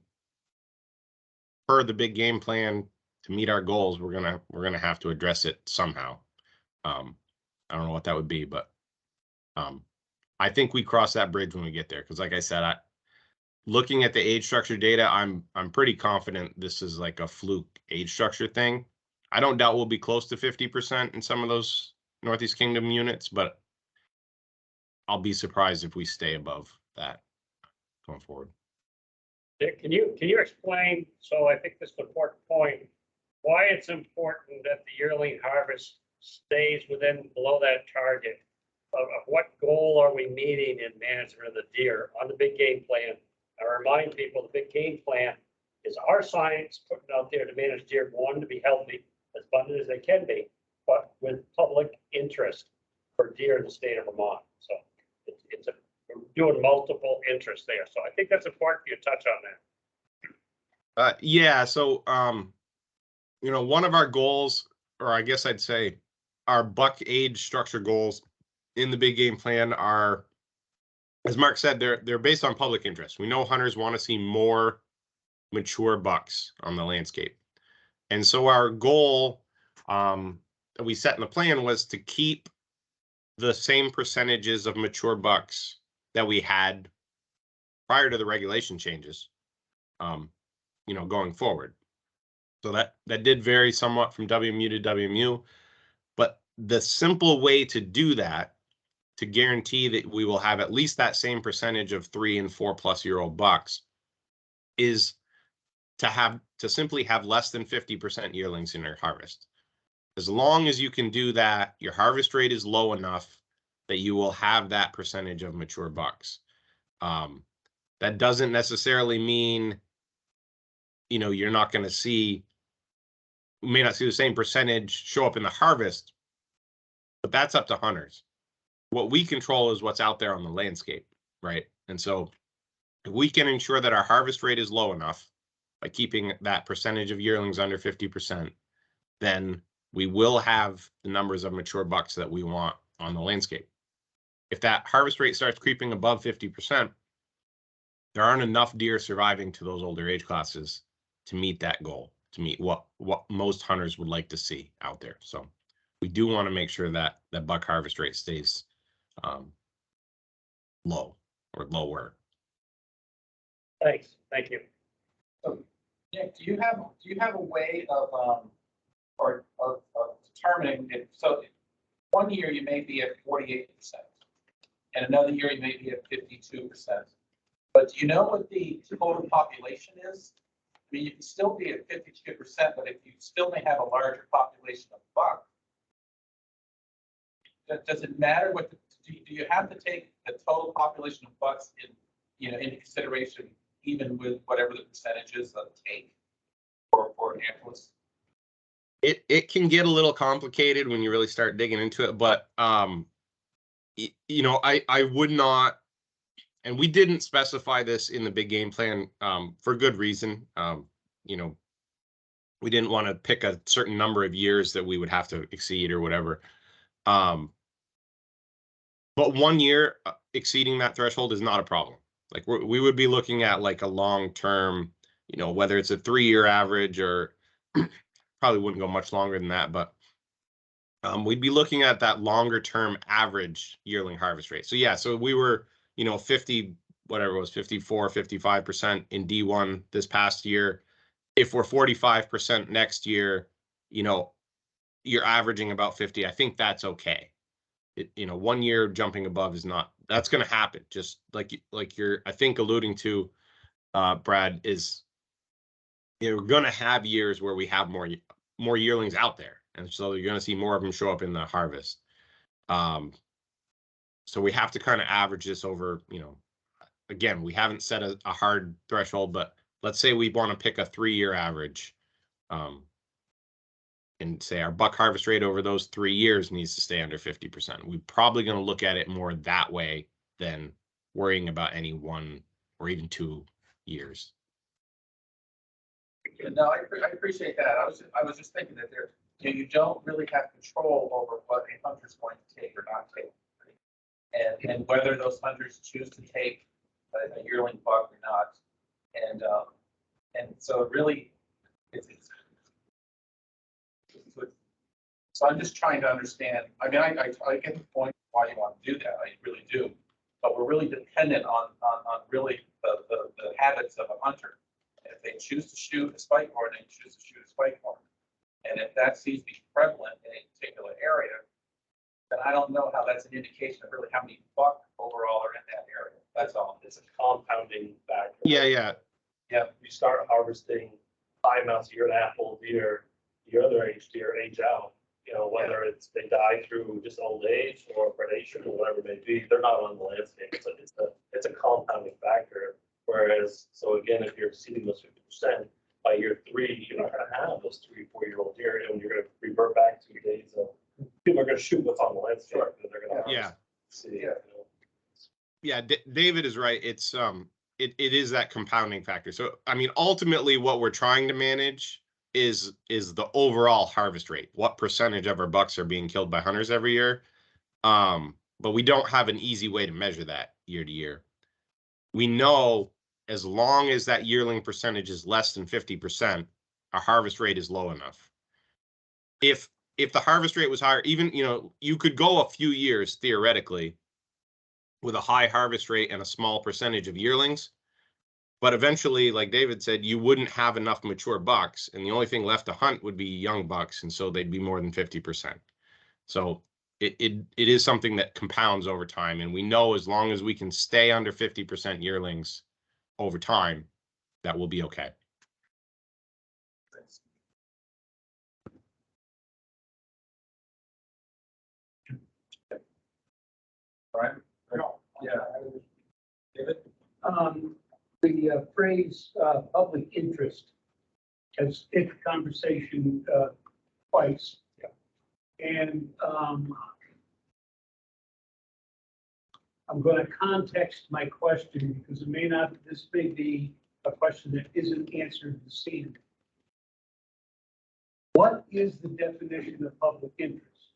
per the big game plan to meet our goals, we're gonna have to address it somehow. I don't know what that would be, but I think we cross that bridge when we get there. Because like I said, looking at the age structure data, I'm pretty confident this is like a fluke age structure thing. I don't doubt we'll be close to 50% in some of those Northeast Kingdom units, but I'll be surprised if we stay above that going forward. Dick, can you explain, so I think this is an important point, why it's important that the yearling harvest stays below that target? Of what goal are we meeting in management of the deer on the big game plan? I remind people, the big game plan is our science putting out there to manage deer, one, to be healthy, as abundant as they can be, but with public interest for deer in the state of Vermont. So we're doing multiple interests there. So I think that's important for you to touch on that. Yeah, so one of our goals, or I guess I'd say our buck age structure goals in the big game plan are, as Mark said, they're based on public interest. We know hunters want to see more mature bucks on the landscape. And so our goal that we set in the plan was to keep the same percentages of mature bucks that we had prior to the regulation changes, going forward. So that did vary somewhat from WMU to WMU, but the simple way to do that, to guarantee that we will have at least that same percentage of 3 and 4+ year old bucks, is to simply have less than 50% yearlings in your harvest. As long as you can do that, your harvest rate is low enough that you will have that percentage of mature bucks. That doesn't necessarily mean, you're not going to see, you may not see the same percentage show up in the harvest, but that's up to hunters. What we control is what's out there on the landscape, right? And so if we can ensure that our harvest rate is low enough by keeping that percentage of yearlings under 50%, then we will have the numbers of mature bucks that we want on the landscape. If that harvest rate starts creeping above 50%, there aren't enough deer surviving to those older age classes to meet that goal, to meet what most hunters would like to see out there. So we do want to make sure that that buck harvest rate stays low or lower. Thanks. Thank you. So, Nick, do you have a way of determining if, so one year you may be at 48%, and another year you may be at 52%. But do you know what the total population is? I mean, you can still be at 52%, but if you still may have a larger population of buck, does it matter what do you have to take the total population of bucks into consideration, even with whatever the percentages of take for antlerless? It can get a little complicated when you really start digging into it, but I would not, and we didn't specify this in the big game plan for good reason. We didn't want to pick a certain number of years that we would have to exceed or whatever. But 1 year exceeding that threshold is not a problem. Like we would be looking at like a long-term, whether it's a 3-year average or probably wouldn't go much longer than that, but we'd be looking at that longer-term average yearling harvest rate. So yeah, so we were, 50, whatever it was, 54, 55% in D1 this past year. If we're 45% next year, you're averaging about 50. I think that's okay. 1 year jumping above is not, that's going to happen. Just like you're, I think, alluding to, Brad, is you're going to have years where we have more yearlings out there. And so you're going to see more of them show up in the harvest. So we have to kind of average this over, again, we haven't set a hard threshold, but let's say we want to pick a 3-year average. And say our buck harvest rate over those 3 years needs to stay under 50%. We're probably going to look at it more that way than worrying about any 1 or even 2 years. No, I appreciate that. I was just thinking that you don't really have control over what a hunter's going to take or not take, and whether those hunters choose to take a yearling buck or not, and so really it's So I'm just trying to understand, I mean, I get the point why you want to do that, I really do. But we're really dependent on really the habits of a hunter. If they choose to shoot a spike horn, they choose to shoot a spike horn. And if that seems to be prevalent in a particular area, then I don't know how that's an indication of really how many buck overall are in that area. That's all. It's a compounding factor. Yeah. Yeah, you start harvesting high amounts of your apple deer, your other age deer age out. You know, whether it's they die through just old age or predation or whatever it may be, they're not on the landscape. It's a compounding factor. Whereas, so again, if you're exceeding those 50%, by year 3, you're not going to have those 3-4-year-old deer, and you're going to revert back to days of people are going to shoot what's on the landscape, and they're going to see. You know. Yeah, David is right. It's it is that compounding factor. So I mean, ultimately, what we're trying to manage is the overall harvest rate. What percentage of our bucks are being killed by hunters every year? But we don't have an easy way to measure that year to year. We know as long as that yearling percentage is less than 50%, our harvest rate is low enough. If the harvest rate was higher, even, you know, you could go a few years theoretically with a high harvest rate and a small percentage of yearlings, but eventually, like David said, you wouldn't have enough mature bucks, and the only thing left to hunt would be young bucks, and so they'd be more than 50%. So it is something that compounds over time, and we know as long as we can stay under 50% yearlings over time, that will be okay. Brian? Yeah. David? The phrase public interest has hit the conversation twice. And I'm going to context my question because it may not, this may be a question that isn't answered this evening. What is the definition of public interest?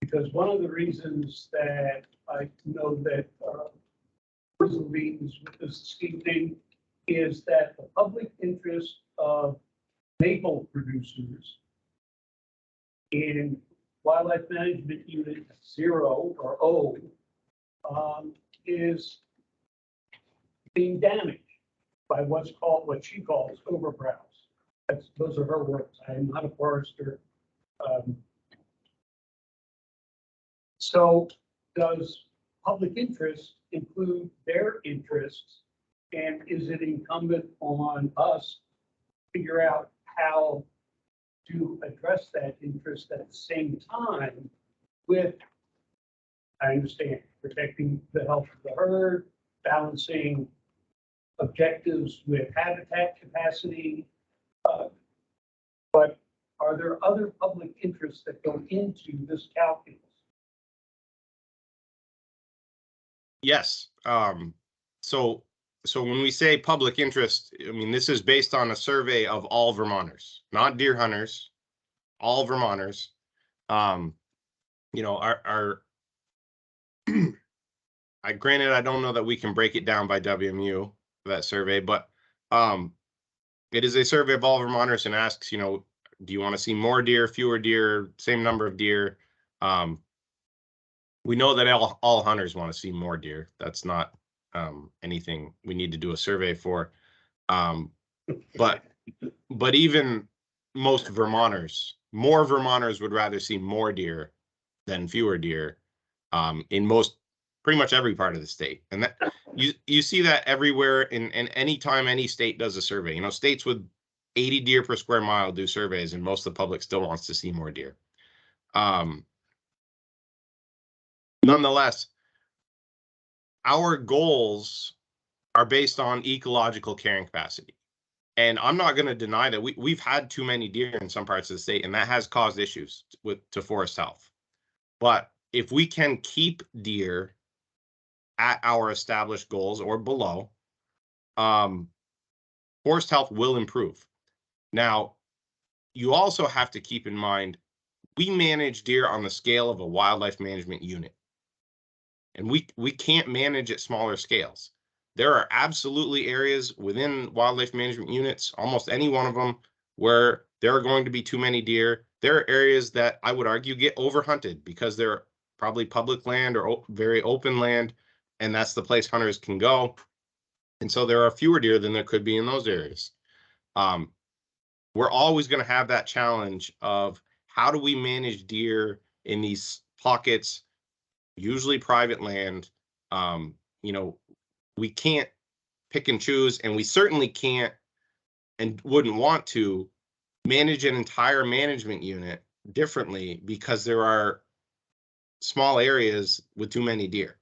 Because one of the reasons that I know that Grizzle meetings with this evening is that the public interest of maple producers in Wildlife Management Unit 0 or O is being damaged by what she calls overbrowse. Those are her words. I am not a forester. So does public interest include their interests? And is it incumbent on us to figure out how to address that interest at the same time with, I understand, protecting the health of the herd, balancing objectives with habitat capacity, but are there other public interests that go into this calculus? Yes. So when we say public interest, I mean, this is based on a survey of all Vermonters, not deer hunters, all Vermonters. You know, our granted, I don't know that we can break it down by WMU for that survey, but it is a survey of all Vermonters and asks, you know, do you want to see more deer, fewer deer, same number of deer? We know that all hunters want to see more deer. That's not anything we need to do a survey for. But even most Vermonters, more Vermonters would rather see more deer than fewer deer in pretty much every part of the state. And that you see that everywhere in any time any state does a survey. You know, states with 80 deer per square mile do surveys, and most of the public still wants to see more deer. Nonetheless, our goals are based on ecological carrying capacity. And I'm not going to deny that we've had too many deer in some parts of the state, and that has caused issues to forest health. But if we can keep deer at our established goals or below, forest health will improve. Now, you also have to keep in mind, we manage deer on the scale of a wildlife management unit. And we can't manage at smaller scales. There are absolutely areas within wildlife management units, almost any one of them, where there are going to be too many deer, there are areas that I would argue get overhunted because they're probably public land or very open land, and that's the place hunters can go. And so there are fewer deer than there could be in those areas. We're always going to have that challenge of how do we manage deer in these pockets, usually private land. You know, we can't pick and choose, and we certainly can't and wouldn't want to manage an entire management unit differently because there are small areas with too many deer.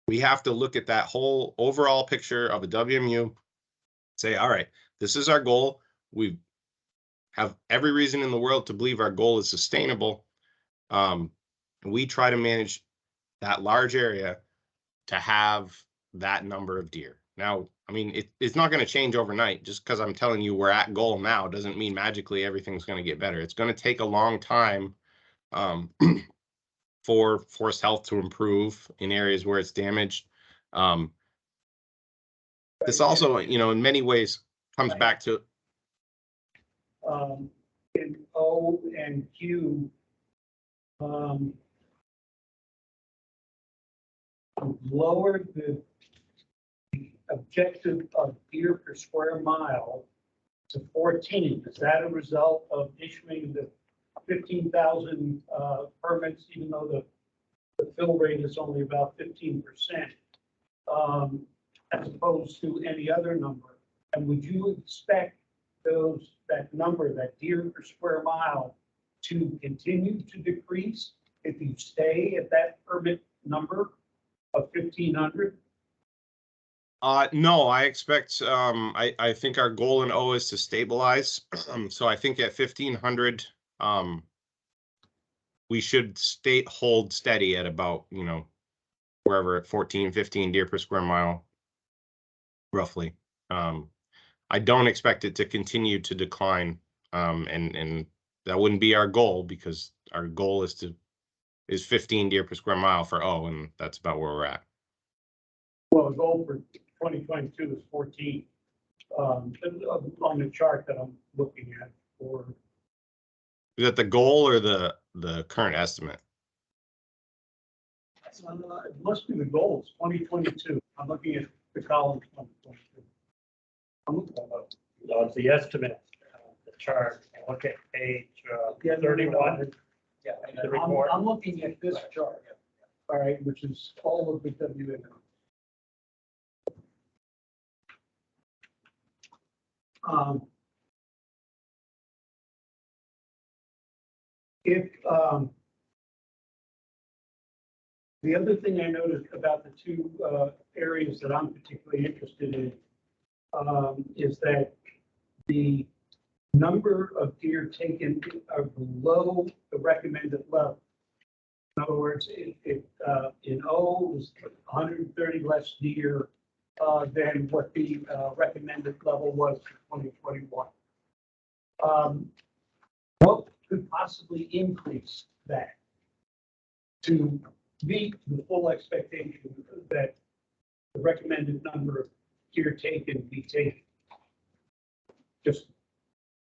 We have to look at that whole overall picture of a WMU, say, all right, this is our goal. We have every reason in the world to believe our goal is sustainable. We try to manage that large area to have that number of deer. Now, I mean, it's not going to change overnight. Just because I'm telling you we're at goal now doesn't mean magically everything's going to get better. It's going to take a long time for forest health to improve in areas where it's damaged. This also, you know, in many ways comes back to in O and Q, lowered the objective of deer per square mile to 14. Is that a result of issuing the 15,000 permits, even though the fill rate is only about 15%, as opposed to any other number? And would you expect that number, that deer per square mile, to continue to decrease if you stay at that permit number of 1,500? No, I expect, I think our goal in O is to stabilize. So I think at 1,500, we should hold steady at about, you know, wherever at 14, 15 deer per square mile, roughly. I don't expect it to continue to decline. And that wouldn't be our goal, because our goal is 15 deer per square mile for O, and that's about where we're at. Well, the goal for 2022 is 14 on the chart that I'm looking at. For Is that the goal or the current estimate? it must be the goal. It's 2022. I'm looking at the column 2022. I'm looking at that. No, it's the estimate, the chart. Look at page 31. Yeah, The report. I'm looking at this chart, all right, which is all of the WMO. If the other thing I noticed about the two areas that I'm particularly interested in is that the number of deer taken are below the recommended level. In other words, in O is 130 less deer than what the recommended level was for 2021. What could possibly increase that to meet the full expectation that the recommended number of deer taken be taken? Just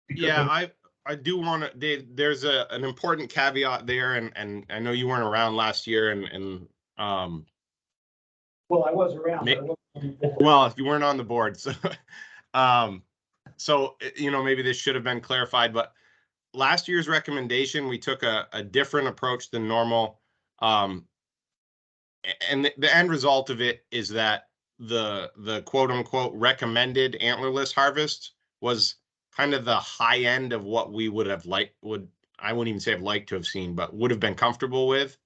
yeah, I do want to, Dave, there's an important caveat there, and I know you weren't around last year, and well, I was around. But I wasn't on the board. well, you weren't on the board, so so you know, maybe this should have been clarified, but last year's recommendation, we took a different approach than normal, and the end result of it is that the quote unquote recommended antlerless harvest was kind of the high end of what we would have liked, I wouldn't even say have liked to have seen, but would have been comfortable with.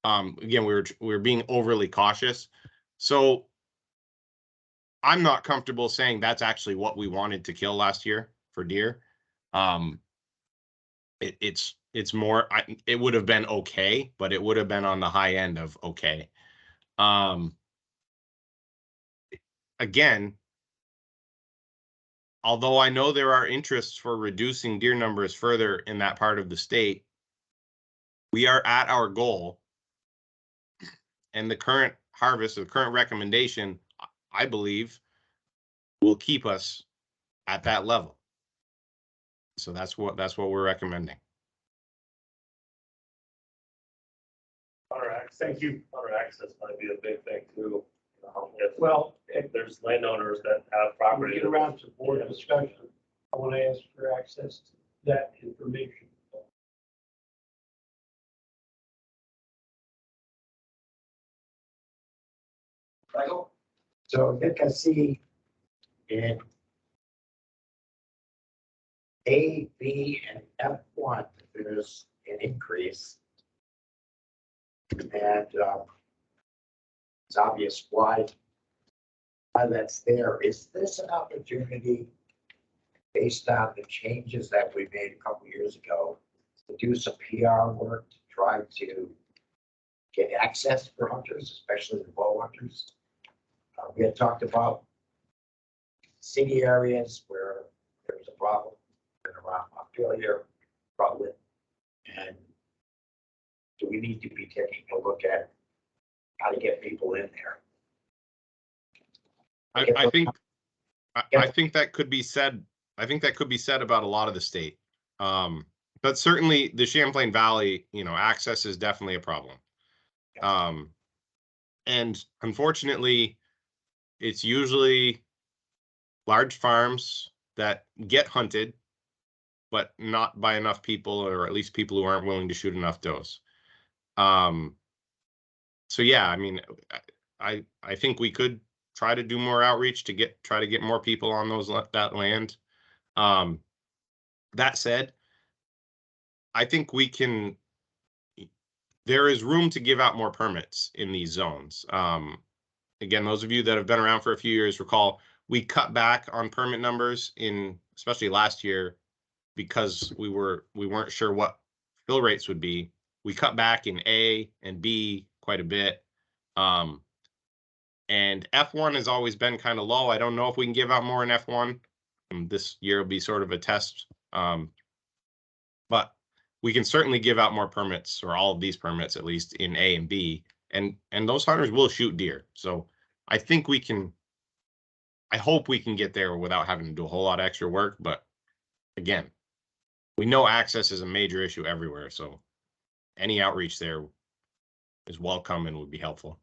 Again, we were being overly cautious. So I'm not comfortable saying that's actually what we wanted to kill last year for deer. It's more, it would have been okay, but it would have been on the high end of okay. Again, although I know there are interests for reducing deer numbers further in that part of the state, we are at our goal. And the current harvest, the current recommendation, I believe, will keep us at that level. So that's what we're recommending. access. Thank you. Hunter access might be a big thing too. If Well, if there's landowners that have when we property. get around to board discussion, I want to ask for access to that information. Michael? So Nick, I see in A, B, and F1, there's an increase. And it's obvious why that's there. Is this an opportunity based on the changes that we made a couple years ago to do some PR work to try to get access for hunters, especially the bow hunters? We had talked about city areas where there was a problem around Montpelier, probably. And do we need to be taking a look at how to get people in there? I think that could be said. I think that could be said about a lot of the state. But certainly the Champlain Valley, access is definitely a problem. And unfortunately, it's usually large farms that get hunted, but not by enough people, or at least people who aren't willing to shoot enough does. So yeah, I mean, I think we could try to do more outreach to try to get more people on that land. That said, I think there is room to give out more permits in these zones. Again, those of you that have been around for a few years recall we cut back on permit numbers especially last year, because we weren't sure what fill rates would be. We cut back in A and B quite a bit. And F1 has always been kind of low. I don't know if we can give out more in F1. This year will be sort of a test. But we can certainly give out more permits, or all of these permits, at least in A and B. And those hunters will shoot deer. So I think I hope we can get there without having to do a whole lot of extra work. But again, we know access is a major issue everywhere. So any outreach there is welcome and would be helpful.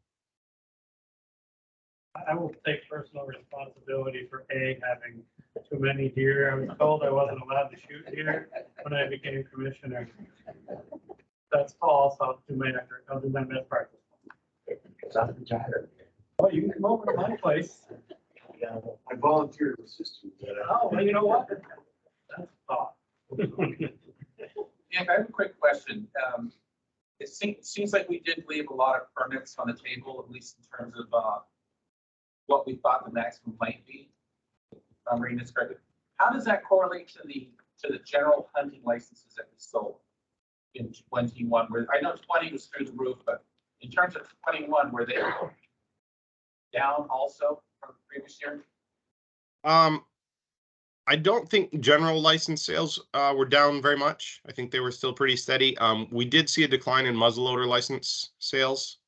I will take personal responsibility for having too many deer. I was told I wasn't allowed to shoot deer when I became commissioner. That's false. I'll do my best practice. Because I'm retired. Well, you can come over to my place. Yeah, I volunteered to assist you. Oh, well, you know what? That's a thought. Yeah, I have a quick question. It seems like we did leave a lot of permits on the table, at least in terms of what we thought the maximum might be. If I'm reading this correctly. How does that correlate to the general hunting licenses that we sold in 21? Where I know 20 was through the roof, but in terms of 21, were they down also from the previous year? I don't think general license sales were down very much. I think they were still pretty steady. We did see a decline in muzzleloader license sales.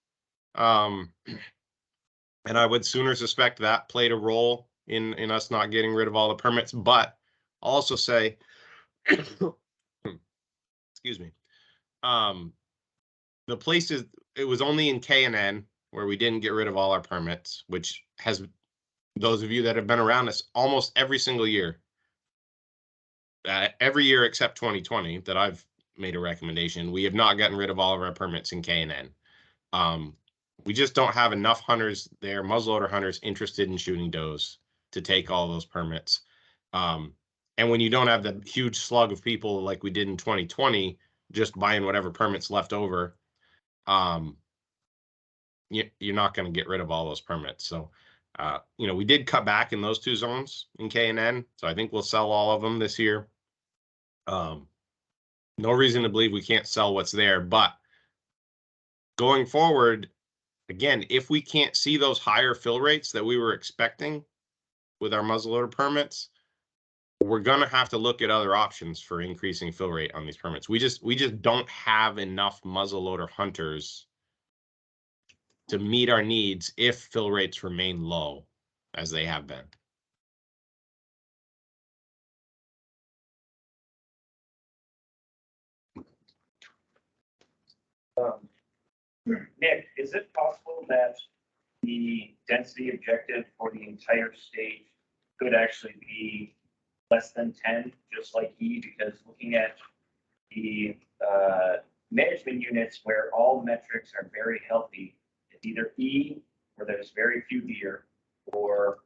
And I would sooner suspect that played a role in us not getting rid of all the permits. But I'll also say, excuse me, the places, it was only in K and N where we didn't get rid of all our permits, which has, those of you that have been around us almost every single year, every year except 2020 that I've made a recommendation, we have not gotten rid of all of our permits in K and N. We just don't have enough hunters there, muzzleloader hunters interested in shooting does to take all those permits. And when you don't have the huge slug of people like we did in 2020, just buying whatever permits left over, you're not going to get rid of all those permits. So, we did cut back in those two zones in K and N. So I think we'll sell all of them this year. No reason to believe we can't sell what's there, but going forward, again, if we can't see those higher fill rates that we were expecting with our muzzleloader permits, we're going to have to look at other options for increasing fill rate on these permits. We just don't have enough muzzleloader hunters to meet our needs if fill rates remain low as they have been. Nick, is it possible that the density objective for the entire state could actually be less than 10, just like E? Because looking at the management units where all metrics are very healthy, it's either E, where there's very few deer, or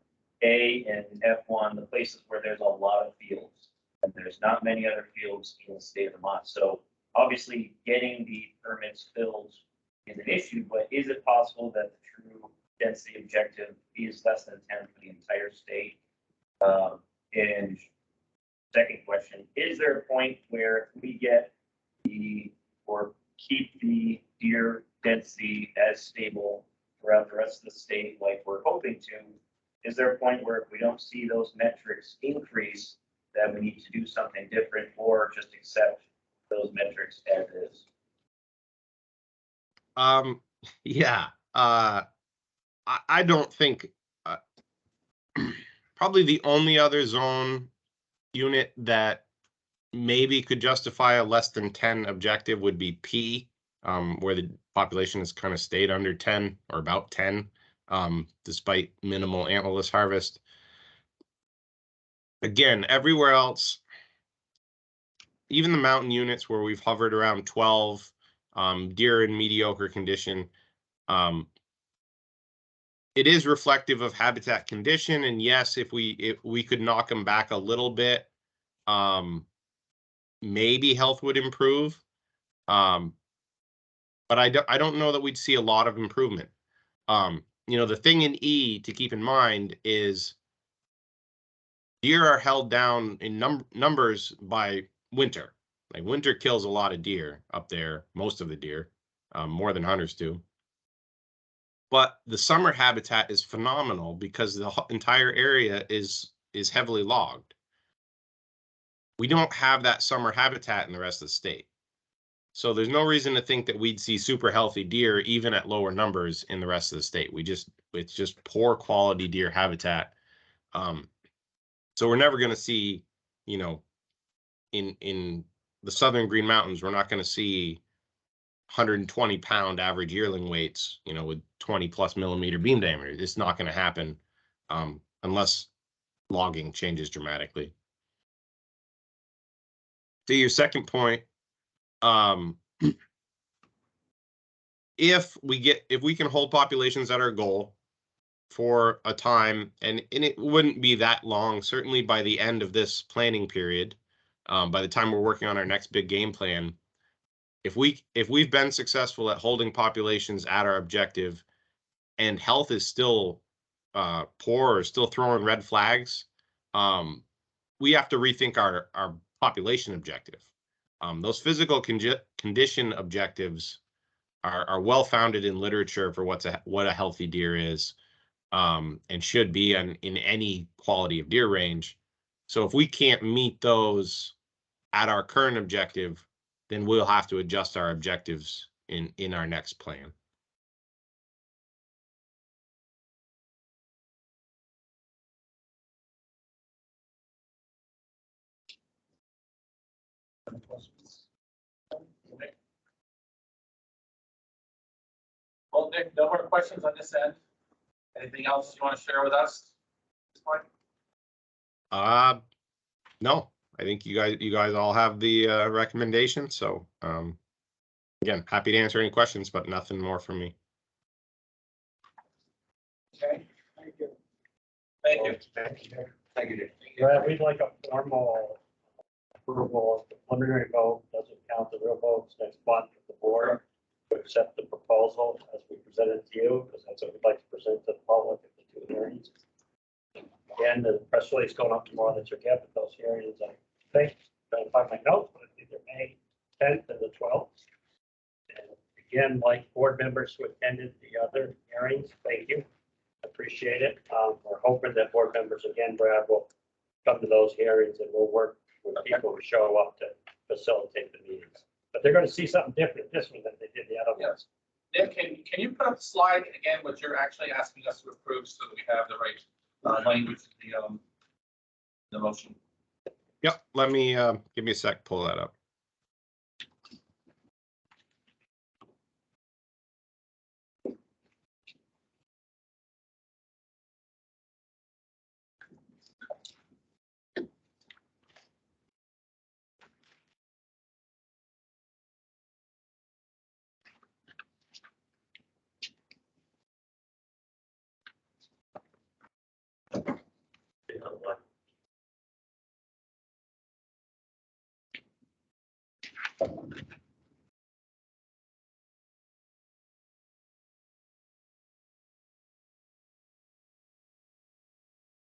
A and F1, the places where there's a lot of fields. And there's not many other fields in the state of Vermont. So obviously getting the permits filled is an issue, but is it possible that the true density objective is less than 10 for the entire state? And second question, is there a point where if we get or keep the deer density as stable throughout the rest of the state like we're hoping to, is there a point where if we don't see those metrics increase, that we need to do something different or just accept those metrics as is? Yeah. I don't think, probably the only other zone unit that maybe could justify a less than 10 objective would be P, where the population has kind of stayed under 10 or about 10, despite minimal antlerless harvest. Again, everywhere else, even the mountain units where we've hovered around 12, deer in mediocre condition, it is reflective of habitat condition. And yes, if we could knock them back a little bit, maybe health would improve. But I don't know that we'd see a lot of improvement. The thing in E to keep in mind is deer are held down in numbers by winter. Like winter kills a lot of deer up there, most of the deer, more than hunters do. But the summer habitat is phenomenal because the entire area is heavily logged. We don't have that summer habitat in the rest of the state. So there's no reason to think that we'd see super healthy deer even at lower numbers in the rest of the state. It's just poor quality deer habitat. So we're never going to see, in the southern Green Mountains, we're not going to see 120-pound average yearling weights, with 20+ millimeter beam diameter. It's not going to happen unless logging changes dramatically. To your second point, if we can hold populations at our goal for a time, and it wouldn't be that long, certainly by the end of this planning period, by the time we're working on our next big game plan, if we've been successful at holding populations at our objective and health is still poor or still throwing red flags, we have to rethink our population objective. Those physical condition objectives are well founded in literature for what a healthy deer is, and should be in any quality of deer range. So if we can't meet those at our current objective, then we'll have to adjust our objectives in our next plan. Well, Nick, no more questions on this end. Anything else you want to share with us at this point? No, I think you guys all have the recommendation. So again, happy to answer any questions, but nothing more from me. Okay. Thank you. Thank you. Thank you. Brad, we'd like a formal approval of the preliminary vote, doesn't count the real votes next month with the board to accept the proposal as we presented to you, because that's what we'd like to present to the public at the 2 hearings. Again, the press release going up tomorrow that you'll get, but those hearings, I think, trying to find my notes, but it's either May 10th and the 12th. And again, like board members who attended the other hearings, thank you. Appreciate it. We're hoping that board members, again, Brad, will come to those hearings and we'll work with people who show up to facilitate the meetings. But they're going to see something different this one than they did the other ones. Nick, can you put up the slide again, what you're actually asking us to approve so that we have the right language in the motion? Yep. Let me give me a sec. Pull that up.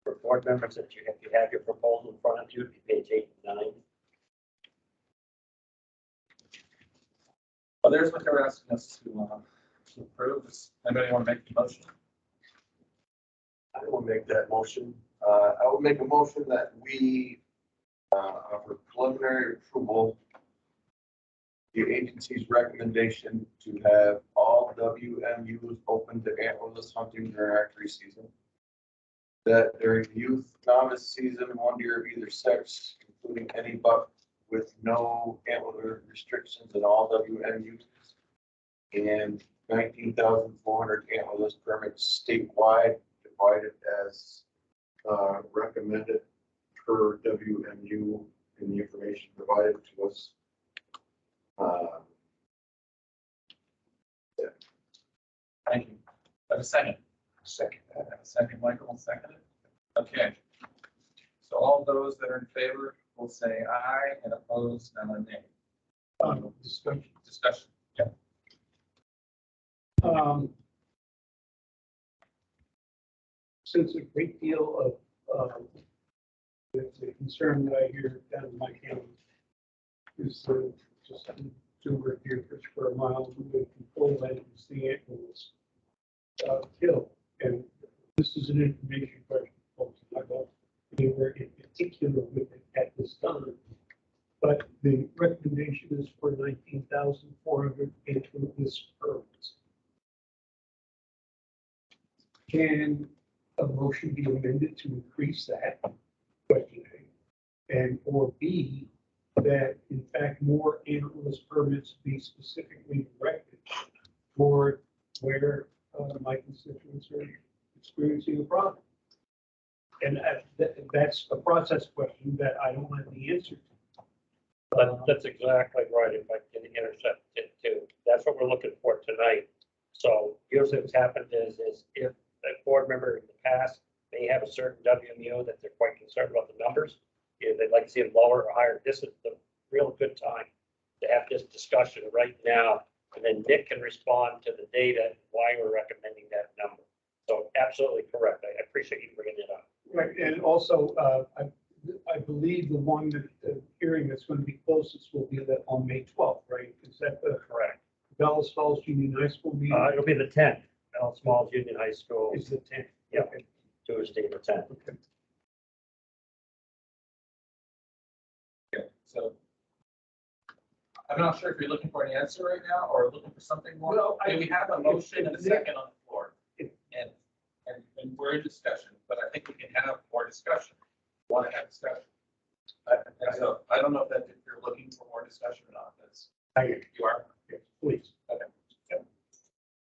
For board members, if you have your proposal in front of you, it'd be page 8 and 9. Well, there's what they were asking us to approve. Does anybody want to make the motion? I will make that motion. I will make a motion that we offer preliminary approval, the agency's recommendation to have all WMUs open to antlerless hunting during archery season. That during youth novice season, 1 deer of either sex, including any buck with no antler restrictions in all WMUs. And 19,400 antlerless permits statewide, divided as recommended per WMU in the information provided to us. Thank you. Have a second. Second. Have a second, Michael, second. Okay. So all those that are in favor will say aye, and opposed, no, nay. Discussion. Yeah. Since a great deal of the concern that I hear down in my county is just to work here for square miles, we would control that and see it was killed. And this is an information question, folks. I don't anywhere in particular with it at this time. But the recommendation is for 19,400 antlerless permits. Can a motion be amended to increase that? Question A. And or B, that in fact more antlerless permits be specifically directed toward where my constituents are experiencing a problem. And that's a process question that I don't have the answer to. That's exactly right, if I can intercept it too. That's what we're looking for tonight. So usually what's happened is if a board member in the past may have a certain WMU that they're quite concerned about the numbers, if they'd like to see them lower or higher, this is the real good time to have this discussion right now. And then Nick can respond to the data, why we're recommending that number. So absolutely correct. I appreciate you bringing it up. Right, and also, I believe the one that the hearing that's going to be closest will be that on May 12th, right? Is that the correct? Bellas Falls Union High School meeting? It'll be the 10th. Bellas Falls Union High School. Is the 10th? Yeah, Okay. Tuesday the 10th. Okay. Okay, so I'm not sure if you're looking for an answer right now or looking for something more. Well, We have a motion and a second on the floor, and we're in discussion, but I think we can have more discussion. Want to have discussion? So I don't know if you're looking for more discussion or not. That's you are. Yes, please. Okay.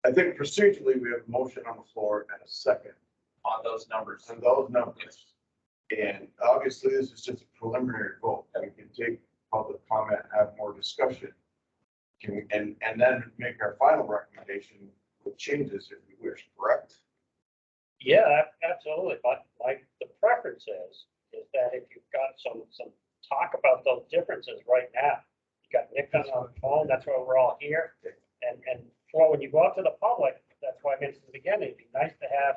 I think procedurally, we have a motion on the floor and a second On those numbers. on those numbers. And obviously, this is just a preliminary vote. We can take public comment, have more discussion. And then make our final recommendation with changes if we wish, correct? Yeah, absolutely. But like the preference is that if you've got some talk about those differences right now, you got Nick on the phone, that's why we're all here. And well, when you go out to the public, that's why I mentioned in the beginning, it'd be nice to have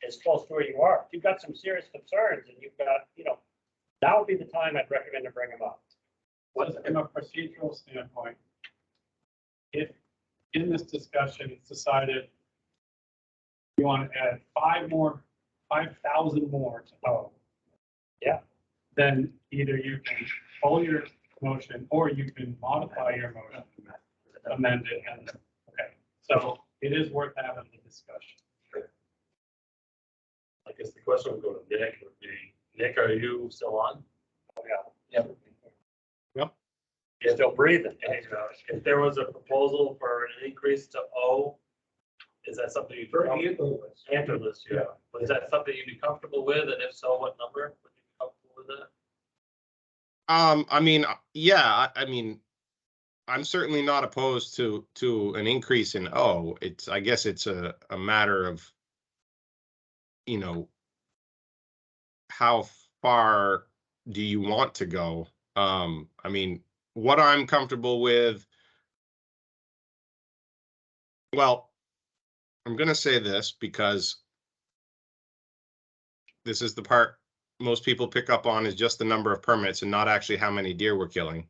as close to where you are. If you've got some serious concerns and you've got, now would be the time I'd recommend to bring them up. From a procedural standpoint, if in this discussion it's decided you want to add 5,000 more to O, yeah, then either you can pull your motion or you can modify your motion, amend it, and okay. So it is worth having the discussion. I guess the question would go to Nick, would be, Nick, are you still on? Oh, yeah. Yep. Yep. You're still breathing. If there was a proposal for an increase to O, Is that something you'd? For antlerless. Antlerless, yeah. But is that something you'd be comfortable with? And if so, what number would you be comfortable with that? I mean, yeah, I mean, I'm certainly not opposed to an increase in O. It's, I guess it's a matter of, you know, how far do you want to go? I mean, what I'm comfortable with, well, I'm going to say this because this is the part most people pick up on, is just the number of permits and not actually how many deer we're killing.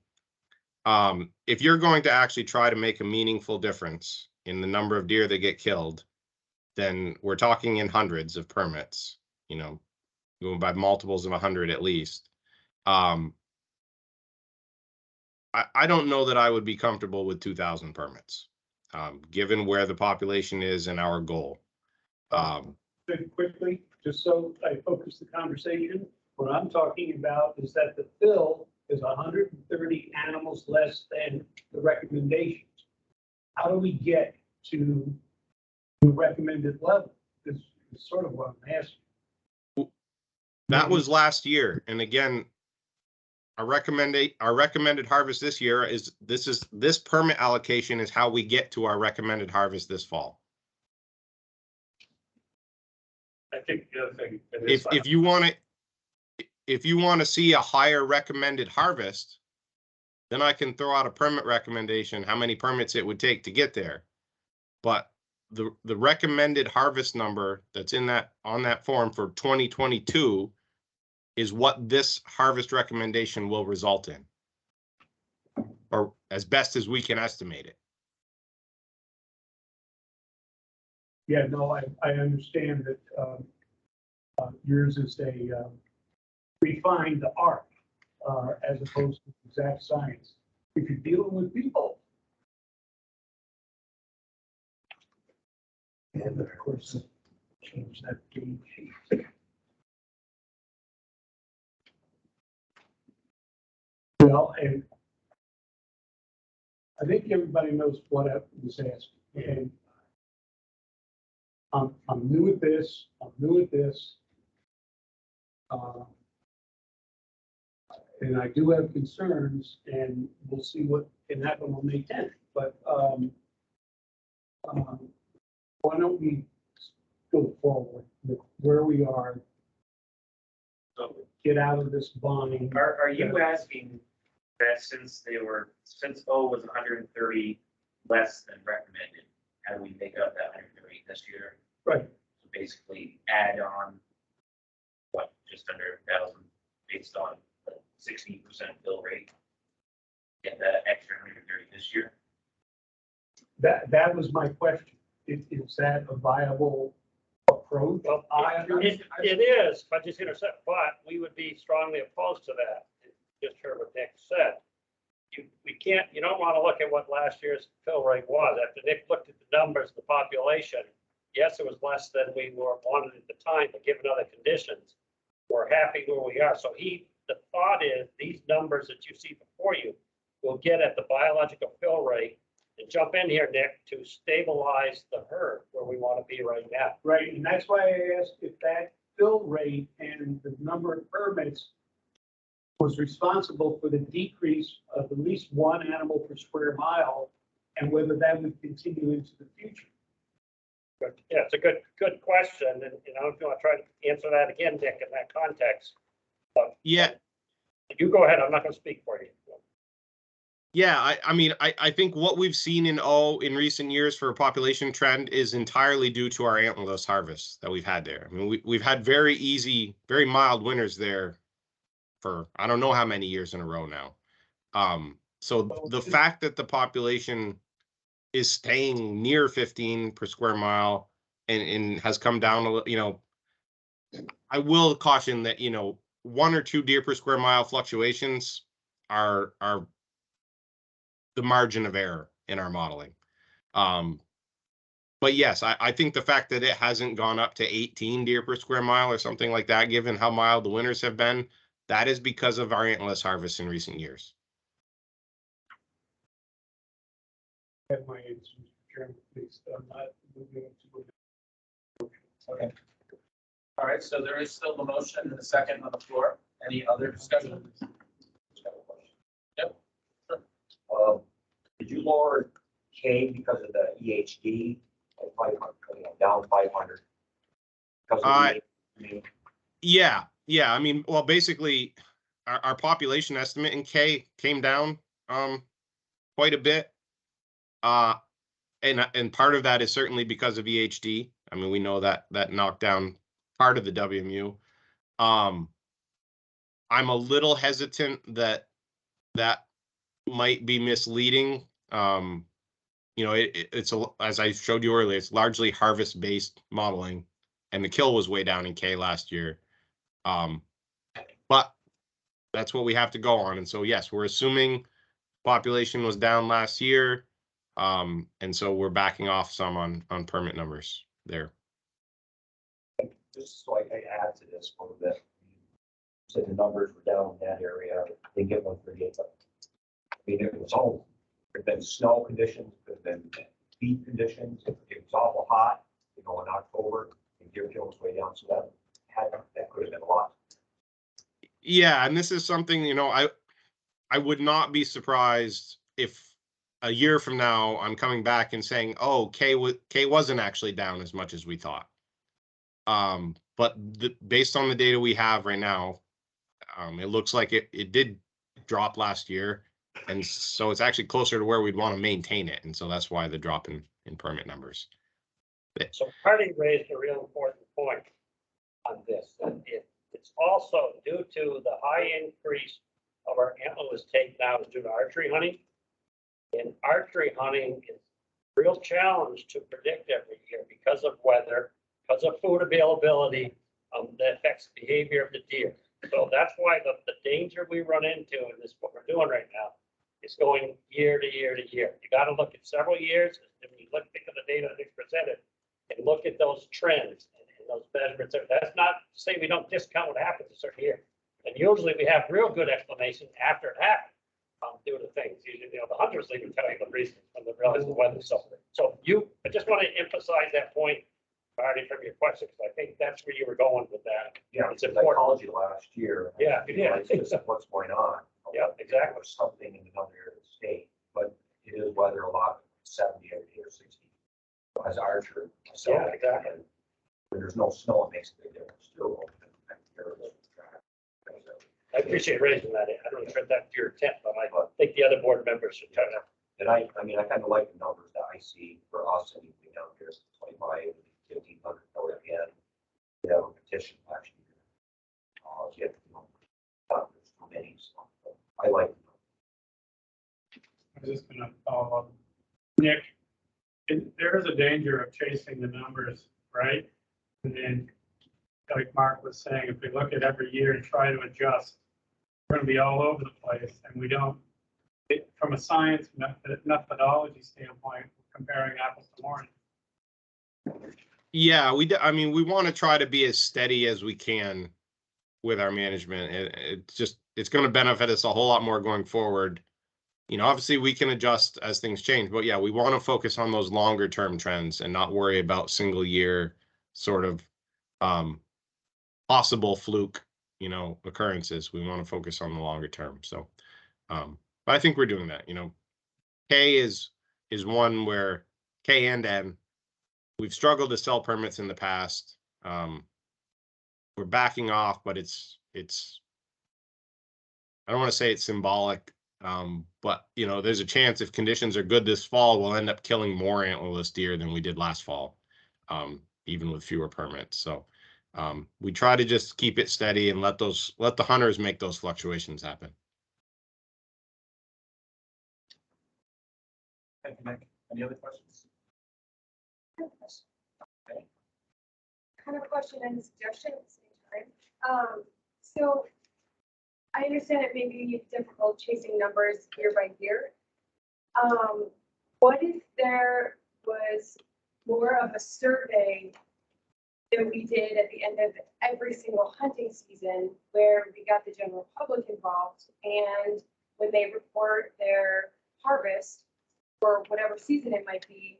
If you're going to actually try to make a meaningful difference in the number of deer that get killed, then we're talking in hundreds of permits, you know, going by multiples of 100 at least. I don't know that I would be comfortable with 2,000 permits, given where the population is and our goal. Very quickly, just so I focus the conversation, what I'm talking about is that the fill is 130 animals less than the recommendations. How do we get to the recommended level? Is sort of what I'm asking. That was last year, and again, our recommended harvest this year is this permit allocation is how we get to our recommended harvest this fall. I think the other thing. If you want to see a higher recommended harvest, then I can throw out a permit recommendation, how many permits it would take to get there. But the recommended harvest number that's in that, on that form for 2022 is what this harvest recommendation will result in, or as best as we can estimate it. Yeah, no, I understand that yours is a refined art as opposed to exact science. If you're dealing with people. And of course, change that game sheet. Well, and I think everybody knows what I was asking. And I'm new at this. And I do have concerns, and we'll see what can happen on May 10th. But why don't we go forward with where we are? Get out of this bonding. Are you asking that since O was 130 less than recommended, how do we make up that 130 this year? Right. So basically add on what, just under 1,000 based on 60% fill rate. Get that extra 130 this year. That was my question. Is that a viable approach? Well, it is, but just gonna say, but we would be strongly opposed to that. Just heard what Nick said. You don't want to look at what last year's fill rate was. After Nick looked at the numbers, the population, yes, it was less than we wanted at the time, but given other conditions, we're happy where we are. So the thought is these numbers that you see before you will get at the biological fill rate and jump in here, Nick, to stabilize the herd where we want to be right now. Right, and that's why I asked if that fill rate and the number of permits was responsible for the decrease of at least one animal per square mile, and whether that would continue into the future. But yeah, it's a good question, and if you want to try to answer that again, Nick, in that context. But yeah, you go ahead. I'm not going to speak for you. Yeah, I mean, I think what we've seen in O in recent years for a population trend is entirely due to our antlerless harvest that we've had there. I mean, we've had very easy, very mild winters there for I don't know how many years in a row now. So the fact that the population is staying near 15 per square mile and has come down a little, you know, I will caution that, you know, 1 or 2 deer per square mile fluctuations are the margin of error in our modeling. But yes, I think the fact that it hasn't gone up to 18 deer per square mile or something like that, given how mild the winters have been, that is because of our antlerless harvest in recent years. Have my answer, Mr. Chairman, please. we'll be able to. Okay. All right, so there is still the motion and the second on the floor. Any other discussion? Yep. Did you lower K because of the EHD at 500, down 500? Because of the Yeah. I mean, well, basically, our population estimate in K came down quite a bit. And part of that is certainly because of EHD. I mean, we know that knocked down part of the WMU. I'm a little hesitant that might be misleading. It's as I showed you earlier, it's largely harvest-based modeling, and the kill was way down in K last year. But that's what we have to go on. And so, yes, we're assuming population was down last year. And so we're backing off some on permit numbers there. Just so I add to this a little bit. Said the numbers were down in that area. They get 138. But I mean, it was all, there've been snow conditions, there've been heat conditions. It was awful hot, in October, and deer kill was way down. So that could have been a lot. Yeah, and this is something, I would not be surprised if a year from now I'm coming back and saying, oh, K wasn't actually down as much as we thought. But based on the data we have right now, it looks like it did drop last year. And so it's actually closer to where we'd want to maintain it. And so that's why the drop in permit numbers. So Marty raised a real important point on this. That it's also due to the high increase of our antlerless take now is due to archery hunting. And archery hunting is a real challenge to predict every year because of weather, because of food availability, that affects the behavior of the deer. So that's why the danger we run into in this, what we're doing right now, is going year to year to year. You got to look at several years, and when you think of the data that's presented, and look at those trends and those measurements. That's not to say we don't discount what happens a certain year. And usually we have real good explanations after it happened, due to things. Usually, the hunters even tell you the reasons when they realize the weather. So I just want to emphasize that point, Marty, from your question, because I think that's where you were going with that. Yeah, it's important. I called you last year. Yeah, It's just what's going on. Yeah, exactly. Or something in another area of the state, but it is weather a lot, 70, 80, or 60. As archer, so yeah, exactly. When there's no snow, it makes a big difference too. I appreciate raising that. I don't know if that's your intent, but I think the other board members should try to. And I mean, I kind of like the numbers that I see for us, anything down here is 25, 1,500 or again. We have a petition last year. There's too many, so I like them. I'm just gonna follow up. Nick, there is a danger of chasing the numbers, right? And then, like Mark was saying, if we look at every year and try to adjust, we're gonna be all over the place, and we don't, from a science methodology standpoint, comparing apples to oranges. Yeah, I mean, we want to try to be as steady as we can with our management. It's going to benefit us a whole lot more going forward. Obviously we can adjust as things change, but yeah, we want to focus on those longer term trends and not worry about single year sort of possible fluke, occurrences. We want to focus on the longer term. So, but I think we're doing that. K is one where K and N, we've struggled to sell permits in the past. We're backing off, but it's I don't want to say it's symbolic, but there's a chance if conditions are good this fall, we'll end up killing more antlerless deer than we did last fall, even with fewer permits. So we try to just keep it steady and let the hunters make those fluctuations happen. Thank you, Nick. Any other questions? Okay. Kind of a question and a suggestion at the same time. So I understand it may be difficult chasing numbers year by year. What if there was more of a survey that we did at the end of every single hunting season where we got the general public involved, and when they report their harvest for whatever season it might be,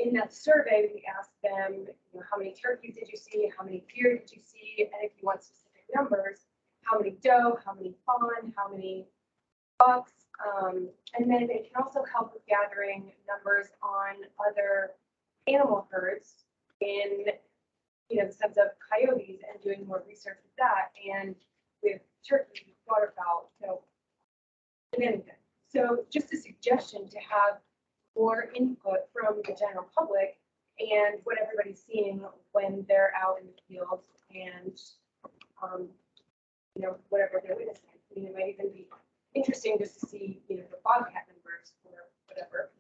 in that survey, we asked them, how many turkeys did you see? How many deer did you see? And if you want specific numbers, how many doe, how many fawn, how many bucks? And then it can also help with gathering numbers on other animal herds in, the sense of coyotes and doing more research with that, and with turkey, waterfowl, and anything. So just a suggestion to have more input from the general public and what everybody's seeing when they're out in the field and, whatever they're witnessing. It might even be interesting just to see, the bobcat numbers or whatever.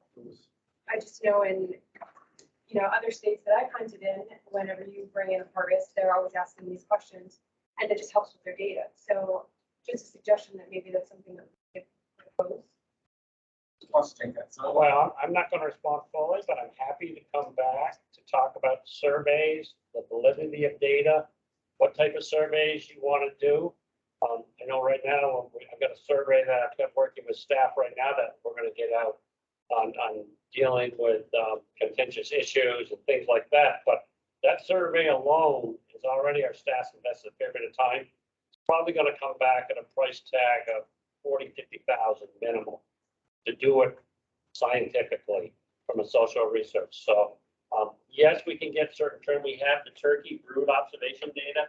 I just know in, other states that I've hunted in, whenever you bring in a harvest, they're always asking these questions, and it just helps with their data. So just a suggestion that maybe that's something that we could propose. Wants to take that. So, Well, I'm not going to respond fully, but I'm happy to come back to talk about surveys, the validity of data, what type of surveys you want to do. I know right now, I've got a survey that I've got working with staff right now that we're going to get out on dealing with contentious issues and things like that. But that survey alone is already, our staff's invested a fair bit of time. It's probably going to come back at a price tag of 40, 50,000 minimum to do it scientifically from a social research. So yes, we can get certain trend. We have the turkey brood observation data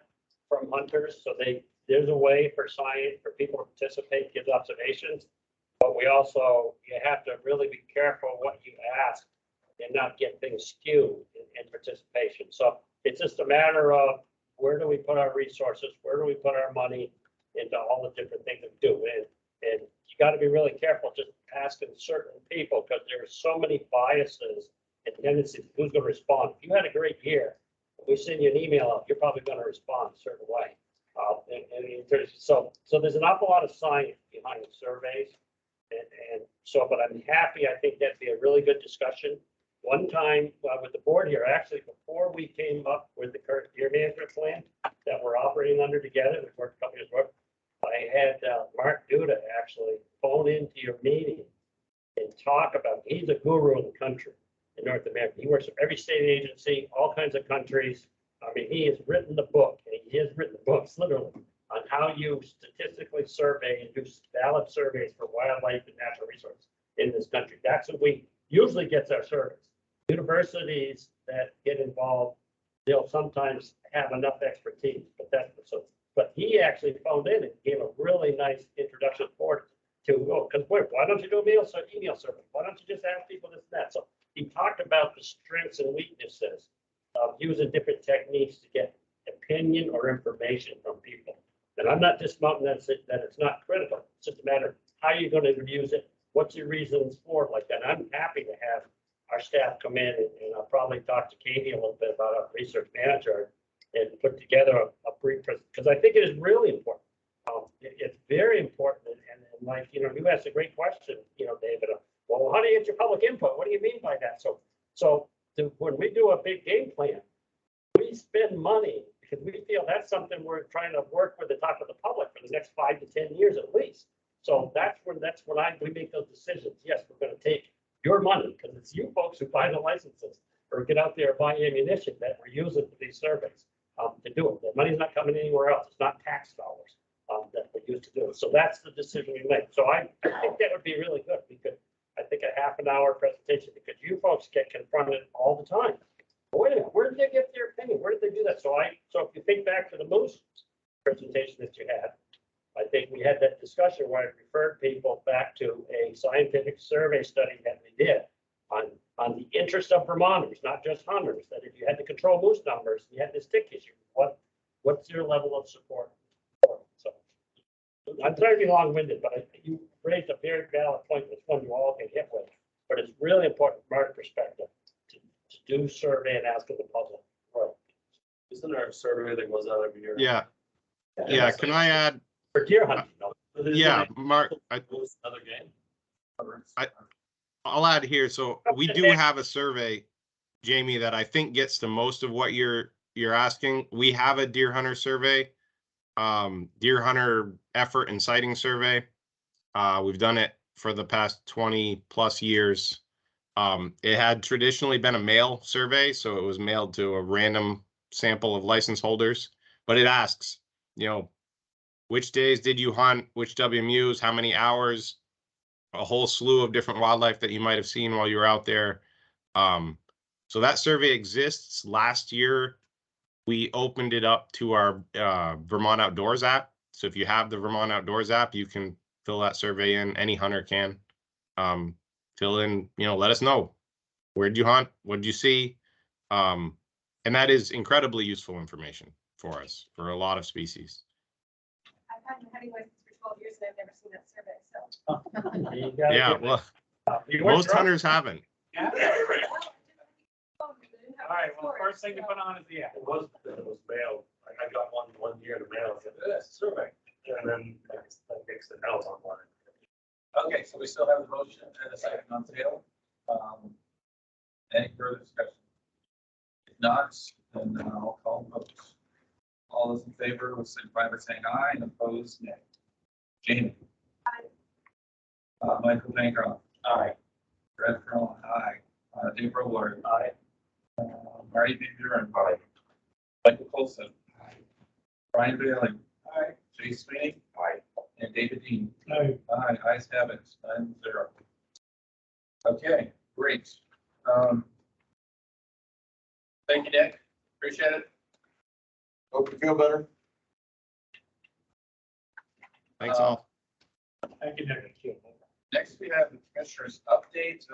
from hunters. So there's a way for science, for people to participate, give observations. But we also, you have to really be careful what you ask and not get things skewed in participation. So it's just a matter of where do we put our resources? Where do we put our money into all the different things we do? And you got to be really careful just asking certain people, because there are so many biases and tendencies. Who's going to respond? If you had a great year, we send you an email out, you're probably going to respond a certain way. So there's an awful lot of science behind the surveys. And so, but I'm happy, I think that'd be a really good discussion. One time with the board here, actually, before we came up with the current deer management plan that we're operating under together, we've worked a couple years work, I had Mark Duda actually phone into your meeting and talk about, he's a guru in the country in North America. He works for every state agency, all kinds of countries. I mean, he has written the book, and he has written the books literally on how you statistically survey and do valid surveys for wildlife and natural resources in this country. That's what we usually gets our surveys. Universities that get involved, they'll sometimes have enough expertise, but he actually phoned in and gave a really nice introduction for it to, because why don't you do email survey? Why don't you just ask people this and that? So he talked about the strengths and weaknesses of using different techniques to get opinion or information from people. And I'm not dismounting that it's not critical. It's just a matter of how you're going to use it. What's your reasons for it like that? I'm happy to have our staff come in and I'll probably talk to Katie a little bit about our research manager and put together a brief, because I think it is really important. It's very important. And like, you asked a great question, David. Well, how do you get your public input? What do you mean by that? So when we do a big game plan, we spend money because we feel that's something we're trying to work with the top of the public for the next 5 to 10 years at least. So that's when we make those decisions. Yes, we're going to take your money because it's you folks who buy the licenses or get out there and buy ammunition that we're using for these surveys to do it. The money's not coming anywhere else. It's not tax dollars that we used to do it. So that's the decision we make. So I think that would be really good. We could, I think, a half-an-hour presentation because you folks get confronted all the time. Wait a minute, where did they get their opinion? Where did they do that? So if you think back to the moose presentation that you had, I think we had that discussion where I referred people back to a scientific survey study that we did on the interest of Vermonters, not just hunters, that if you had to control moose numbers, you had this tick issue. What's your level of support? So I'm sorry to be long-winded, but you raised a very valid point. That's one you all can hit with, but it's really important from our perspective to do survey and ask of the public. Right. Isn't there a survey that goes out every year? Yeah. Yeah. Can I add? For deer hunting. Yeah, Mark. Another game. I'll add here. So we do have a survey, Jamie, that I think gets to most of what you're asking. We have a deer hunter survey, deer hunter effort and sighting survey. We've done it for the past 20 plus years. It had traditionally been a mail survey, so it was mailed to a random sample of license holders, but it asks, you know, which days did you hunt, which WMUs, how many hours, a whole slew of different wildlife that you might have seen while you were out there. So that survey exists. Last year, we opened it up to our Vermont Outdoors app. So if you have the Vermont Outdoors app, you can fill that survey in. Any hunter can fill in, you know, let us know. Where'd you hunt? What'd you see? And that is incredibly useful information for us for a lot of species. I've had my hunting license for 12 years and I've never seen that survey, so. You gotta Yeah, get- well, You were most drunk. hunters haven't. Yeah. All right, well, first thing to put on is the app. It was mailed. I got one year in the mail, I said, "This survey." And then I fixed the notes online. Okay, so we still have the motion and a second on the table. Any further discussion? If not, then I'll call the vote. All those in favor will signify by saying aye and opposed nay. Jamie? Aye. Michael Bancroft? Aye. Brett Cronin? Aye. Dave Robler? Aye. Marty Van Aye. Michael Colson? Aye. Brian Bailey? Aye. Jay Sweeney? Aye. And David Dean? Aye. Aye, ayes have it, 9-0. Okay, great. Thank you, Nick. Appreciate it. Hope you feel better. Thanks all. Thank you, Nick. Next, we have the commissioner's update.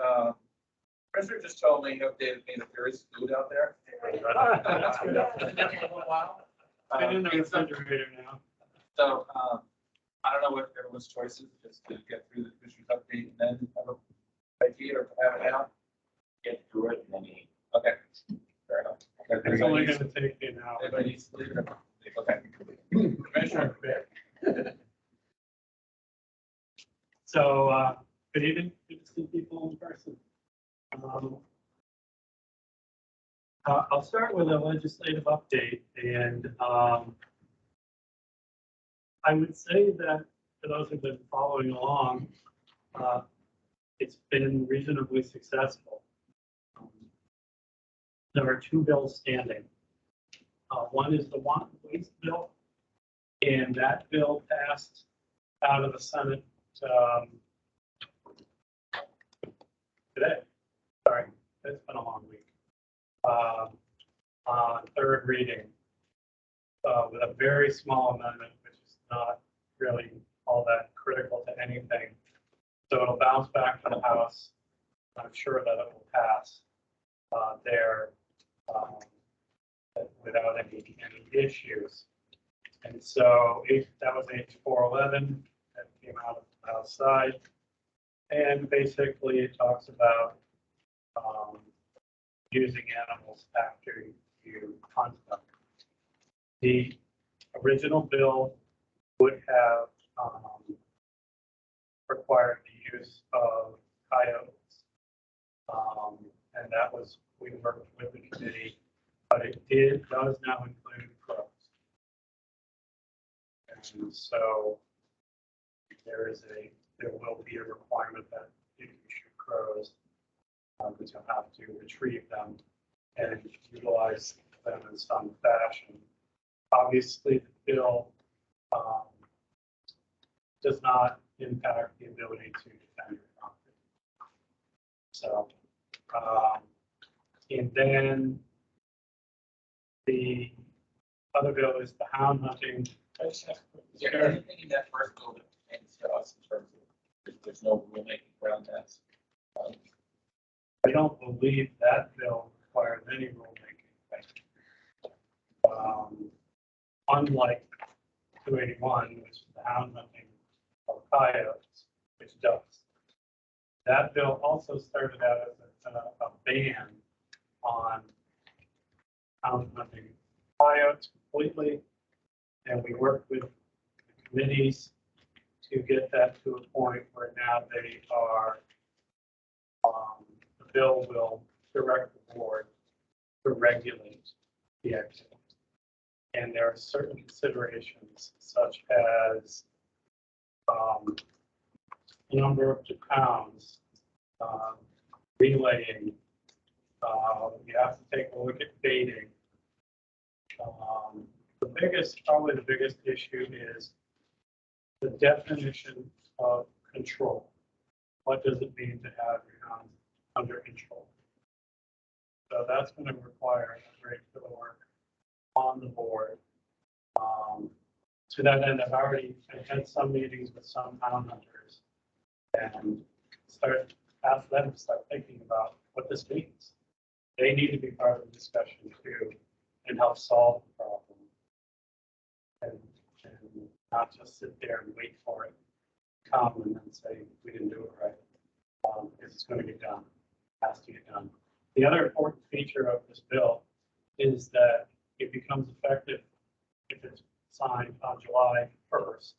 Commissioner just told me, he updated me that there is food out there. That's good. Been there for a little while. Been in the It's some- refrigerator now. So, I don't know what everyone's choice is, just to get through the commissioner's update and then have a idea or have it out. Get through it and then eat. Okay. Fair enough. It's only gonna take me an hour. Everybody needs to leave it. Okay. Commissioner. So, good evening, good to see people in person. I'll start with a legislative update, and I would say that for those who've been following along, it's been reasonably successful. There are two bills standing. One is the wanton waste bill, and that bill passed out of the Senate today. Sorry, it's been a long week. On third reading, with a very small amendment, which is not really all that critical to anything. So it'll bounce back to the House. I'm sure that it will pass there without any issues. And so that was H411 that came out outside. And basically it talks about using animals after you hunt them. The original bill would have required the use of coyotes. And that was, we worked with the committee, but it does now include crows. And so there will be a requirement that if you shoot crows, that you'll have to retrieve them and utilize them in some fashion. Obviously, the bill does not impact the ability to defend your property. So, and then the other bill is the hound hunting. Is there anything in that first bill that pertains to us in terms of, there's no rulemaking around that? I don't believe that bill requires any rulemaking. Unlike 281, which is the hound hunting of coyotes, which does. That bill also started out as a ban on hound hunting coyotes completely. And we worked with the committees to get that to a point where now they are, the bill will direct the board to regulate the activity. And there are certain considerations such as number of pounds, relaying. You have to take a look at baiting. Probably the biggest issue is the definition of control. What does it mean to have your hound under control? So that's going to require a great deal of work on the board. To that end, I've had some meetings with some hound hunters and ask them to start thinking about what this means. They need to be part of the discussion too and help solve the problem. And not just sit there and wait for it to come and then say, we didn't do it right. Because it's going to get done, it has to get done. The other important feature of this bill is that it becomes effective if it's signed on July 1st.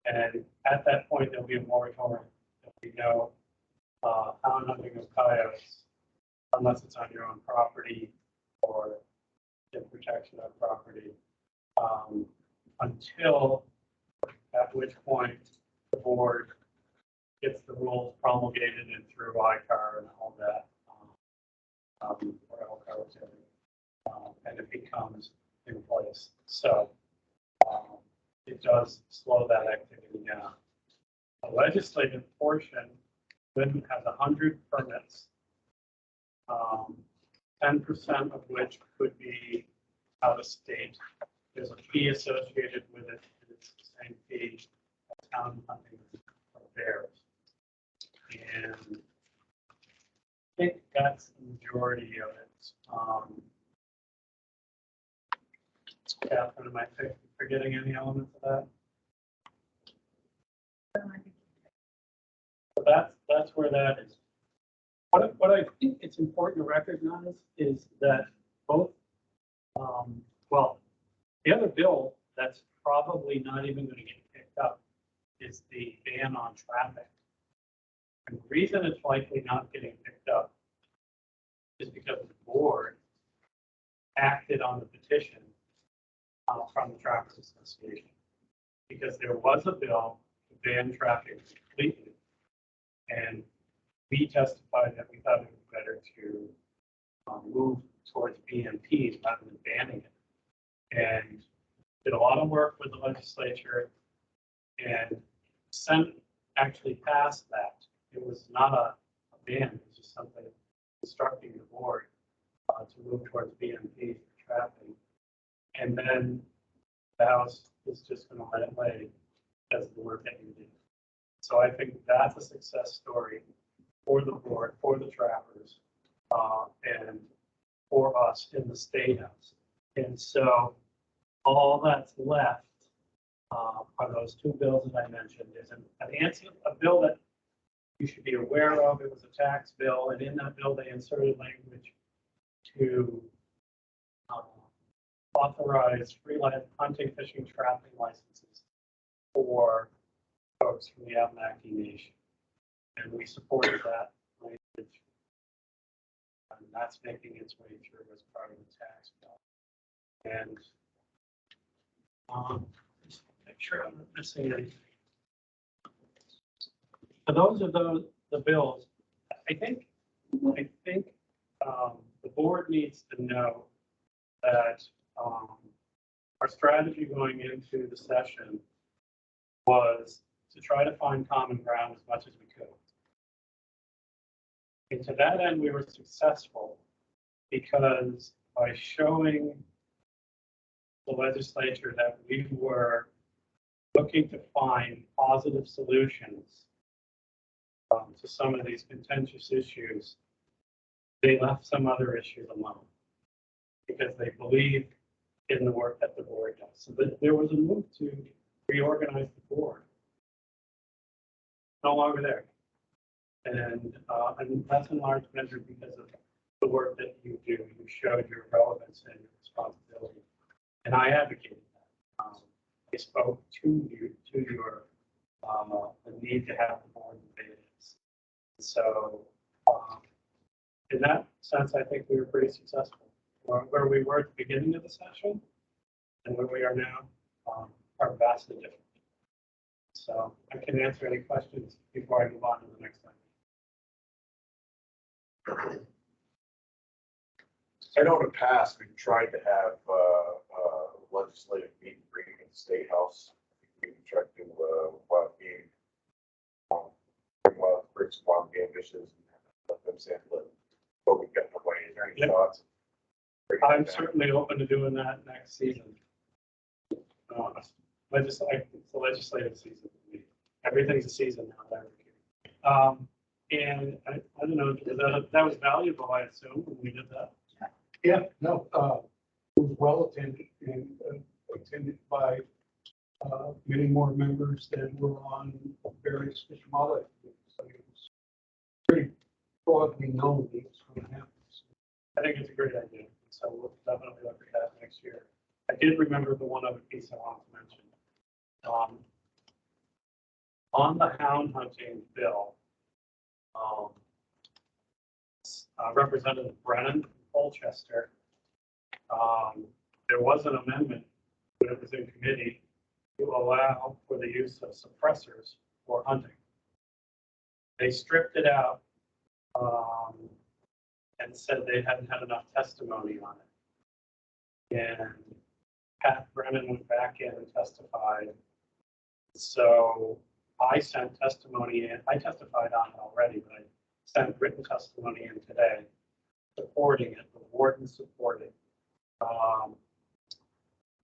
And at that point, there'll be a moratorium. There'll be no hound hunting of coyotes unless it's on your own property or in protection of property, until at which point the board gets the rules promulgated and through ICAR and all that, and it becomes in place. So it does slow that activity down. The legislative portion then has 100 permits, 10% of which could be out of state. There's a fee associated with it, and it's the same fee as town hunting for bears. And I think that's the majority of it. Catherine, am I forgetting any elements of that? So that's where that is. What I think it's important to recognize is that both, well, the other bill that's probably not even going to get picked up is the ban on trapping. And the reason it's likely not getting picked up is because the board acted on the petition from the Trappers Association. Because there was a bill to ban trapping completely. And we testified that we thought it was better to move towards BMPs rather than banning it. And did a lot of work with the legislature, and Senate actually passed that. It was not a ban, it was just something instructing the board to move towards BMPs for trapping. And then the House is just going to let it lay as the work that you did. So I think that's a success story for the board, for the trappers, and for us in the State House. And so all that's left are those two bills that I mentioned. There's a bill that you should be aware of. It was a tax bill, and in that bill they inserted language to authorize free hunting, fishing, trapping licenses for folks from the Abenaki Nation. And we supported that language. And that's making its way through as part of the tax bill. And just make sure I'm not missing anything. So those are the bills. I think the board needs to know that our strategy going into the session was to try to find common ground as much as we could. And to that end, we were successful because by showing the legislature that we were looking to find positive solutions to some of these contentious issues, they left some other issues alone because they believe in the work that the board does. So there was a move to reorganize the board. No longer there. And that's in large measure because of the work that you do. You showed your relevance and your responsibility. And I advocated that. I spoke to your the need to have the board debated. So in that sense, I think we were pretty successful. Where we were at the beginning of the session and where we are now are vastly different. So I can answer any questions before I move on to the next one. I know in the past, we've tried to have legislative meeting bringing in the State House. We tried to, wild game, bring some wild game dishes and let them sample it. But we've got no way. Is there any Yeah. thoughts? I'm certainly open to doing that next season. It's the legislative season. For me. Everything's a season now. And I don't know, that was valuable, I assume, when we did that. Yeah, no, it was well attended and attended by many more members than were on various fish and wildlife committees. So it was pretty broadly known that it was going to happen. So I think it's a great idea. So we'll definitely look at that next year. I did remember the one other piece I wanted to mention. On the hound hunting bill, Representative Brennan from Colchester, there was an amendment when it was in committee to allow for the use of suppressors for hunting. They stripped it out and said they hadn't had enough testimony on it. And Pat Brennan went back in and testified. So I sent testimony in. I testified on it already, but I sent written testimony in today supporting it. The warden supported.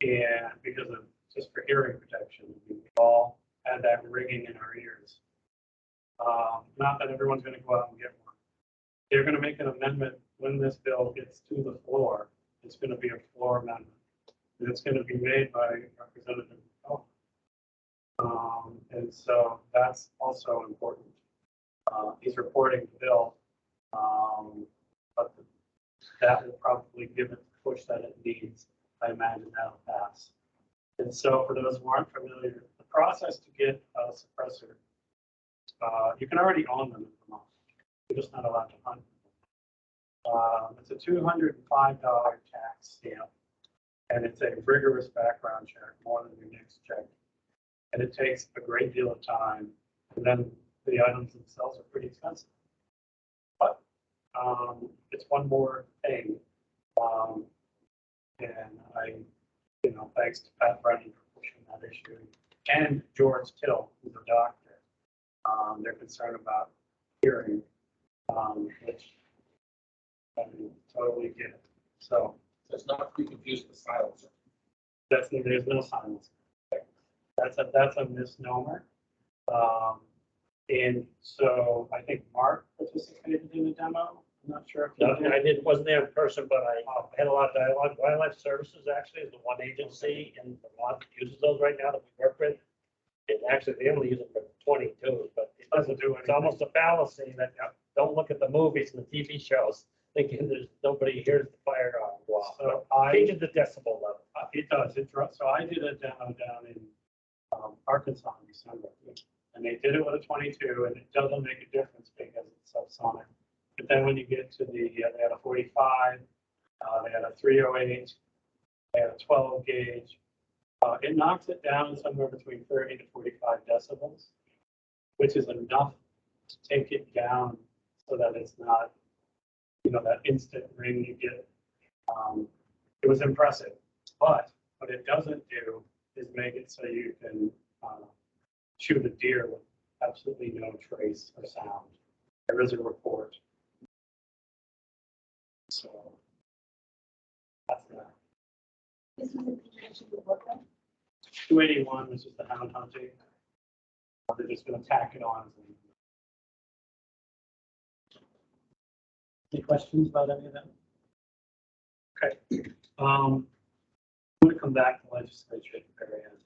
And because of just for hearing protection, we all had that ringing in our ears. Not that everyone's going to go out and get one. They're going to make an amendment when this bill gets to the floor. It's going to be a floor amendment. And it's going to be made by Representative McCall. And so that's also important. He's reporting the bill, but that will probably give it the push that it needs. I imagine that'll pass. And so for those who aren't familiar, the process to get a suppressor, you can already own them in Vermont. You're just not allowed to hunt them. It's a $205 tax stamp, and it's a rigorous background check, more than your next check. And it takes a great deal of time, and then the items themselves are pretty expensive. But it's one more thing. And thanks to Pat Brennan for pushing that issue, and George Till, who's a doctor. They're concerned about hearing, which I totally get it. So it's not to be confused with silence. There's no silence. That's a misnomer. And so I think Mark participated in the demo. I'm not sure if No, I wasn't there in person, but I had a lot of dialogue. Wildlife Services actually is the one agency in Vermont that uses those right now that we work with. And actually, they only use them for 22, but it doesn't do it. It's almost a fallacy that don't look at the movies and the TV shows thinking there's nobody hears the fire alarm go off. So changes the decibel level. It does. So I did a demo down in Arkansas in December, and they did it with a 22, and it doesn't make a difference because it's subsonic. But then when you get to they had a 45, they had a 308, they had a 12 gauge. It knocks it down somewhere between 30 to 45 decibels, which is enough to take it down so that it's not, that instant ring you get. It was impressive, but what it doesn't do is make it so you can shoot a deer with absolutely no trace or sound. There is a report. So that's that. This was a petition to work on. 281, which is the hound hunting. They're just going to tack it on. Any questions about any of that? Okay. I'm going to come back to legislature at the very end.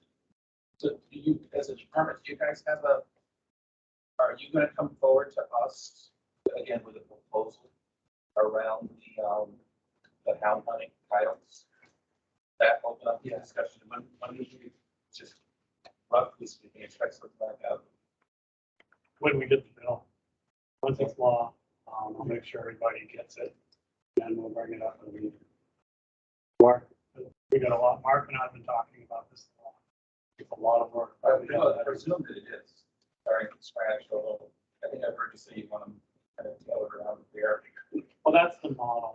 So do you, as a department, do you guys have are you going to come forward to us again with a proposal around the hound hunting titles? That open up the discussion. When do you just roughly speaking expect something like that? When we get the bill, once it's law, I'll make sure everybody gets it, and we'll bring it up in the meeting. Mark, we got a lot. Mark and I have been talking about this a lot. It's a lot of work. I presume that it is starting from scratch. Although I think I've heard you say you want to kind of tailor it around there. that's the model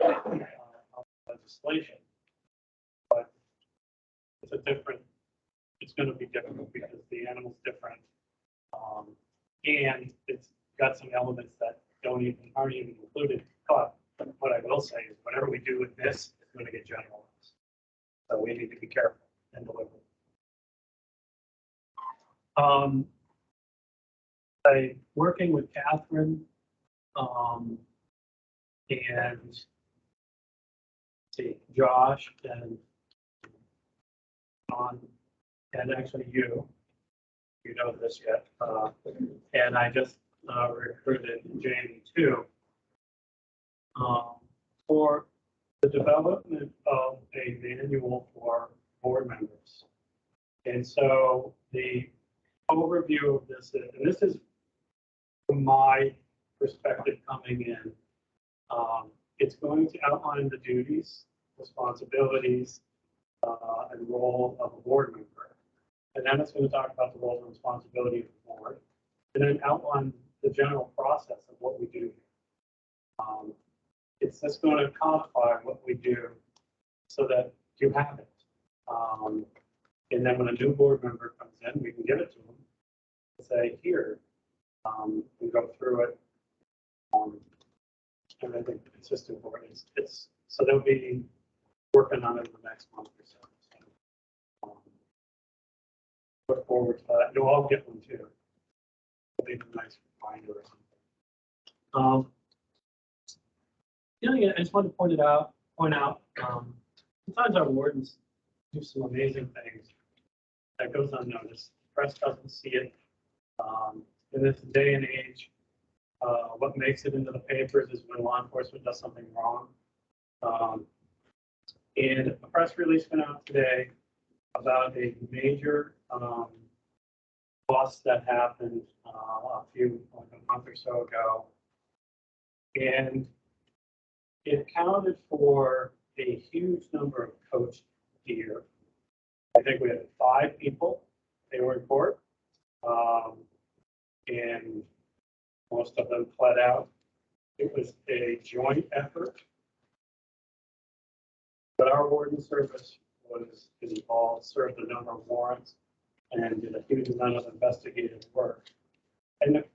of legislation. But it's a different, it's gonna be different because the animal's different. And it's got some elements that aren't even included. But what I will say is whatever we do with this is gonna get generalized. So we need to be careful and deliberate. I working with Catherine, and see, Josh and John, and actually you know this yet, and I just recruited Jamie too, for the development of a manual for board members. And so the overview of this is, and this is from my perspective coming in, it's going to outline the duties, responsibilities, and role of a board member. And then it's going to talk about the role and responsibility of the board, and then outline the general process of what we do. It's just going to codify what we do so that you have it. And then when a new board member comes in, we can give it to them and say, here, we go through it. And I think it's just important. So they'll be working on it in the next month or so. Look forward to that. You'll all get one too. It'll be a nice reminder or something. Yeah, I just wanted to point out, sometimes our wardens do some amazing things that goes unnoticed. The press doesn't see it. In this day and age, what makes it into the papers is when law enforcement does something wrong. And a press release went out today about a major bust that happened like a month or so ago. And it accounted for a huge number of coached deer. I think we had 5 people. They were in court. And most of them fled out. It was a joint effort. But our warden service was involved, served a number of warrants, and did a huge amount of investigative work. And the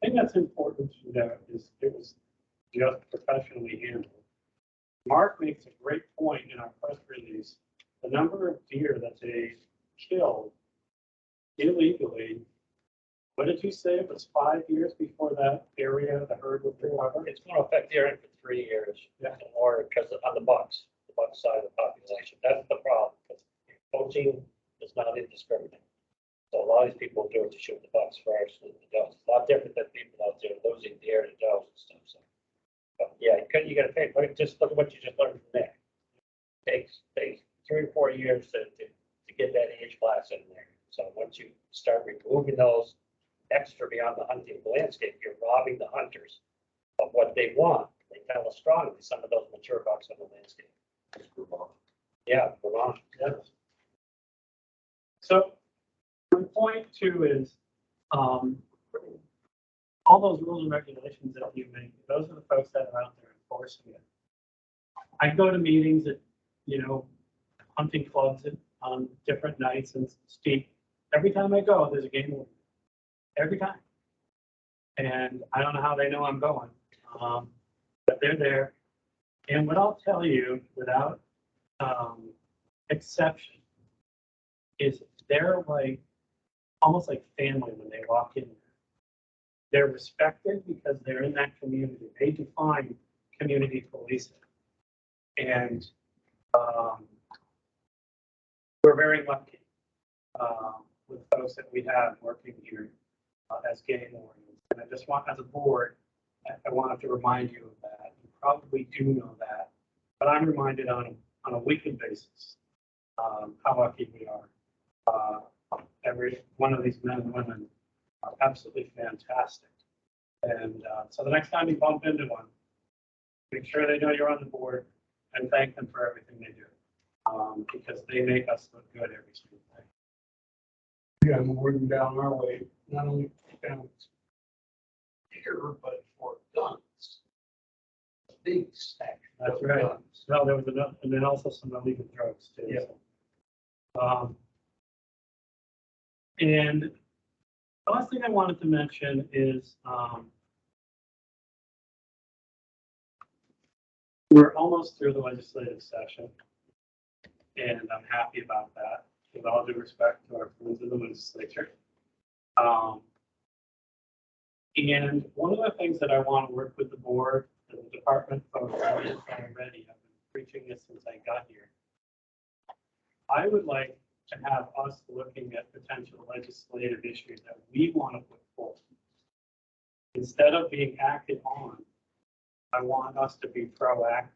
thing that's important to note is it was just professionally handled. Mark makes a great point in our press release. The number of deer that they killed illegally, what did you say? It was 5 years before that area, the herd was recovered? It's going to affect the area for 3 years. Yeah. Or because on the bucks side of the population. That's the problem. Poaching is not indiscriminate. So a lot of these people do it to shoot the bucks first and the does. It's a lot different than people out there losing deer to does and stuff. So, but yeah, you got to pay. But just look at what you just learned from Nick. Takes 3 or 4 years to get that age class in there. So once you start removing those extra beyond the hunting landscape, you're robbing the hunters of what they want. They tell us strongly some of those mature bucks on the landscape. Yeah, Vermont. Yes. So my point too is all those rules and regulations that you make, those are the folks that are out there enforcing it. I go to meetings at, hunting clubs on different nights and speak. Every time I go, there's a game warden. Every time. And I don't know how they know I'm going, but they're there. And what I'll tell you without exception is they're like almost like family when they walk in there. They're respected because they're in that community. They define community policing. And we're very lucky with folks that we have working here as game wardens. And I just want, as a board, I wanted to remind you of that. You probably do know that, but I'm reminded on a weekly basis how lucky we are. Every one of these men and women are absolutely fantastic. And so the next time you bump into one, make sure they know you're on the board and thank them for everything they do, because they make us look good every single day. Yeah, I'm warden down our way, not only down here, but for guns. big stack. That's right. No, there was enough, and then also some illegal drugs too. Yeah. And the last thing I wanted to mention is, we're almost through the legislative session. And I'm happy about that, with all due respect to our friends in the legislature. And one of the things that I want to work with the board and the department folks on this already, I've been preaching this since I got here. I would like to have us looking at potential legislative issues that we want to put forward. Instead of being acted on, I want us to be proactive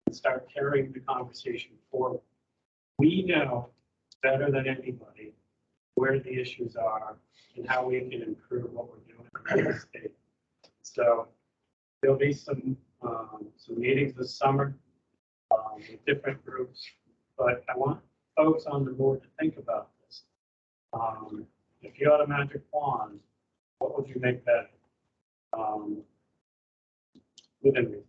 and start carrying the conversation forward. We know better than anybody where the issues are and how we can improve what we're doing in the state. So there'll be some meetings this summer with different groups, but I want folks on the board to think about this. If you had a magic wand, what would you make better? Within reason.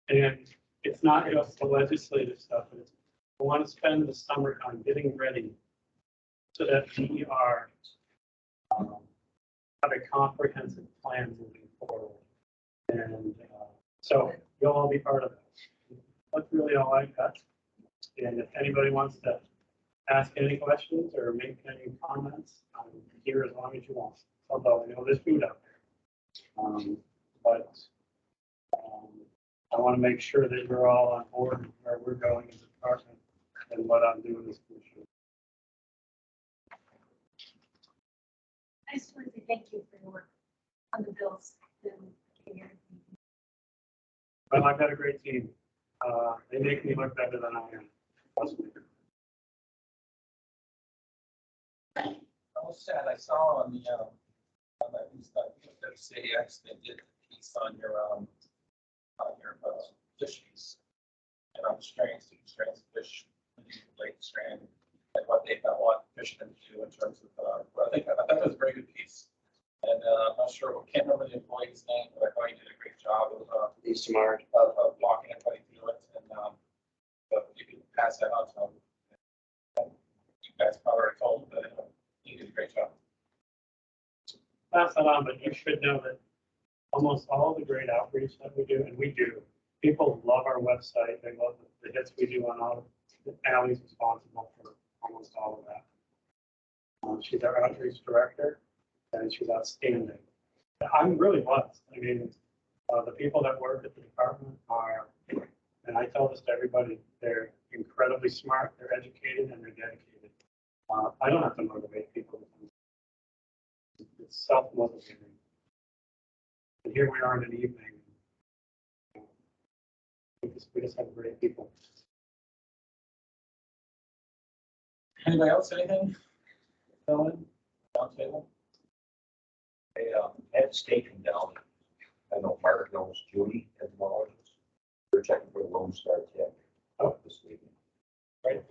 And it's not just the legislative stuff, but it's, I want to spend the summertime getting ready so that we are have a comprehensive plan moving forward. And so you'll all be part of that. That's really all I got. And if anybody wants to ask any questions or make any comments, I'm here as long as you want. Although I know there's food out there. I want to make sure that you're all on board with where we're going as a department and what I'm doing as commissioner. I just want to say thank you for your work on the bills. Well, I've got a great team. They make me look better than I am. Trust me. I was sad, I saw on the, on that news, WCAX, they did a piece on your fisheries. And on strands of fish, lake strand, and what they thought, what fishermen do in terms of, I thought that was a very good piece. And I'm not sure, can't remember the employee's name, but I thought he did a great job of, smart. of walking everybody through it. And, but you can pass that on to them. And you guys probably already told him, but he did a great job. Pass that on, but you should know that almost all the great outreach that we do, and we do, people love our website. They love the hits we do on all. Allie's responsible for almost all of that. She's our outreach director, and she's outstanding. I'm really blessed. I mean, the people that work at the department are, and I tell this to everybody, they're incredibly smart, they're educated, and they're dedicated. I don't have to motivate people. It's self-motivating. And here we are in an evening. We just have great people. Anybody else, anything? Ellen, round table? Hey, Ed Staken down, I know Mark knows Judy and Mullins. They're checking for the Lone Star tip. Oh, This evening. Right.